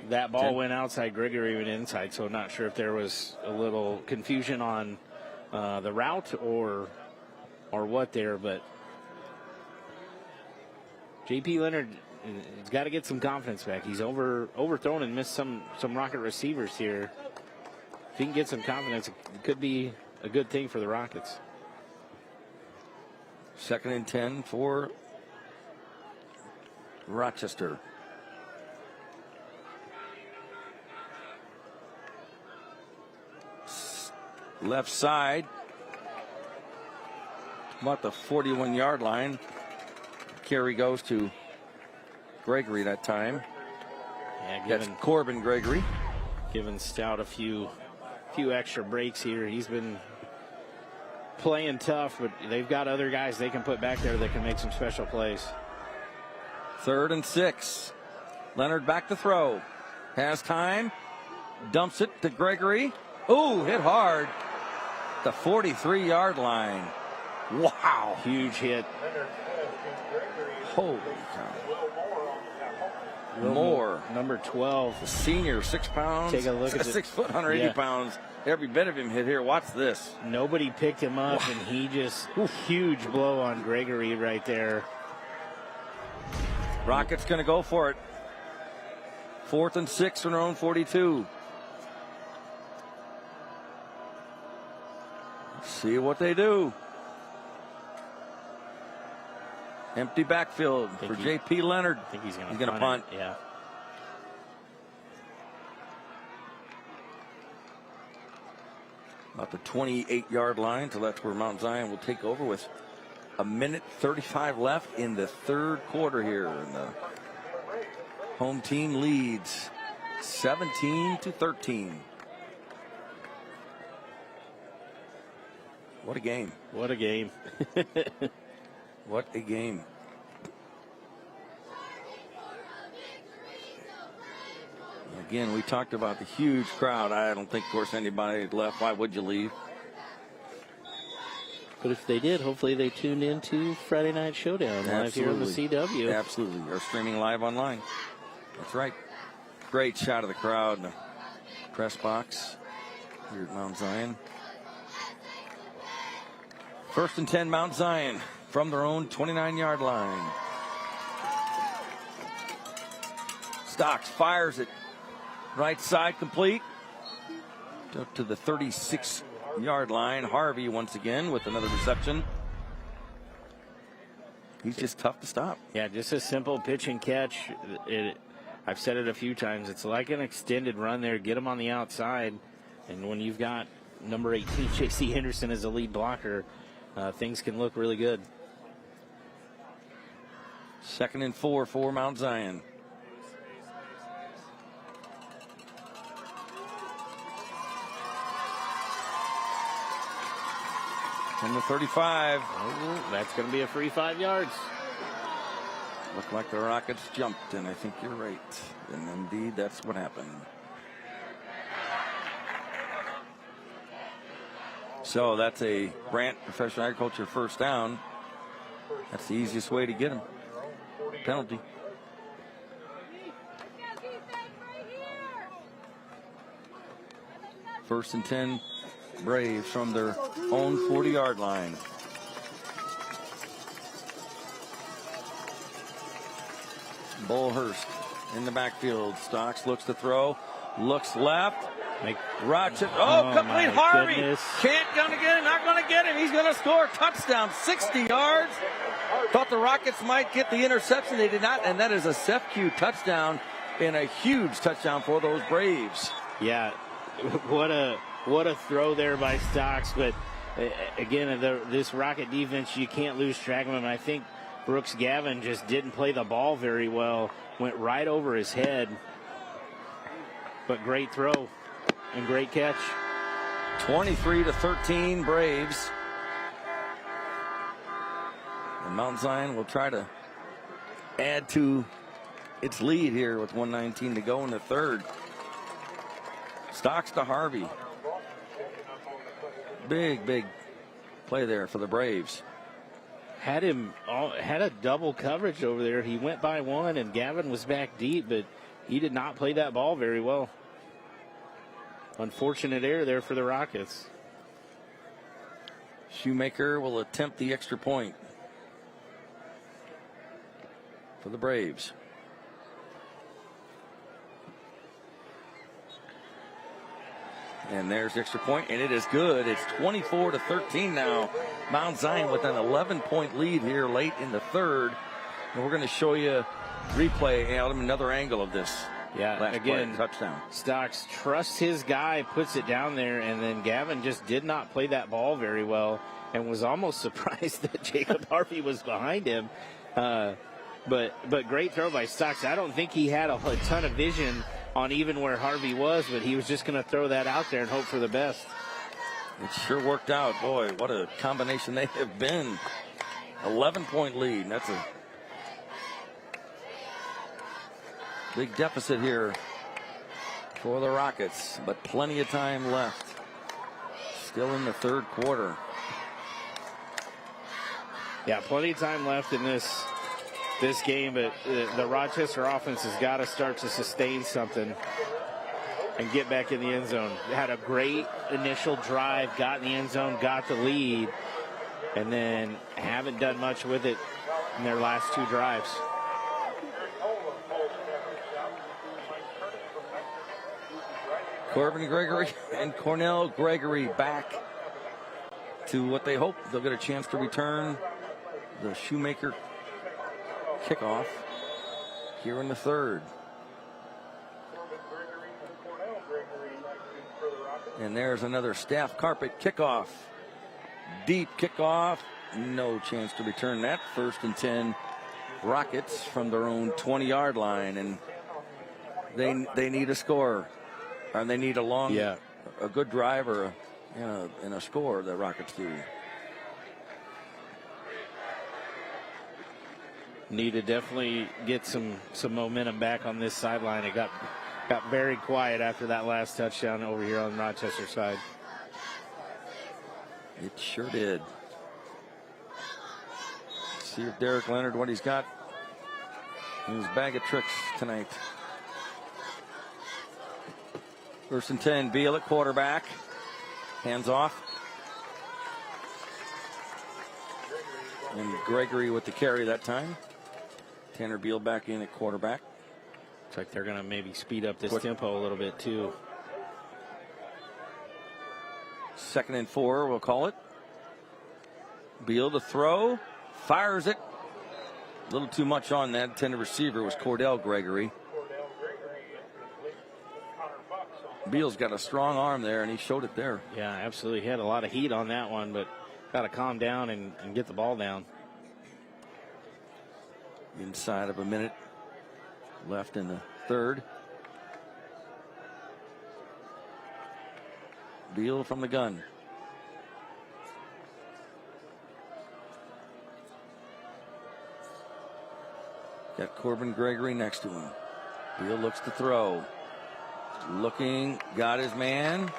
And That ball went outside. Gregory went inside, so not sure if there was a little confusion on the route or what there, but J.P. Leonard has got to get some confidence back. He's overthrown and missed some Rocket receivers here. If he can get some confidence, it could be a good thing for the Rockets. 2nd and 10 for Rochester. Left side, about the 41-yard line. Carry goes to Gregory that time. Yeah, that's Corbin Gregory. Giving Stout a few extra breaks here. He's been playing tough, but they've got other guys they can put back there that can make some special plays. 3rd and 6. Leonard back to throw. Has time. Dumps it to Gregory. Ooh, hit hard. The 43-yard line. Wow. Huge hit. Holy cow. Moore. Number 12. The senior, 6 pounds. Take a look at 6 foot, 180 pounds. Every bit of him hit here. Watch this. Nobody picked him up, and he just, huge blow on Gregory right there. Rockets going to go for it. 4th and 6 from their own 42. See what they do. Empty backfield for J.P. Leonard. I think he's going to punt. Yeah. About the 28-yard line, so that's where Mount Zion will take over with a minute 35 left in the 3rd quarter here. And the home team leads 17-13. What a game. What a game. What a game. Again, we talked about the huge crowd. I don't think, of course, anybody left. Why would you leave? But if they did, hopefully they tuned into Friday Night Showdown live here on the CW. Absolutely. Or streaming live online. That's right. Great shot of the crowd in the press box here at Mount Zion. 1st and 10, Mount Zion from their own 29-yard line. Stocks fires it. Right side complete. Up to the 36-yard line. Harvey once again with another reception. He's just tough to stop. Yeah, just a simple pitch and catch. I've said it a few times. It's like an extended run there. Get him on the outside. And when you've got number 18, J.C. Henderson as the lead blocker, things can look really good. 2nd and 4 for Mount Zion. And the 35. Oh, that's going to be a free 5 yards. Looked like the Rockets jumped, and I think you're right. And indeed, that's what happened. So that's a Brant Professional Agriculture 1st down. That's the easiest way to get him. Penalty. First and 10, Braves from their own 40-yard line. Bullhurst in the backfield. Stocks looks to throw. Looks left. Rochester. Oh, complete Harvey. Goodness. Gonna get him. Not going to get him. He's going to score. Touchdown. 60 yards. Thought the Rockets might get the interception. They did not. And that is a CEFCU touchdown and a huge touchdown for those Braves. Yeah. What a throw there by Stocks. But again, this Rocket defense, you can't lose track of them. I think Brooks Gavin just didn't play the ball very well. Went right over his head. But great throw and great catch. 23-13 Braves. And Mount Zion will try to add to its lead here with 1:19 to go in the 3rd. Stocks to Harvey. Big play there for the Braves. Had a double coverage over there. He went by one, and Gavin was back deep, but he did not play that ball very well. Unfortunate error there for the Rockets. Shoemaker will attempt the extra point for the Braves. And there's the extra point, and it is good. It's 24-13 now. Mount Zion with an 11-point lead here late in the third. And we're going to show you replay, Adam, another angle of this. Yeah, last again, play, touchdown. Stocks trusts his guy, puts it down there, and then Gavin just did not play that ball very well and was almost surprised that Jacob Harvey was behind him. But great throw by Stocks. I don't think he had a ton of vision on even where Harvey was, but he was just going to throw that out there and hope for the best. It sure worked out. Boy, what a combination they have been. 11-point lead. That's a big deficit here for the Rockets, but plenty of time left. Still in the third quarter. Yeah, plenty of time left in this game, but the Rochester offense has got to start to sustain something and get back in the end zone. They had a great initial drive, got in the end zone, got the lead, and then haven't done much with it in their last two drives. Corbin Gregory and Cornell Gregory back to what they hope they'll get a chance to return the Shoemaker kickoff here in the third. And there's another staff carpet kickoff. Deep kickoff. No chance to return that. 1st and 10 Rockets from their own 20-yard line. And they need a score. And they need a good drive or and a score, the Rockets do. Need to definitely get some momentum back on this sideline. It got very quiet after that last touchdown over here on the Rochester side. It sure did. Let's see if Derek Leonard, what he's got in his bag of tricks tonight. 1st and 10, Beal at quarterback. Hands off. And Gregory with the carry that time. Tanner Beal back in at quarterback. Looks like they're going to maybe speed up this tempo a little bit too. 2nd and 4, we'll call it. Beal to throw. Fires it. A little too much on that. Intended receiver was Cordell Gregory. Beal's got a strong arm there, and he showed it there. Yeah, absolutely. He had a lot of heat on that one, but got to calm down and get the ball down. Inside of a minute left in the third. Beal from the gun. Got Corbin Gregory next to him. Beal looks to throw. Looking, got his man.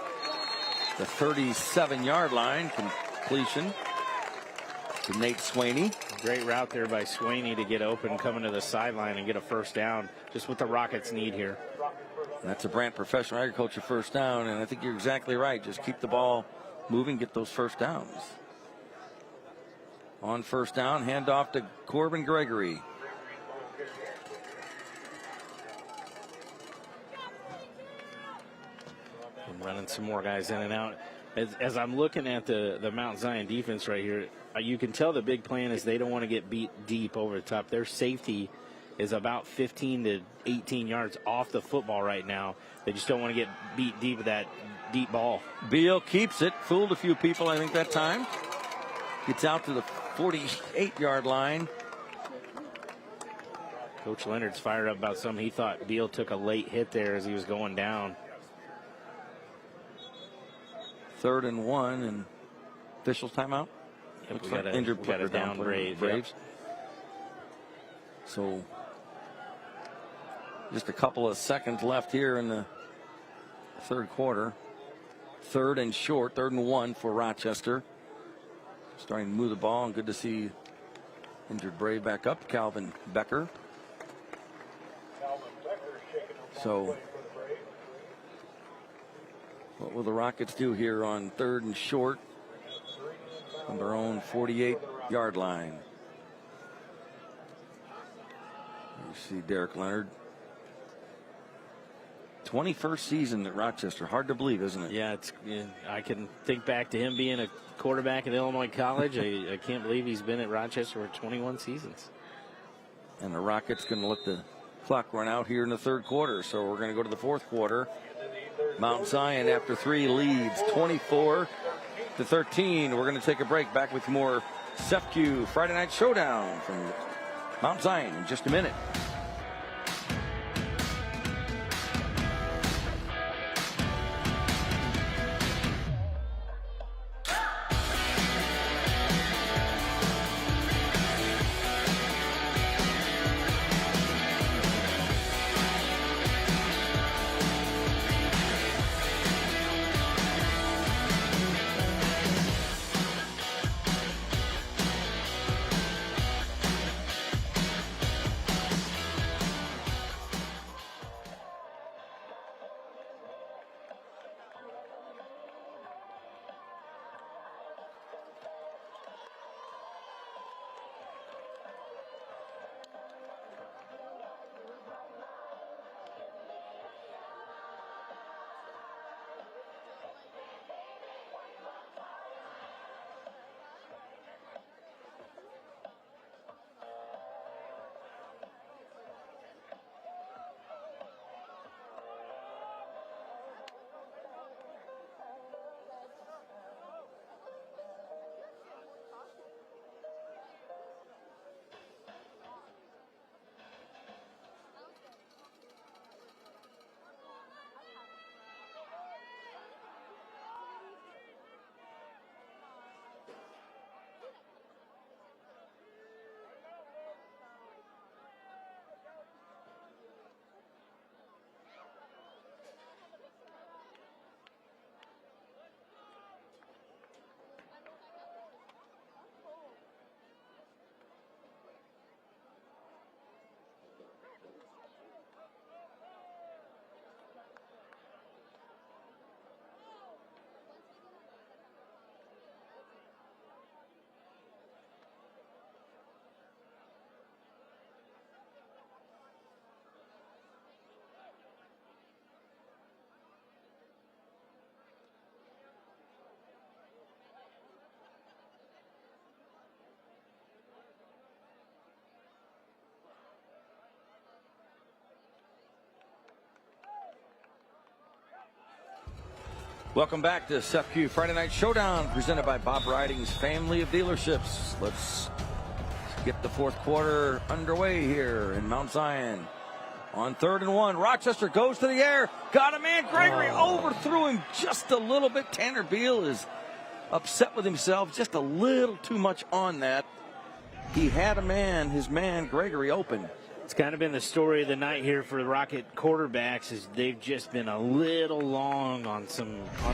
The 37-yard line, completion to Nate Swaney. Great route there by Swaney to get open, coming to the sideline and get a first down. Just what the Rockets need here. That's a Brant Professional Agriculture first down, and I think you're exactly right. Just keep the ball moving, get those first downs. On first down, handoff to Corbin Gregory. And running some more guys in and out. As I'm looking at the Mount Zion defense right here, you can tell the big plan is they don't want to get beat deep over the top. Their safety is about 15 to 18 yards off the football right now. They just don't want to get beat deep with that deep ball. Beal keeps it. Fooled a few people, I think, that time. Gets out to the 48-yard line. Coach Leonard's fired up about something. He thought Beal took a late hit there as he was going down. 3rd and 1, and officials timeout. Yep, we got a down Braves. Yep. So just a couple of seconds left here in the third quarter. 3rd and short, 3rd and 1 for Rochester. Starting to move the ball, and good to see injured Brave back up. Calvin Becker. Calvin Becker shaking So what will the Rockets do here on 3rd and short on their own 48-yard line? You see Derek Leonard. 21st season at Rochester. Hard to believe, isn't it? Yeah, I can think back to him being a quarterback at Illinois College. I can't believe he's been at Rochester for 21 seasons. And the Rockets going to let the clock run out here in the 3rd quarter. So we're going to go to the 4th quarter. Mount Zion, after 3, leads 24-13. We're going to take a break. Back with more CEFCU Friday Night Showdown from Mount Zion in just a minute. Welcome back to CEFCU Friday Night Showdown, presented by Bob Riding's family of dealerships. Let's get the 4th quarter underway here in Mount Zion. On 3rd and 1, Rochester goes to the air. Got a man, Gregory overthrew him just a little bit. Tanner Beal is upset with himself, just a little too much on that. He had his man, Gregory, open. It's kind of been the story of the night here for the Rocket quarterbacks, is they've just been a little long on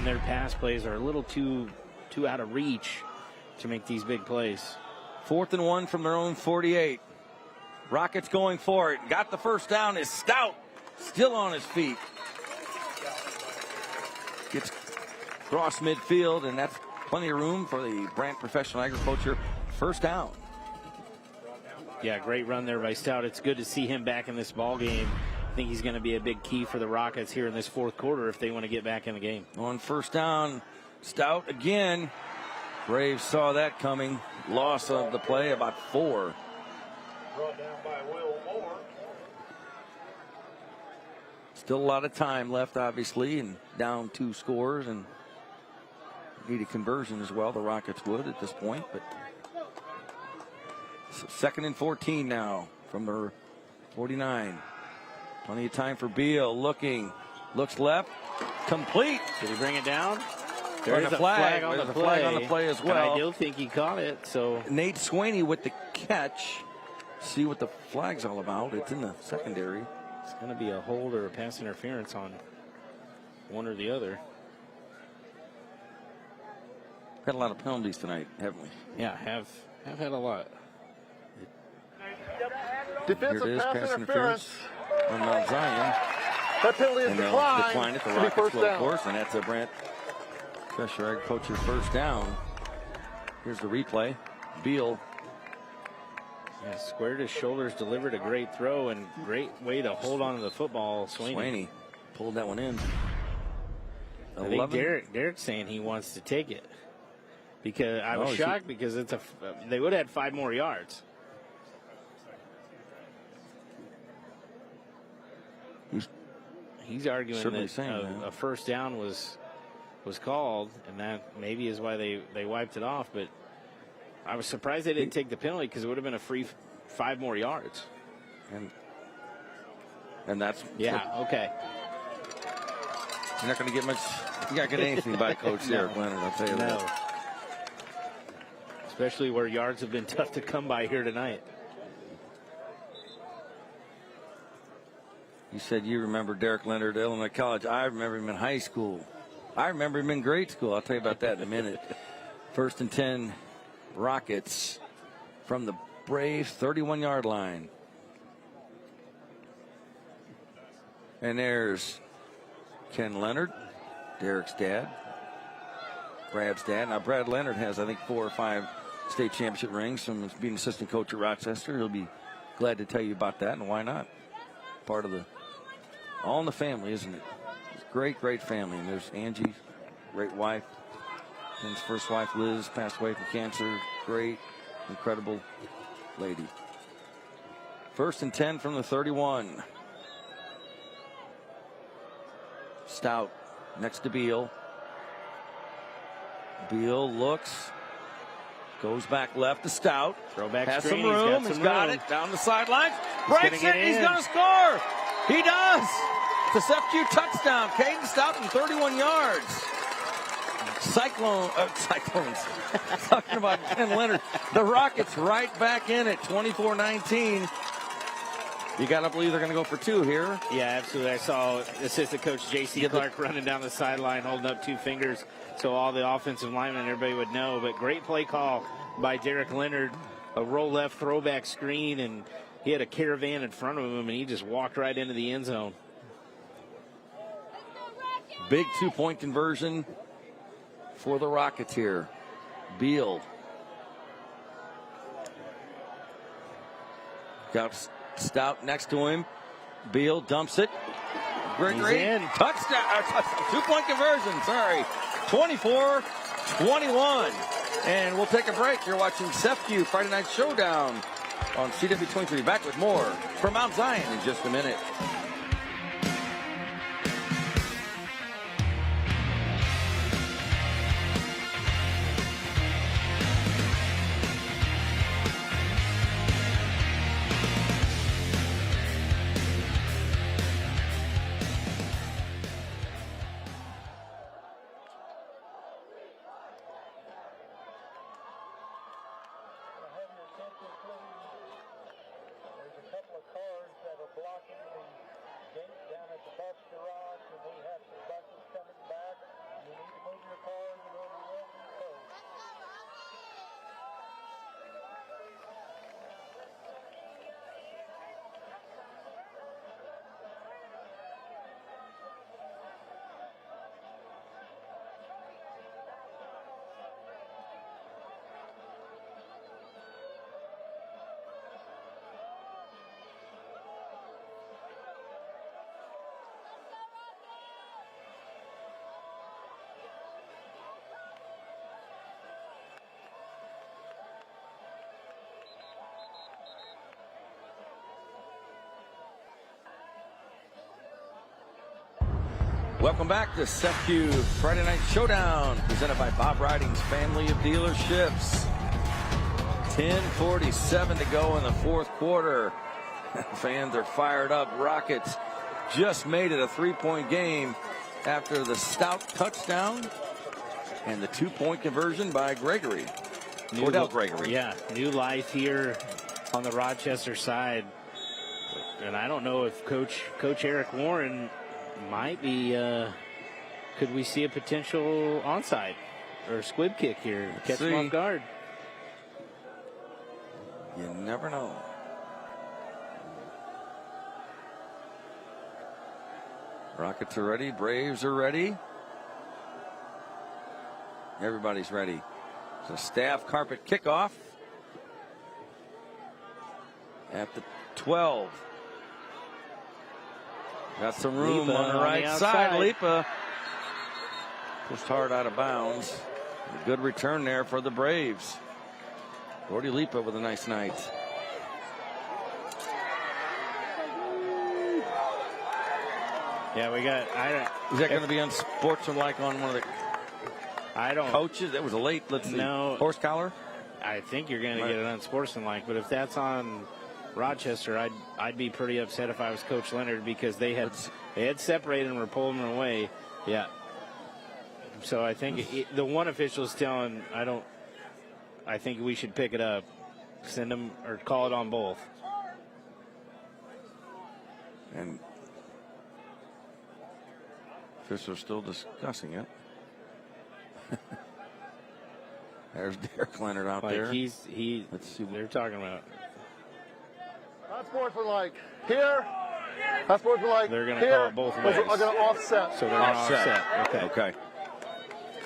their pass plays, or a little too out of reach to make these big plays. 4th and 1 from their own 48. Rockets going for it. Got the first down. Is Stout still on his feet. Gets across midfield, and that's plenty of room for the Brant Professional Agriculture first down. Yeah, great run there by Stout. It's good to see him back in this ball game. I think he's going to be a big key for the Rockets here in this 4th quarter if they want to get back in the game. On first down, Stout again. Braves saw that coming. Loss of the play, about 4. Brought down by Will Moore. Still a lot of time left, obviously, and down 2 scores, and need a conversion as well. The Rockets would at this point, but 2nd and 14 now from their 49. Plenty of time for Beal. Looks left, complete. Did he bring it down? There's a flag on the play. Flag on the play as well. And I do think he caught it. So Nate Swaney with the catch. See what the flag's all about. It's in the secondary. It's going to be a hold or a pass interference on one or the other. Had a lot of penalties tonight, haven't we? Yeah, have had a lot. Defensive pass interference on Mount Zion. That penalty is And they'll declined. decline it. The to be Rockets first will, down. of course, and that's a Brent Fisher Agriculture first down. Here's the replay. Beal. Yeah, squared his shoulders, delivered a great throw, and great way to hold on to the football. Swaney pulled that one in. I think Derek's saying he wants to take it. Because I was shocked because they would have had 5 more yards. He's arguing that a first down was called, and that maybe is why they wiped it off. But I was surprised they didn't take the penalty because it would have been a free 5 more yards. And that's okay. You're not going to get much. You're not going to get anything by Coach Derek Leonard. I'll tell you that. Especially where yards have been tough to come by here tonight. You said you remember Derek Leonard at Illinois College. I remember him in high school. I remember him in grade school. I'll tell you about that in a minute. 1st and 10, Rockets from the Braves 31-yard line. And there's Ken Leonard, Derek's dad, Brad's dad. Now, Brad Leonard has, I think, 4 or 5 state championship rings from being assistant coach at Rochester. He'll be glad to tell you about that, and why not? Part of all in the family, isn't it? It's a great, great family. And there's Angie, great wife. Ken's first wife, Liz, passed away from cancer. Great, incredible lady. 1st and 10 from the 31. Stout next to Beal. Beal looks, goes back left to Stout. Throwback has screen. some room. He's got it down the sidelines. Breaks it. He's going to score. He does. It's a CEFCU touchdown. Caden Stout from 31 yards. Cyclones. Talking about Ken Leonard. The Rockets right back in it. 24-19. You got to believe they're going to go for 2 here. Yeah, absolutely. I saw assistant coach J.C. Clark running down the sideline, holding up 2 fingers so all the offensive linemen and everybody would know. But great play call by Derek Leonard. A roll left throwback screen, and he had a caravan in front of him, and he just walked right into the end zone. Big 2-point conversion for the Rockets here. Beal. Got Stout next to him. Beal dumps it. Gregory. Touchdown. 2-point conversion. Sorry. 24-21. And we'll take a break. You're watching CEFCU Friday Night Showdown on CW23. Back with more from Mount Zion in just a minute. Welcome back to CEFCU Friday Night Showdown, presented by Bob Riding's family of dealerships. 10:47 to go in the 4th quarter. Fans are fired up. Rockets just made it a 3-point game after the Stout touchdown and the 2-point conversion by Gregory. Cordell Gregory. Yeah, new life here on the Rochester side. And I don't know if Coach Eric Warren might be, could we see a potential onside or squib kick here? Catch him off guard. You never know. Rockets are ready. Braves are ready. Everybody's ready. It's a staff carpet kickoff at the 12. Got some room Lipa on the right on the side. outside. Lipa pushed hard out of bounds. A good return there for the Braves. Brody Lipa with a nice night. Yeah, we got. Is that going to be unsportsmanlike on one of the coaches? That was a late. Let's see. No. Horse collar. I think you're going to get an unsportsmanlike, but if that's on Rochester, I'd be pretty upset if I was Coach Leonard, because they had separated and were pulling them away. Yeah. So I think the one official is telling, I think we should pick it up, send them or call it on both. And officials still discussing it. There's Derek Leonard out there. Let's see what they're talking about. That's sportsmanlike here. That's sportsmanlike. They're going to call it both ways. Are going to offset. So they're going to offset. Okay.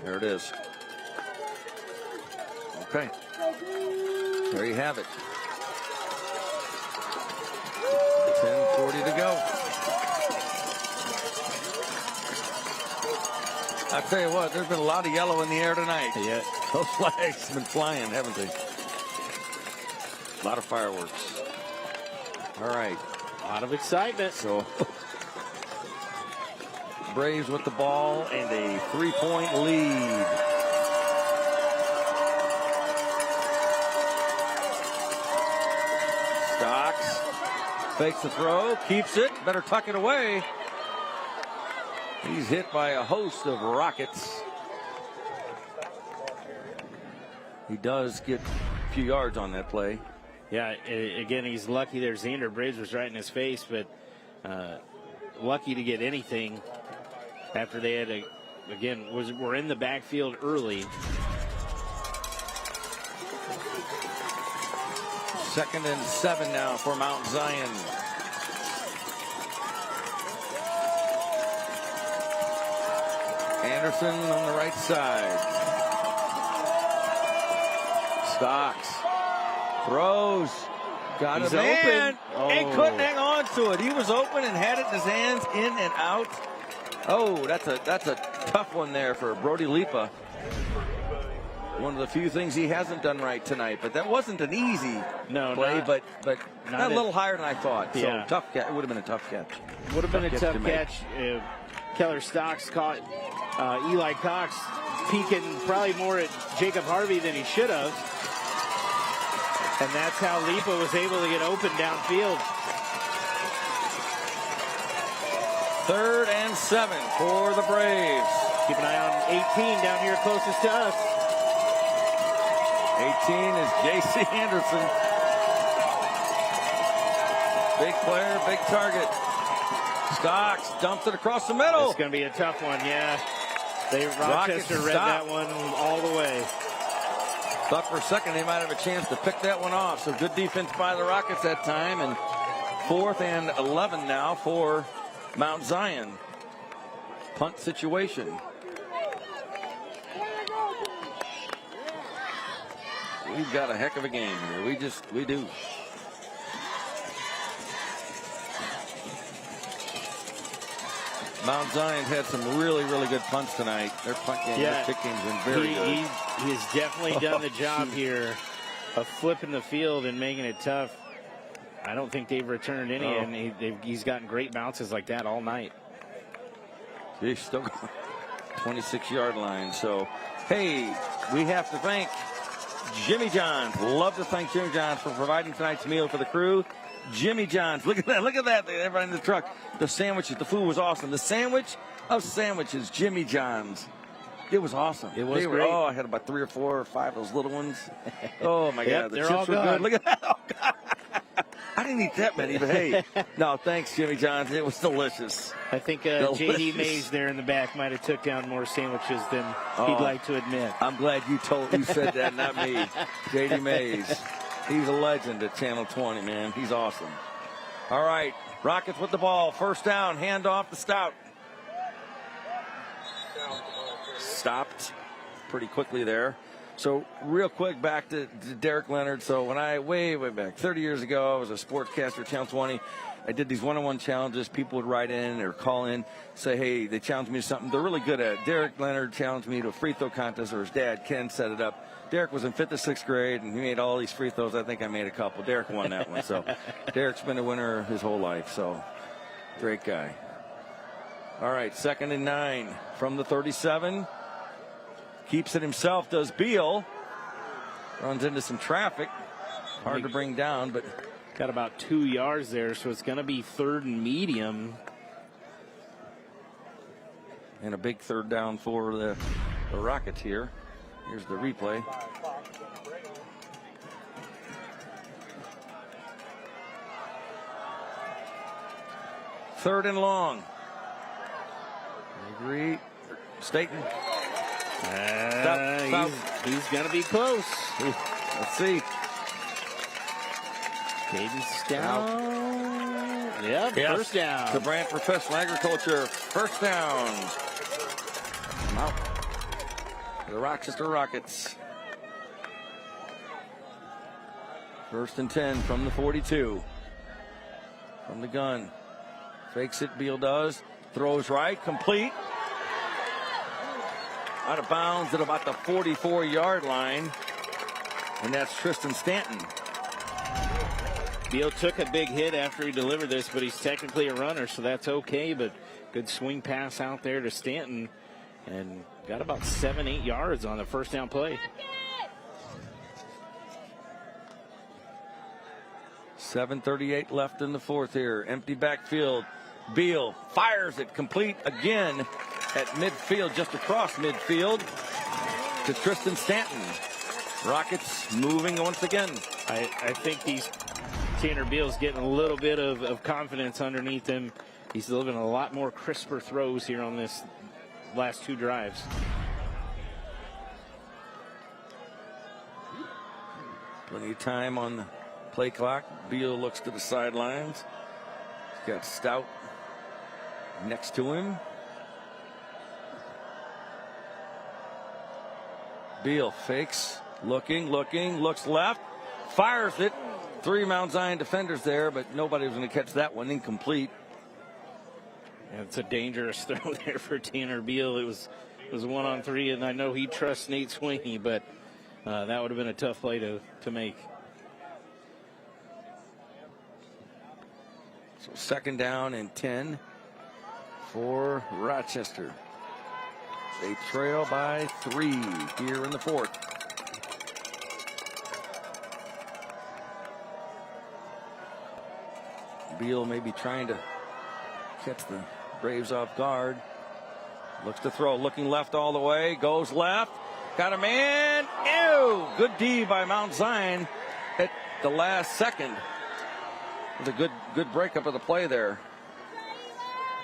There it is. Okay. There you have it. 10:40 to go. I tell you what, there's been a lot of yellow in the air tonight. Yeah. Those flags have been flying, haven't they? A lot of fireworks. All right. A lot of excitement. So Braves with the ball and a 3-point lead. Stocks fakes the throw, keeps it, better tuck it away. He's hit by a host of rockets. He does get a few yards on that play. Yeah, again, he's lucky there. Xander Braves was right in his face, but lucky to get anything after they had were in the backfield early. 2nd and 7 now for Mount Zion. Anderson on the right side. Stocks. Throws. Got He's a man. open. And couldn't hang on to it. He was open and had it in his hands, in and out. Oh, that's a tough one there for Brody Lipa. One of the few things he hasn't done right tonight. But that wasn't an easy play, but not a little higher than I thought. Yeah. So tough catch. It would have been a tough catch. Would have been a tough to make. catch. Keller Stocks caught Eli Cox peeking probably more at Jacob Harvey than he should have. And that's how Lipa was able to get open downfield. 3rd and 7 for the Braves. Keep an eye on 18 down here closest to us. 18 is J.C. Anderson. Big player, big target. Stocks dumps it across the middle. It's going to be a tough one, yeah. Rochester read that one all the way. Thought for a second they might have a chance to pick that one off. So good defense by the Rockets that time. And 4th and 11 now for Mount Zion. Punt situation. We've got a heck of a game here. We do. Mount Zion's had some really, really good punts tonight. Their punt game, their kick game's been very good. He has definitely done the job here of flipping the field and making it tough. I don't think they've returned any, and he's gotten great bounces like that all night. He's still got 26-yard line. So, hey, we have to thank Jimmy John's. Love to thank Jimmy John's for providing tonight's meal for the crew. Jimmy John's. Look at that. Everybody in the truck. The sandwiches. The food was awesome. The sandwich of sandwiches, Jimmy John's. It was awesome. It was great. I had about 3 or 4 or 5 of those little ones. Oh, my God. The they're chips all were gone. good. Look at that. Oh, God. I didn't eat that many, but hey. No, thanks, Jimmy John's. It was delicious. I think J.D. Mays there in the back might have took down more sandwiches than he'd like to admit. I'm glad you said that, not me. J.D. Mays. He's a legend at Channel 20, man. He's awesome. All right, Rockets with the ball. 1st down, hand off to Stout. stopped pretty quickly there. So real quick, back to Derek Leonard. So when I, way back, 30 years ago, I was a sportscaster at Channel 20. I did these one-on-one challenges. People would write in or call in, say, hey, they challenged me to something they're really good at. Derek Leonard challenged me to a free throw contest, or his dad, Ken, set it up. Derek was in 5th to 6th grade, and he made all these free throws. I think I made a couple. Derek won that one. So Derek's been a winner his whole life. So great guy. All right, 2nd and 9 from the 37. Keeps it himself, does Beal. Runs into some traffic. Hard to bring down, but got about 2 yards there, so it's going to be 3rd and medium. And a big 3rd down for the Rockets here. Here's the replay. Third and long. Agree. Staten. He's going to be close. Let's see. Caden Stout. Yep, first down. The Brant Professional Agriculture, first down. Out. The Rochester Rockets. 1st and 10 from the 42. From the gun. Fakes it, Beal does. Throws right, complete. Out of bounds at about the 44-yard line. And that's Tristan Stanton. Beal took a big hit after he delivered this, but he's technically a runner, so that's okay. But good swing pass out there to Stanton. And got about 7-8 yards on the first down play. 7:38 left in the 4th here. Empty backfield. Beal fires it complete again at midfield, just across midfield to Tristan Stanton. Rockets moving once again. I think Tanner Beal's getting a little bit of confidence underneath him. He's delivering a lot more crisper throws here on this last 2 drives. Plenty of time on the play clock. Beal looks to the sidelines. He's got Stout next to him. Beal fakes, looking, looks left, fires it. 3 Mount Zion defenders there, but nobody was going to catch that one. Incomplete. Yeah, it's a dangerous throw there for Tanner Beal. It was 1-on-3, and I know he trusts Nate Sweeney, but that would have been a tough play to make. So 2nd down and 10 for Rochester. They trail by 3 here in the 4th. Beal may be trying to catch the Braves off guard. Looks to throw, looking left all the way, goes left, got a man. Ew! Good D by Mount Zion at the last second. It was a good breakup of the play there.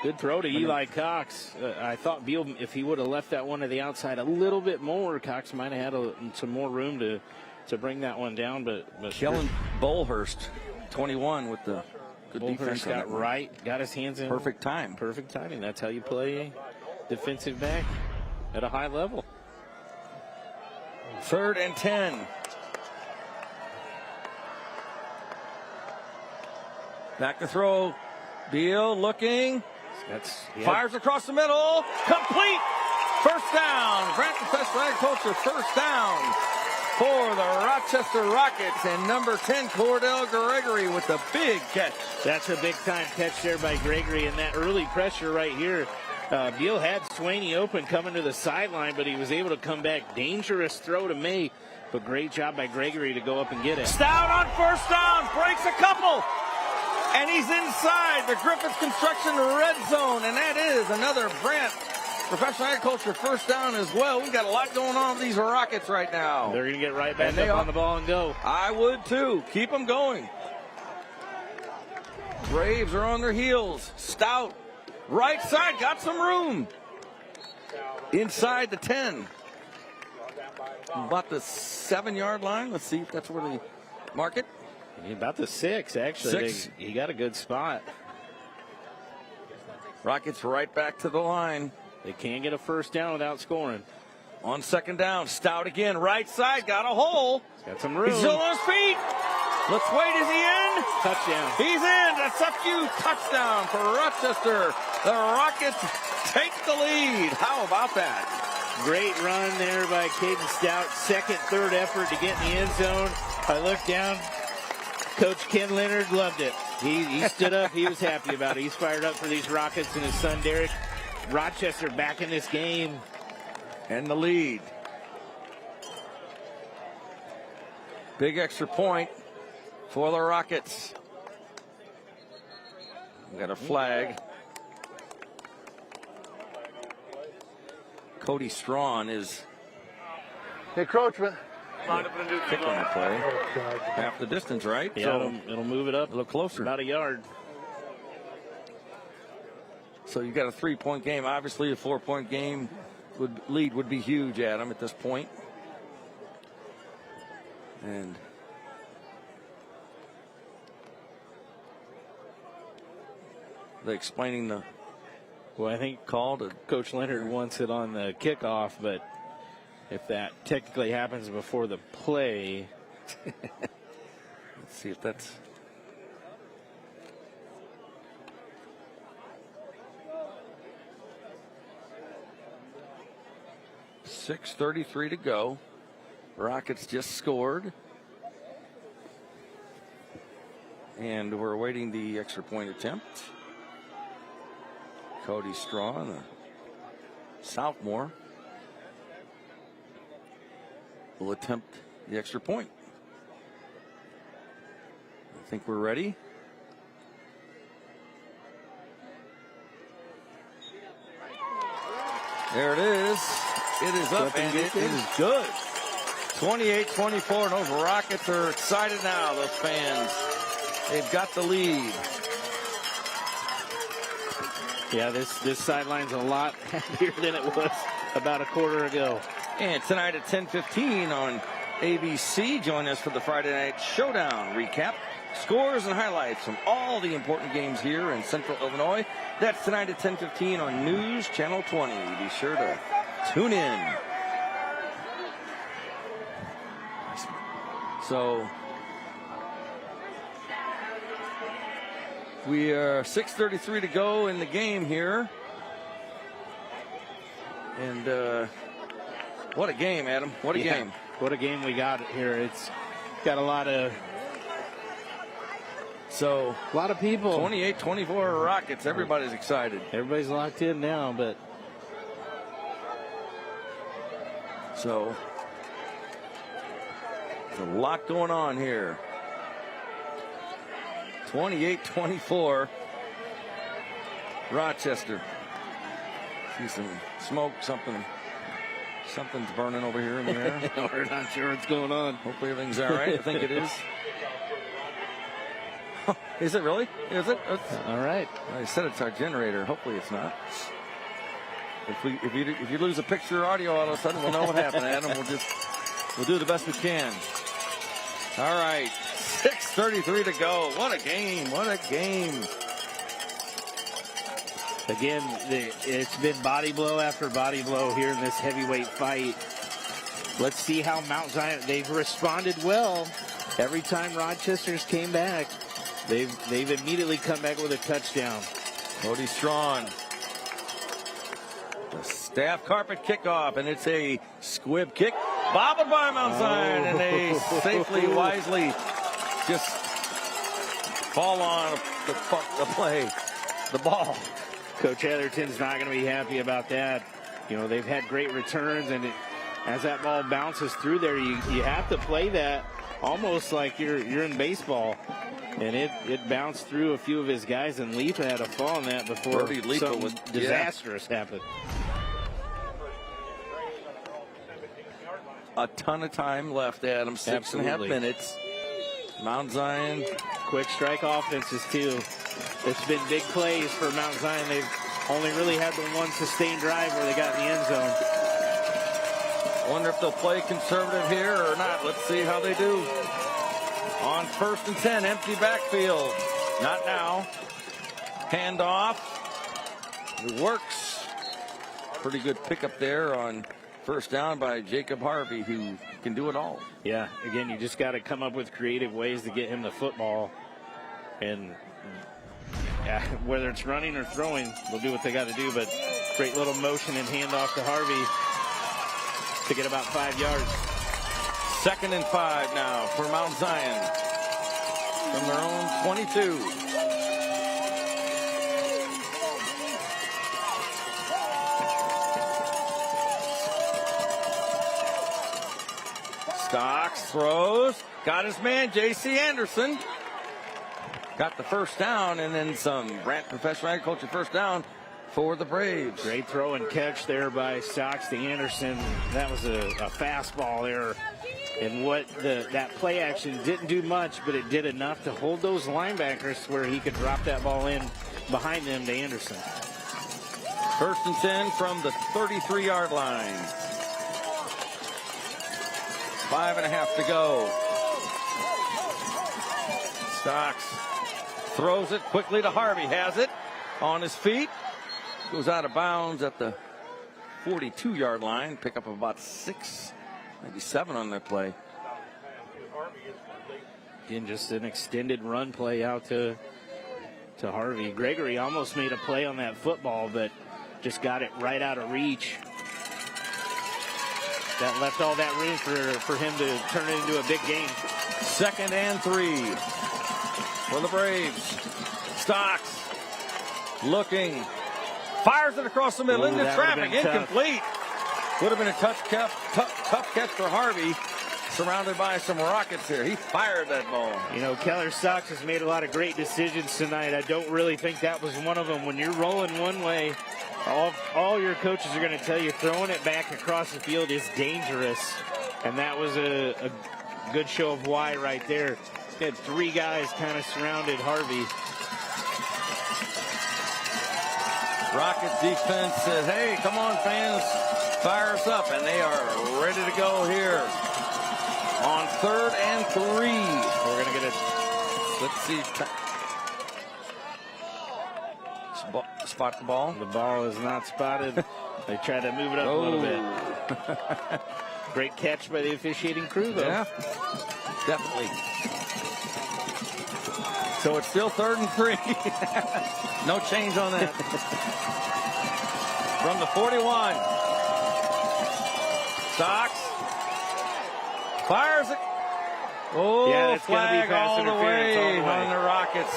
Good throw to Eli Cox. I thought Beal, if he would have left that one to the outside a little bit more, Cox might have had some more room to bring that one down. But Kellen Bolhurst, 21, with the good defense. Got his hands in. Perfect time. Perfect timing. That's how you play defensive back at a high level. 3rd and 10. Back to throw. Beal looking. Fires across the middle. Complete. First down. Brant Professional Agriculture, first down for the Rochester Rockets. And number 10, Cordell Gregory with the big catch. That's a big-time catch there by Gregory. And that early pressure right here. Beal had Sweeney open coming to the sideline, but he was able to come back. Dangerous throw to make, but great job by Gregory to go up and get it. Stout on first down. Breaks a couple. And he's inside the Griffith Construction red zone. And that is another Brant Professional Agriculture first down as well. We've got a lot going on with these Rockets right now. They're going to get right back up on the ball and go. I would too. Keep them going. Braves are on their heels. Stout. Right side. Got some room. Inside the 10. About the 7-yard line. Let's see if that's where they mark it. About the 6, actually. 6. He got a good spot. Rockets right back to the line. They can't get a first down without scoring. On second down, Stout again, right side, got a hole. Got some room. He's still on his feet. Let's wait, is he in? Touchdown. He's in. That's CEFCU touchdown for Rochester. The Rockets take the lead. How about that? Great run there by Caden Stout. Second, third effort to get in the end zone. I looked down. Coach Ken Leonard loved it. He stood up. He was happy about it. He's fired up for these Rockets and his son Derek. Rochester back in this game. And the lead. Big extra point for the Rockets. We got a flag. Cody Strawn is encroachment. kicking the play. Half the distance, right? Yeah, So it'll move it up a little closer. about a yard. So you got a 3-point game. Obviously, a 4-point game lead would be huge, Adam, at this point. And they're explaining the I think call to Coach Leonard wants it on the kickoff, but if that technically happens before the play. Let's see if that's. .6:33 to go. Rockets just scored. And we're awaiting the extra point attempt. Cody Strawn, the sophomore, will attempt the extra point. I think we're ready. There it is. It is up and it is good. 28-24, and those Rockets are excited now, those fans. They've got the lead. Yeah, this sideline's a lot happier than it was about a quarter ago. And tonight at 10:15 on ABC, join us for the Friday Night Showdown recap. Scores and highlights from all the important games here in Central Illinois. That's tonight at 10:15 on News Channel 20. Be sure to tune in. So we are 6:33 to go in the game here. And what a game, Adam. What a game. What a game we got here. It's got a lot of people. 28-24 Rockets. Everybody's excited. Everybody's locked in now, but so there's a lot going on here. 28-24 Rochester. See some smoke, something's burning over here in the air. We're not sure what's going on. Hopefully everything's all right. I think it is. Is it really? Is it? All right. I said it's our generator. Hopefully it's not. If you lose a picture or audio all of a sudden, we'll know what happened, Adam. We'll do the best we can. All right. 6:33 to go. What a game. What a game. Again, it's been body blow after body blow here in this heavyweight fight. Let's see how Mount Zion, they've responded well. Every time Rochester's came back, they've immediately come back with a touchdown. Cody Strawn. The staff carpet kickoff, and it's a squib kick. Bobbled by Mount Zion, and they safely, wisely just fall on the ball. Coach Heatherton's not going to be happy about that. You know, they've had great returns, and as that ball bounces through there, you have to play that almost like you're in baseball. And it bounced through a few of his guys, and Lipa had a fall on that before something disastrous happened. A ton of time left, Adam. 6.5 minutes. Mount Zion. Quick strike offenses, too. It's been big plays for Mount Zion. They've only really had the one sustained drive where they got in the end zone. Wonder if they'll play conservative here or not. Let's see how they do. On 1st and 10, empty backfield. Not now. Handoff. It works. Pretty good pickup there on first down by Jacob Harvey, who can do it all. Yeah, again, you just got to come up with creative ways to get him the football. And whether it's running or throwing, they'll do what they got to do. But great little motion and handoff to Harvey to get about 5 yards. 2nd and 5 now for Mount Zion from their own 22. Stocks throws, got his man, J.C. Anderson. Got the first down, and then some. Brant Professional Agriculture first down for the Braves. Great throw and catch there by Stocks to Anderson. That was a fastball there. And what that play action didn't do much, but it did enough to hold those linebackers where he could drop that ball in behind them to Anderson. 1st and 10 from the 33-yard line. 5.5 to go. Stocks throws it quickly to Harvey. Has it on his feet. Goes out of bounds at the 42-yard line. Pick up about 6, maybe 7 on that play. Again, just an extended run play out to Harvey. Gregory almost made a play on that football, but just got it right out of reach. That left all that room for him to turn it into a big game. 2nd and 3 for the Braves. Stocks looking. Fires it across the middle into traffic. Incomplete. Would have been a tough catch for Harvey. Surrounded by some rockets here. He fired that ball. You know, Keller Stocks has made a lot of great decisions tonight. I don't really think that was one of them. When you're rolling one way, all your coaches are going to tell you throwing it back across the field is dangerous. And that was a good show of why right there. He had 3 guys kind of surrounded Harvey. Rocket defense says, hey, come on, fans, fire us up. And they are ready to go here on 3rd and 3. We're going to get it. Let's see. Spot the ball. The ball is not spotted. They try to move it up a little bit. Great catch by the officiating crew, though. Yeah, definitely. So it's still 3rd and 3. No change on that. From the 41. Stocks. Fires it. Oh, yeah, flag all the way on the Rockets.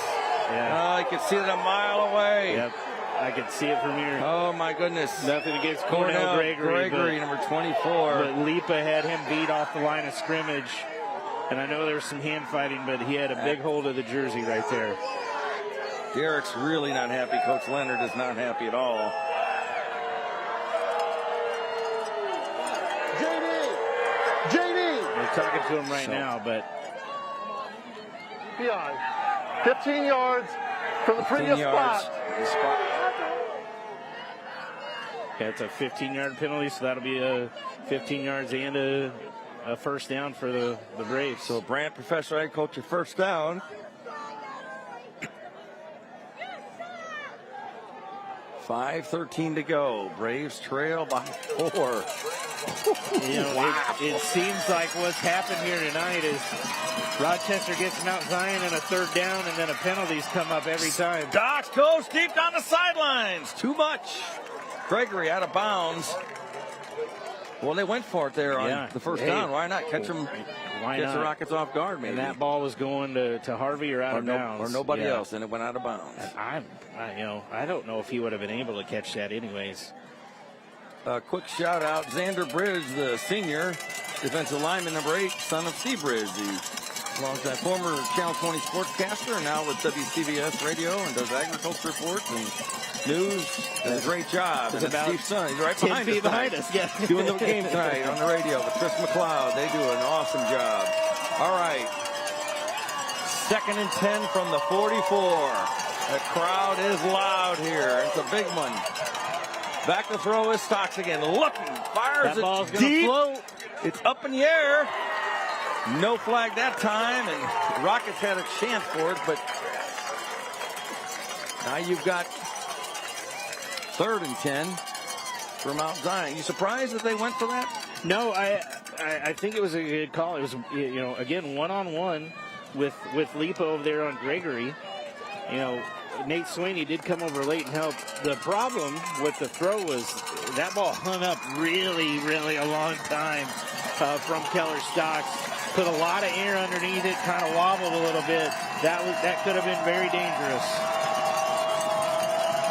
Yeah. You can see it a mile away. Yep. I can see it from here. Oh, my goodness. Nothing against Cornell Gregory, number 24. But Lipa had him beat off the line of scrimmage. And I know there was some hand fighting, but he had a big hold of the jersey right there. Derek's really not happy. Coach Leonard is not happy at all. JD! They're talking to him right now, but... Behind. 15 yards from the previous spot. Yeah, it's a 15-yard penalty, so that'll be a 15 yards and a first down for the Braves. So Brant Professional Agriculture first down. 5:13 to go. Braves trail by 4. You know, it seems like what's happened here tonight is Rochester gets Mount Zion in a 3rd down, and then a penalties come up every time. Stocks goes deep down the sidelines. Too much. Gregory out of bounds. Well, they went for it there on the first down. Why not catch them? Why Catch not? the Rockets off guard, maybe. And that ball was going to Harvey or out of bounds. Or nobody else, and it went out of bounds. I don't know if he would have been able to catch that anyways. Quick shout out, Xander Bridge, the senior defensive lineman, number 8, son of Steve Bridge, the longtime former Channel 20 sportscaster, and now with WCBS Radio and does agriculture reports and news. Does a great job. It's and about Steve's son, he's right 10 feet behind us. Yeah, doing the game tonight on the radio with Chris McLeod. They do an awesome job. All right, 2nd and 10 from the 44. The crowd is loud here. It's a big one. Back to throw is Stocks again. Looking, fires that ball's it gonna deep. Float. It's up in the air. No flag that time, and Rockets had a chance for it, but now you've got 3rd and 10. for Mount Zion. You surprised that they went for that? No, I think it was a good call. It was, again, one-on-one with Lipa over there on Gregory. Nate Sweeney did come over late and help. The problem with the throw was that ball hung up really, really a long time from Keller Stocks. Put a lot of air underneath it, kind of wobbled a little bit. That could have been very dangerous.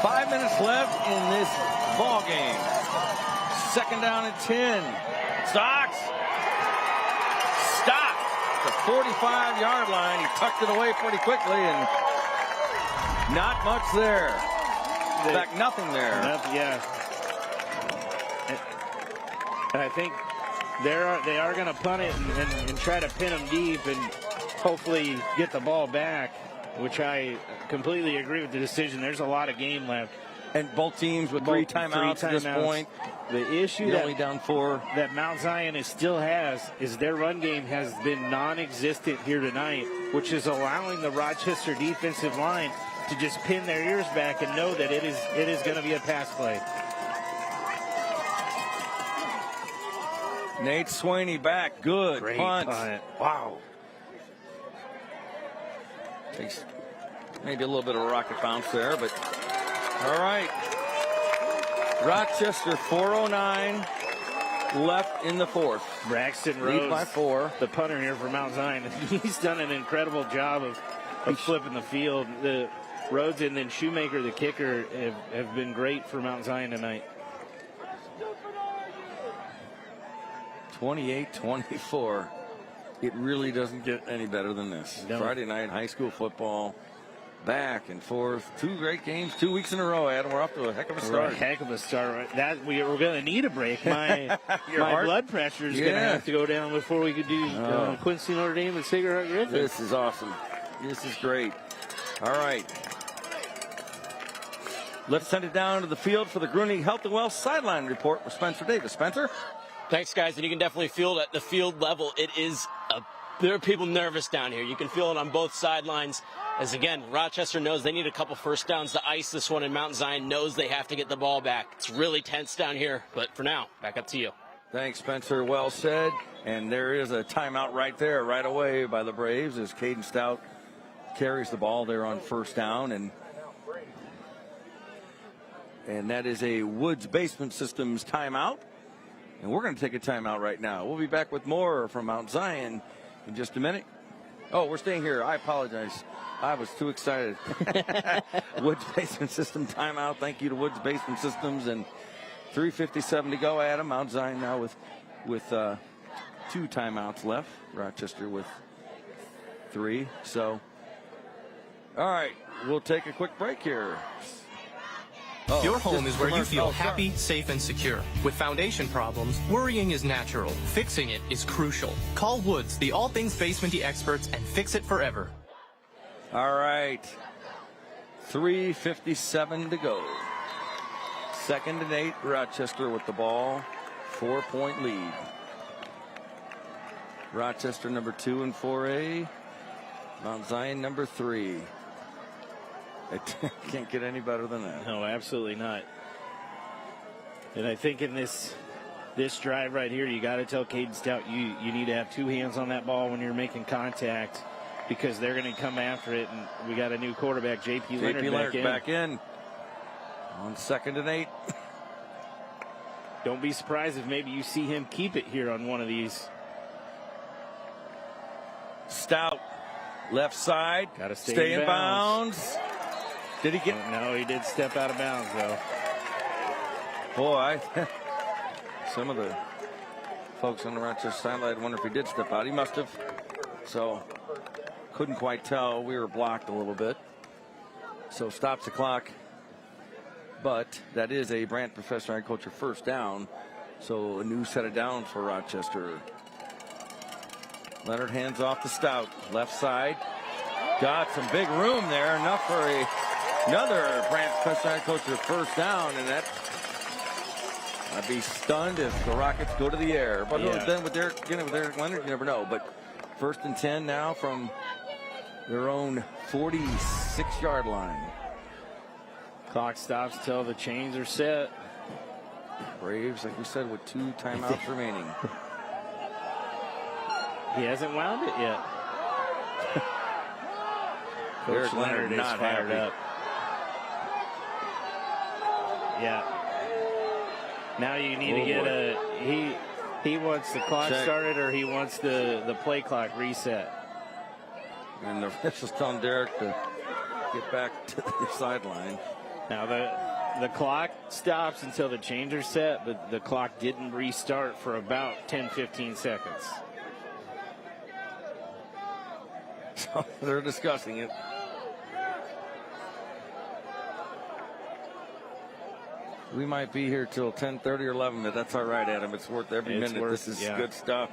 5 minutes left in this ball game. Second down and 10. Stocks. Stop. The 45-yard line. He tucked it away pretty quickly, and not much there. In fact, nothing there. Yeah. And I think they are going to punt it and try to pin them deep and hopefully get the ball back, which I completely agree with the decision. There's a lot of game left. And both teams with three timeouts at this point. The issue only down 4 that Mount Zion still has is their run game has been non-existent here tonight, which is allowing the Rochester defensive line to just pin their ears back and know that it is going to be a pass play. Nate Sweeney back. Good Great punt. Wow. Takes maybe a little bit of a rocket bounce there, but all right. Rochester 4:09 left in the fourth. Braxton Rhodes, lead by 4. The punter here for Mount Zion. He's done an incredible job of flipping the field. The Rhodes and then Shoemaker, the kicker, have been great for Mount Zion tonight. 28-24. It really doesn't get any better than this. No. Friday night high school football, back and forth. 2 great games, 2 weeks in a row, Adam. We're off to a heck of a start. Heck of a start. That we're going to need a break. My blood pressure is going to have to go down before we could do Quincy Notre Dame and Sacred Heart Griffin. This is awesome. This is great. All right. Let's send it down to the field for the Gruning Health and Wealth sideline report with Spencer Davis. Spencer? Thanks, guys. And you can definitely feel it at the field level. There are people nervous down here. You can feel it on both sidelines. As again, Rochester knows they need a couple first downs to ice this one, and Mount Zion knows they have to get the ball back. It's really tense down here, but for now, back up to you. Thanks, Spencer. Well said. And there is a timeout right there, right away by the Braves as Caden Stout carries the ball there on first down, and that is a Woods Basement Systems timeout. And we're going to take a timeout right now. We'll be back with more from Mount Zion in just a minute. Oh, we're staying here. I apologize. I was too excited. Woods Basement System timeout. Thank you to Woods Basement Systems. And 3:57 to go, Adam. Mount Zion now with 2 timeouts left. Rochester with 3. So, all right, we'll take a quick break here. Your home is where you feel happy, safe, and secure. With foundation problems, worrying is natural. Fixing it is crucial. Call Woods, the all things basementy experts, and fix it forever. All right. 3:57 to go. 2nd and 8. Rochester with the ball. 4-point lead. Rochester number 2 in 4A. Mount Zion number 3. It can't get any better than that. No, absolutely not. And I think in this drive right here, you got to tell Caden Stout you need to have 2 hands on that ball when you're making contact, because they're going to come after it. And we got a new quarterback, J.P. Leonard back in on 2nd and 8. Don't be surprised if maybe you see him keep it here on one of these. Stout, left side. Got to stay in bounds. Did he get? No, he did step out of bounds, though. Boy, some of the folks on the Rochester sideline wonder if he did step out. He must have. So, couldn't quite tell. We were blocked a little bit. So, stops the clock. But that is a Brant Professor Agriculture first down. So, a new set of downs for Rochester. Leonard hands off to Stout. Left side. Got some big room there. Enough for another Brant Professor Agriculture first down. And I'd be stunned if the Rockets go to the air. But then with Derek Leonard, you never know. But 1st and 10 now from their own 46-yard line. Clock stops till the chains are set. Braves, like we said, with 2 timeouts remaining. He hasn't wound it yet. Coach Leonard is not fired happy. up. Yeah. Now you need to get he wants the clock started, or he wants the play clock reset. And the official's telling Derek to get back to the sideline. Now the clock stops until the changer's set, but the clock didn't restart for about 10-15 seconds. So they're discussing it. We might be here till 10:30 or 11, but that's all right, Adam. It's worth every minute. This is good stuff.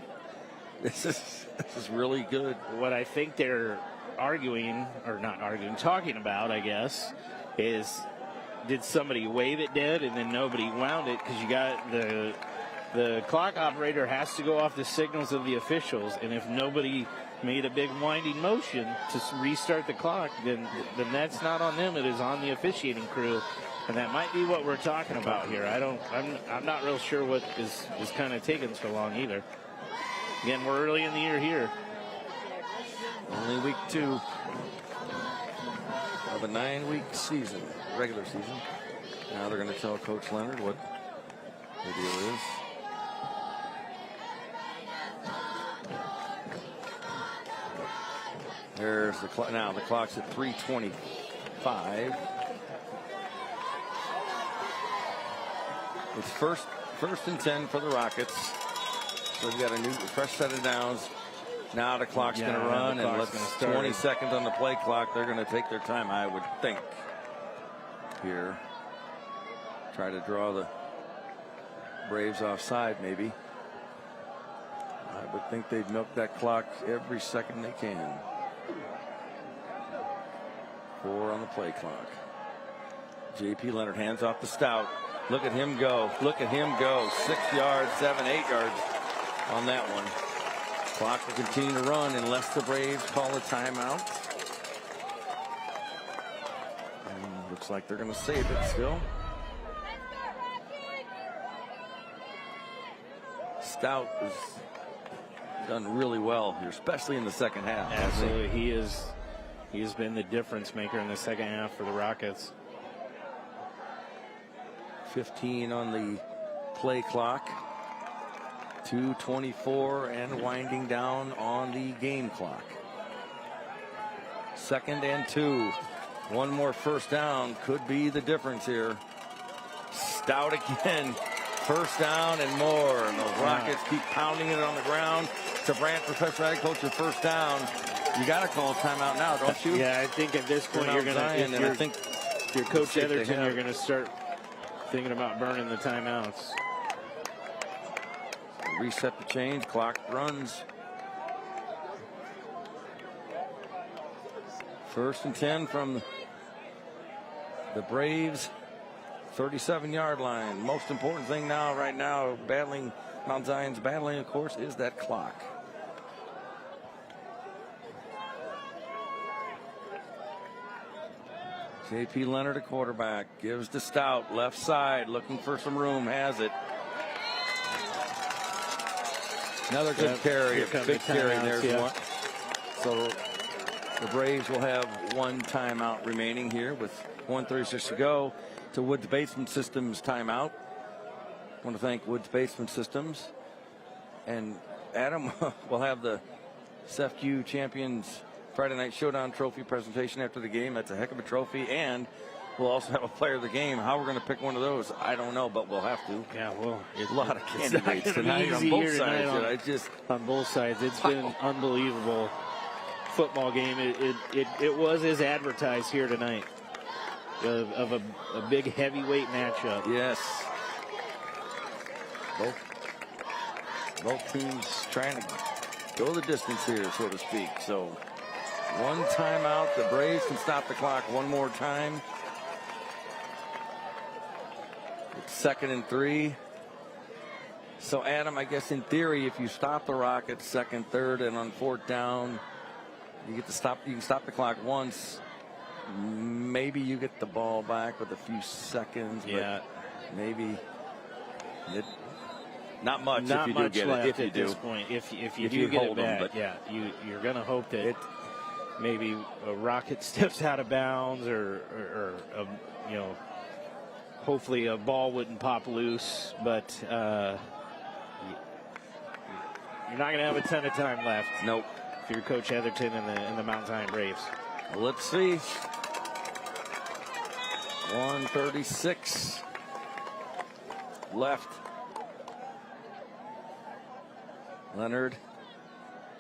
This is really good. What I think they're talking about, I guess, is did somebody wave it dead and then nobody wound it, because you got the clock operator has to go off the signals of the officials, and if nobody made a big winding motion to restart the clock, then that's not on them. It is on the officiating crew, and that might be what we're talking about here. I'm not real sure what is kind of taking so long either. Again, we're early in the year here. Only week 2 of a 9-week season, regular season. Now they're going to tell Coach Leonard what the deal is. There's the clock. Now the clock's at 3:25. It's first and 10 for the Rockets. So we've got a fresh set of downs. Now the clock's going to run, and let's 20 seconds on the play clock. They're going to take their time, I would think. Here, try to draw the Braves offside, maybe. I would think they'd milk that clock every second they can. 4 on the play clock. J.P. Leonard hands off to Stout. Look at him go. Look at him go. 6 yards, 7, 8 yards on that one. Clock will continue to run unless the Braves call a timeout. And looks like they're going to save it still. Stout has done really well here, especially in the second half. Absolutely. He has been the difference maker in the second half for the Rockets. 15 on the play clock. 2:24 and winding down on the game clock. 2nd and 2. One more first down could be the difference here. Stout again. First down and more. And the Rockets keep pounding it on the ground. To Brant, professional ag coach, your first down. You got to call a timeout now, don't you? Yeah, I think at this point you're going to. I think your coach Etherton, you're going to start thinking about burning the timeouts. Reset the change. Clock runs. 1st and 10 from the Braves. 37-yard line. Most important thing now, right now, Mount Zion's battling, of course, is that clock. J.P. Leonard, a quarterback, gives to Stout, left side, looking for some room, has it. Another good carry, a big carry. There's one. So the Braves will have 1 timeout remaining here with 1:36 to go to Woods Basement Systems timeout. I want to thank Woods Basement Systems. And Adam will have the CEFCU Champions Friday Night Showdown trophy presentation after the game. That's a heck of a trophy. And we'll also have a player of the game. How we're going to pick one of those, I don't know, but we'll have to. Yeah, well, a lot of candidates tonight on both sides. On both sides, it's been an unbelievable football game. It was as advertised here tonight, of a big heavyweight matchup. Yes. Both teams trying to go the distance here, so to speak. So 1 timeout. The Braves can stop the clock one more time. It's 2nd and 3. So Adam, I guess in theory, if you stop the Rockets 2nd, 3rd, and on 4th down, you can stop the clock once. Maybe you get the ball back with a few seconds. Yeah. But maybe Not much Not if you much do get left it. If you at do. this point. If you If do you get it hold 'em, back, but yeah, you're going to hope that maybe a rocket steps out of bounds, or you know, hopefully a ball wouldn't pop loose. But you're not going to have a ton of time left. Nope. If you're Coach Heatherton and the Mount Zion Braves. Well, let's see. 1:36 left. Leonard,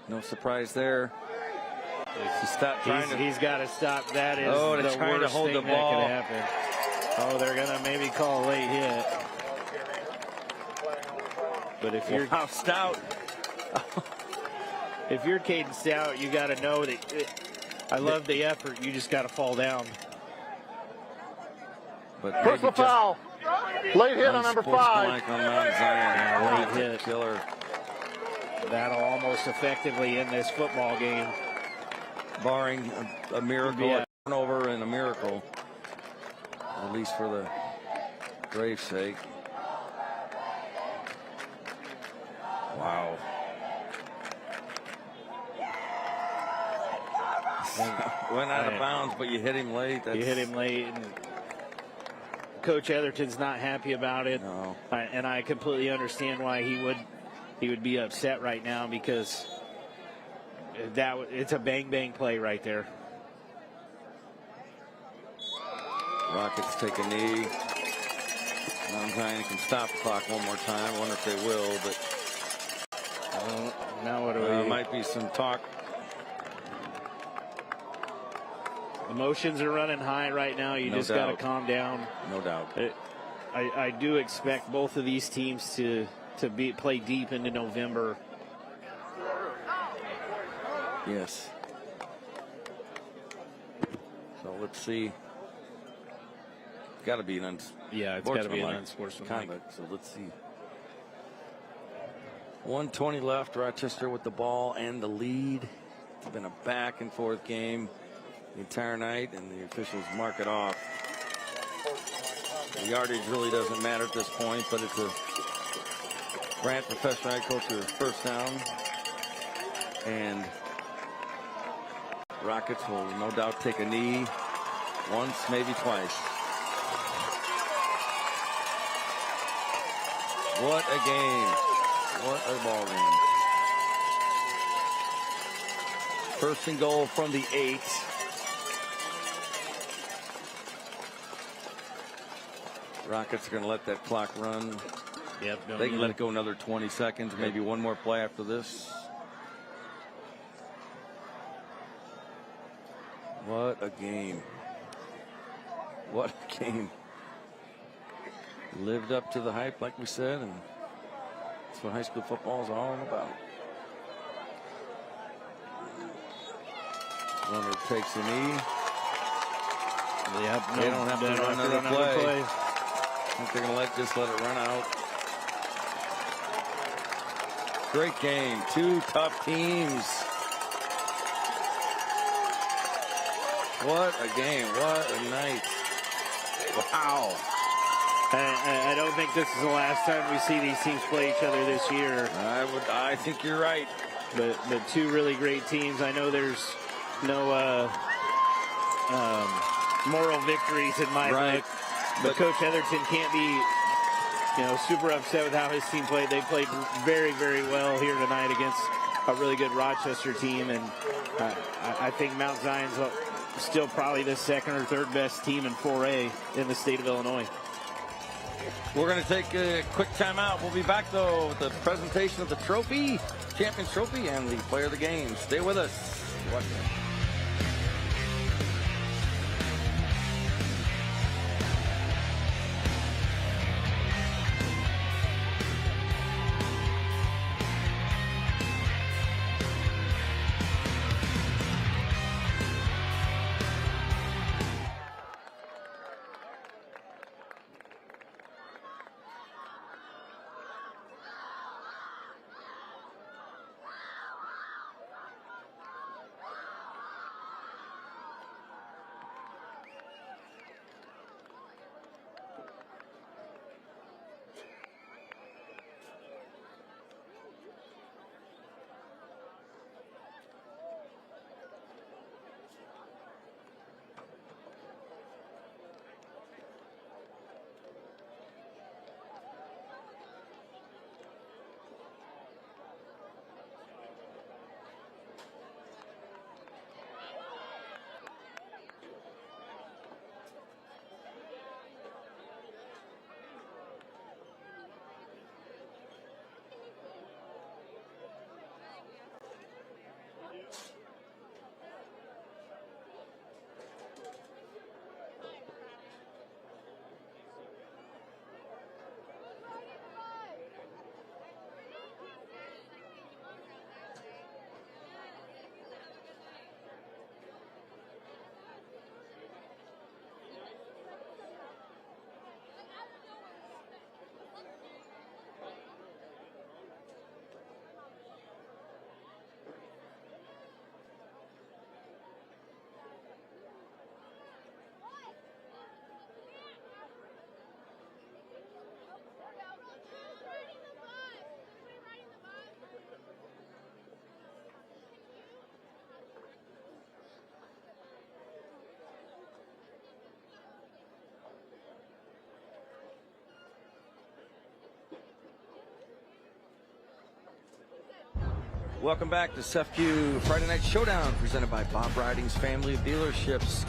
no surprise there. He's got to stop. That is they're the trying to worst hold thing the ball. that could happen. Oh, they're going to maybe call a late hit. But if you're Stout, if you're Caden Stout, you got to know that. I love the effort. You just got to fall down. but Personal foul. Late hit on number 5. Unsportsmanlike on Mount Zion. Late hit. Killer. That'll almost effectively end this football game. Barring a miracle, Yeah. a turnover and a miracle. At least for the Braves' sake. Wow. Went out of bounds, but you hit him late. You hit him late, and Coach Heatherton's not happy about it. No. And I completely understand why he would be upset right now, because it's a bang play right there. Rockets take a knee. Mount Zion can stop the clock one more time. I wonder if they will, but now what do there we? might be some talk. Emotions are running high right now. You No just got to doubt. calm down. No doubt. I do expect both of these teams to play deep into November. Yes. So let's see. Got to be an it's got to be an unsportsmanlike conduct. So let's see. 1:20 left. Rochester with the ball and the lead. It's been a back and forth game the entire night, and the officials mark it off. The yardage really doesn't matter at this point, but it's a Grant professional agriculture first down, and Rockets will no doubt take a knee once, maybe twice. What a game. What a ball game. First and goal from the 8. Rockets are going to let that clock run. Yep. They can let it go another 20 seconds, maybe one more play after this. What a game. What a game. Lived up to the hype, like we said, and that's what high school football is all about. Leonard takes a knee. Yep, they don't have to run another play. I think they're going to just let it run out. Great game. Two tough teams. What a game. What a night. Wow. I don't think this is the last time we see these teams play each other this year. I think you're right. But two really great teams. I know there's no moral victories in my book. But Coach Heatherton can't be, super upset with how his team played. They played very, very well here tonight against a really good Rochester team, and I think Mount Zion's still probably the second or third best team in 4A in the state of Illinois. We're going to take a quick timeout. We'll be back, though, with the presentation of the trophy, Champions Trophy, and the player of the game. Stay with us. Watch it. Welcome back to CEFCU Friday Night Showdown, presented by Bob Riding's Family of Dealerships.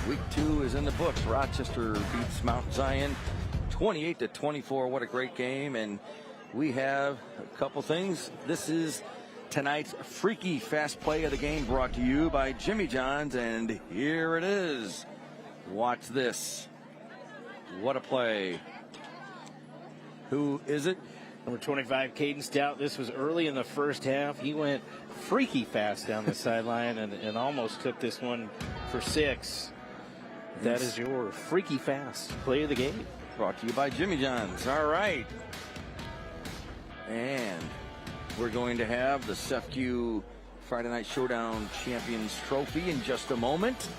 Week 2 is in the books. Rochester beats Mount Zion 28-24. What a great game. And we have a couple things. This is tonight's freaky fast play of the game, brought to you by Jimmy John's. And here it is. Watch this. What a play. Who is it? Number 25, Caden Stout. This was early in the first half. He went freaky fast down the sideline and almost took this one for 6. That is your freaky fast play of the game. Brought to you by Jimmy John's. All right. And we're going to have the CEFCU Friday Night Showdown Champions Trophy in just a moment.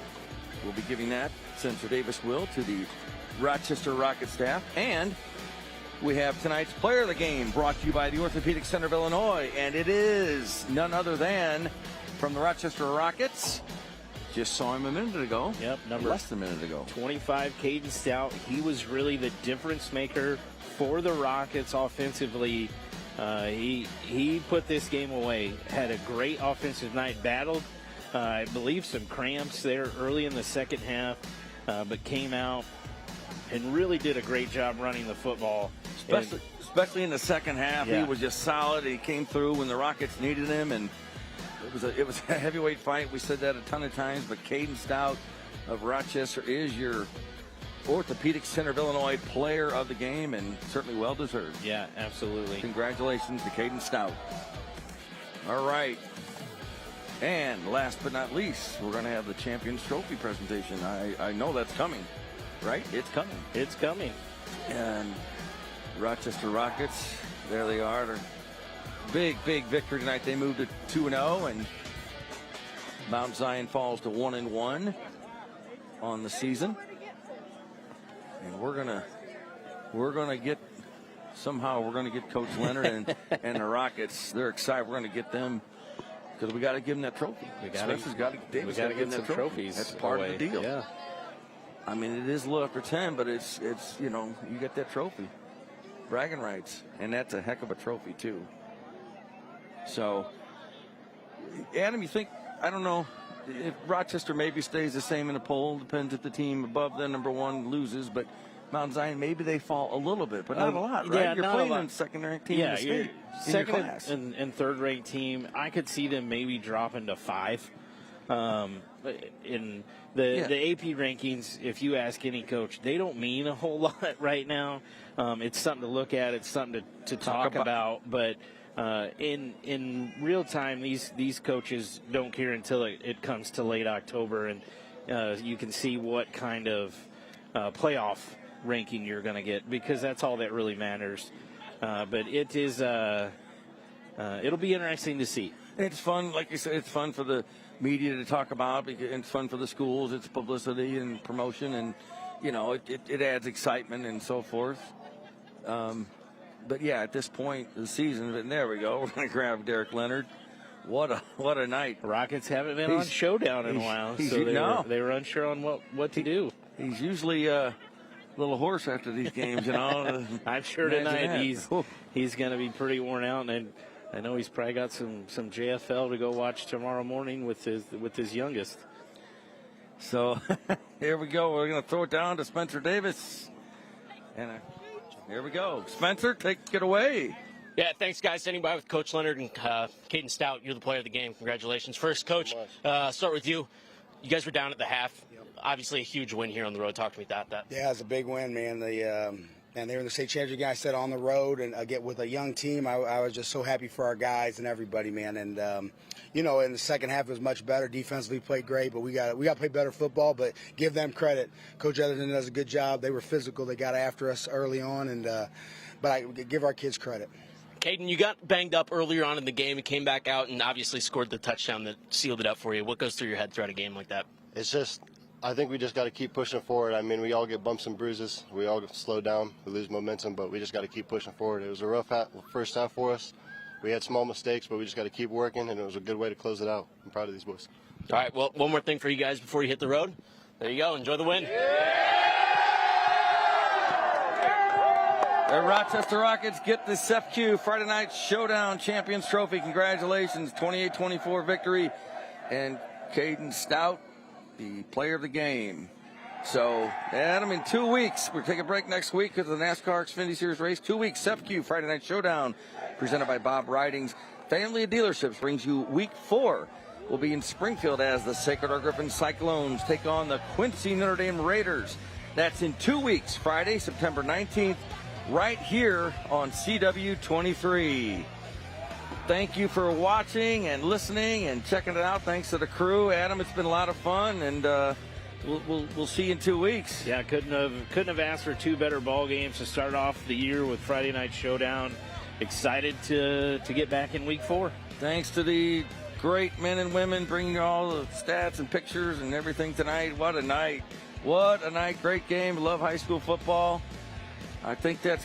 We'll be giving that, Senator Davis will, to the Rochester Rocket staff. And we have tonight's player of the game, brought to you by the Orthopedic Center of Illinois, and it is none other than from the Rochester Rockets. Just saw him a minute ago. Yep, less than a minute ago. 25, Caden Stout. He was really the difference maker for the Rockets offensively. He put this game away. Had a great offensive night. Battled, I believe, some cramps there early in the second half, but came out and really did a great job running the football. Especially in the second half, Yeah. he was just solid. He came through when the Rockets needed him, and it was a heavyweight fight. We said that a ton of times, but Caden Stout of Rochester is your Orthopedic Center of Illinois player of the game, and certainly well deserved. Yeah, absolutely. Congratulations to Caden Stout. All right. And last but not least, we're going to have the Champions Trophy presentation. I know that's coming, right? It's coming. It's coming. And Rochester Rockets, there they are. They're big victory tonight. They moved to 2-0, and Mount Zion falls to 1-1 on the season. And we're gonna get Coach Leonard and the Rockets. They're excited. We're gonna get them because we got to give them that trophy. Spencer's got to give them that trophy. Trophies. That's part of the deal. Yeah. I mean, it is a little after 10, but it's you get that trophy, bragging rights, and that's a heck of a trophy too. So, Adam, you think, I don't know, if Rochester maybe stays the same in the poll, depends if the team above them, number 1, loses, but Mount Zion, maybe they fall a little bit, but not a lot, right? Yeah, you're not playing a lot. on second-ranked team in the state, in your class. and third-ranked team. I could see them maybe dropping to 5. In the AP rankings, if you ask any coach, they don't mean a whole lot right now. It's something to look at. It's something to talk about. But in real time, these coaches don't care until it comes to late October, and you can see what kind of playoff ranking you're going to get, because that's all that really matters. But it is it'll be interesting to see. It's fun, like you said, it's fun for the media to talk about, and it's fun for the schools. It's publicity and promotion, and it adds excitement and so forth. But yeah, at this point of the season, and there we go. We're going to grab Derek Leonard. What a night! Rockets haven't been on Showdown in a while, so they were unsure on what to do. He's usually a little hoarse after these games, I'm sure tonight he's going to be pretty worn out, and I know he's probably got some JFL to go watch tomorrow morning with his youngest. So here we go. We're going to throw it down to Spencer Davis, and here we go. Spencer, take it away. Yeah, thanks, guys. Standing by with Coach Leonard and Caden Stout. You're the player of the game. Congratulations. First, Coach, start with you. You guys were down at the half. Obviously, a huge win here on the road. Talk to me about that. Yeah, it's a big win, man. And they were in the state championship game. I said on the road, and again with a young team, I was just so happy for our guys and everybody, man. And in the second half it was much better. Defensively played great, but we got to play better football. But give them credit. Coach Etherton does a good job. They were physical. They got after us early on, and but I give our kids credit. Caden, you got banged up earlier on in the game. You came back out and obviously scored the touchdown that sealed it up for you. What goes through your head throughout a game like that? It's just, I think we just got to keep pushing forward. I mean, we all get bumps and bruises. We all slow down. We lose momentum, but we just got to keep pushing forward. It was a rough first half for us. We had small mistakes, but we just got to keep working, and it was a good way to close it out. I'm proud of these boys. All right, well, one more thing for you guys before you hit the road. There you go. Enjoy the win. The Rochester Rockets get the CEFCU Friday Night Showdown Champions Trophy. Congratulations, 28-24 victory. And Caden Stout, the player of the game. So, Adam, in 2 weeks, we'll take a break next week because of the NASCAR Xfinity Series race. 2 weeks, CEFCU Friday Night Showdown, presented by Bob Ridings. Family of Dealerships brings you week 4. We'll be in Springfield as the Sacred Heart Griffin Cyclones take on the Quincy Notre Dame Raiders. That's in 2 weeks, Friday, September 19th, right here on CW 23. Thank you for watching and listening and checking it out. Thanks to the crew. Adam, it's been a lot of fun, and we'll see you in 2 weeks. Yeah, couldn't have asked for 2 better ball games to start off the year with Friday Night Showdown. Excited to get back in week 4. Thanks to the great men and women bringing all the stats and pictures and everything tonight. What a night. What a night. Great game. Love high school football. I think that's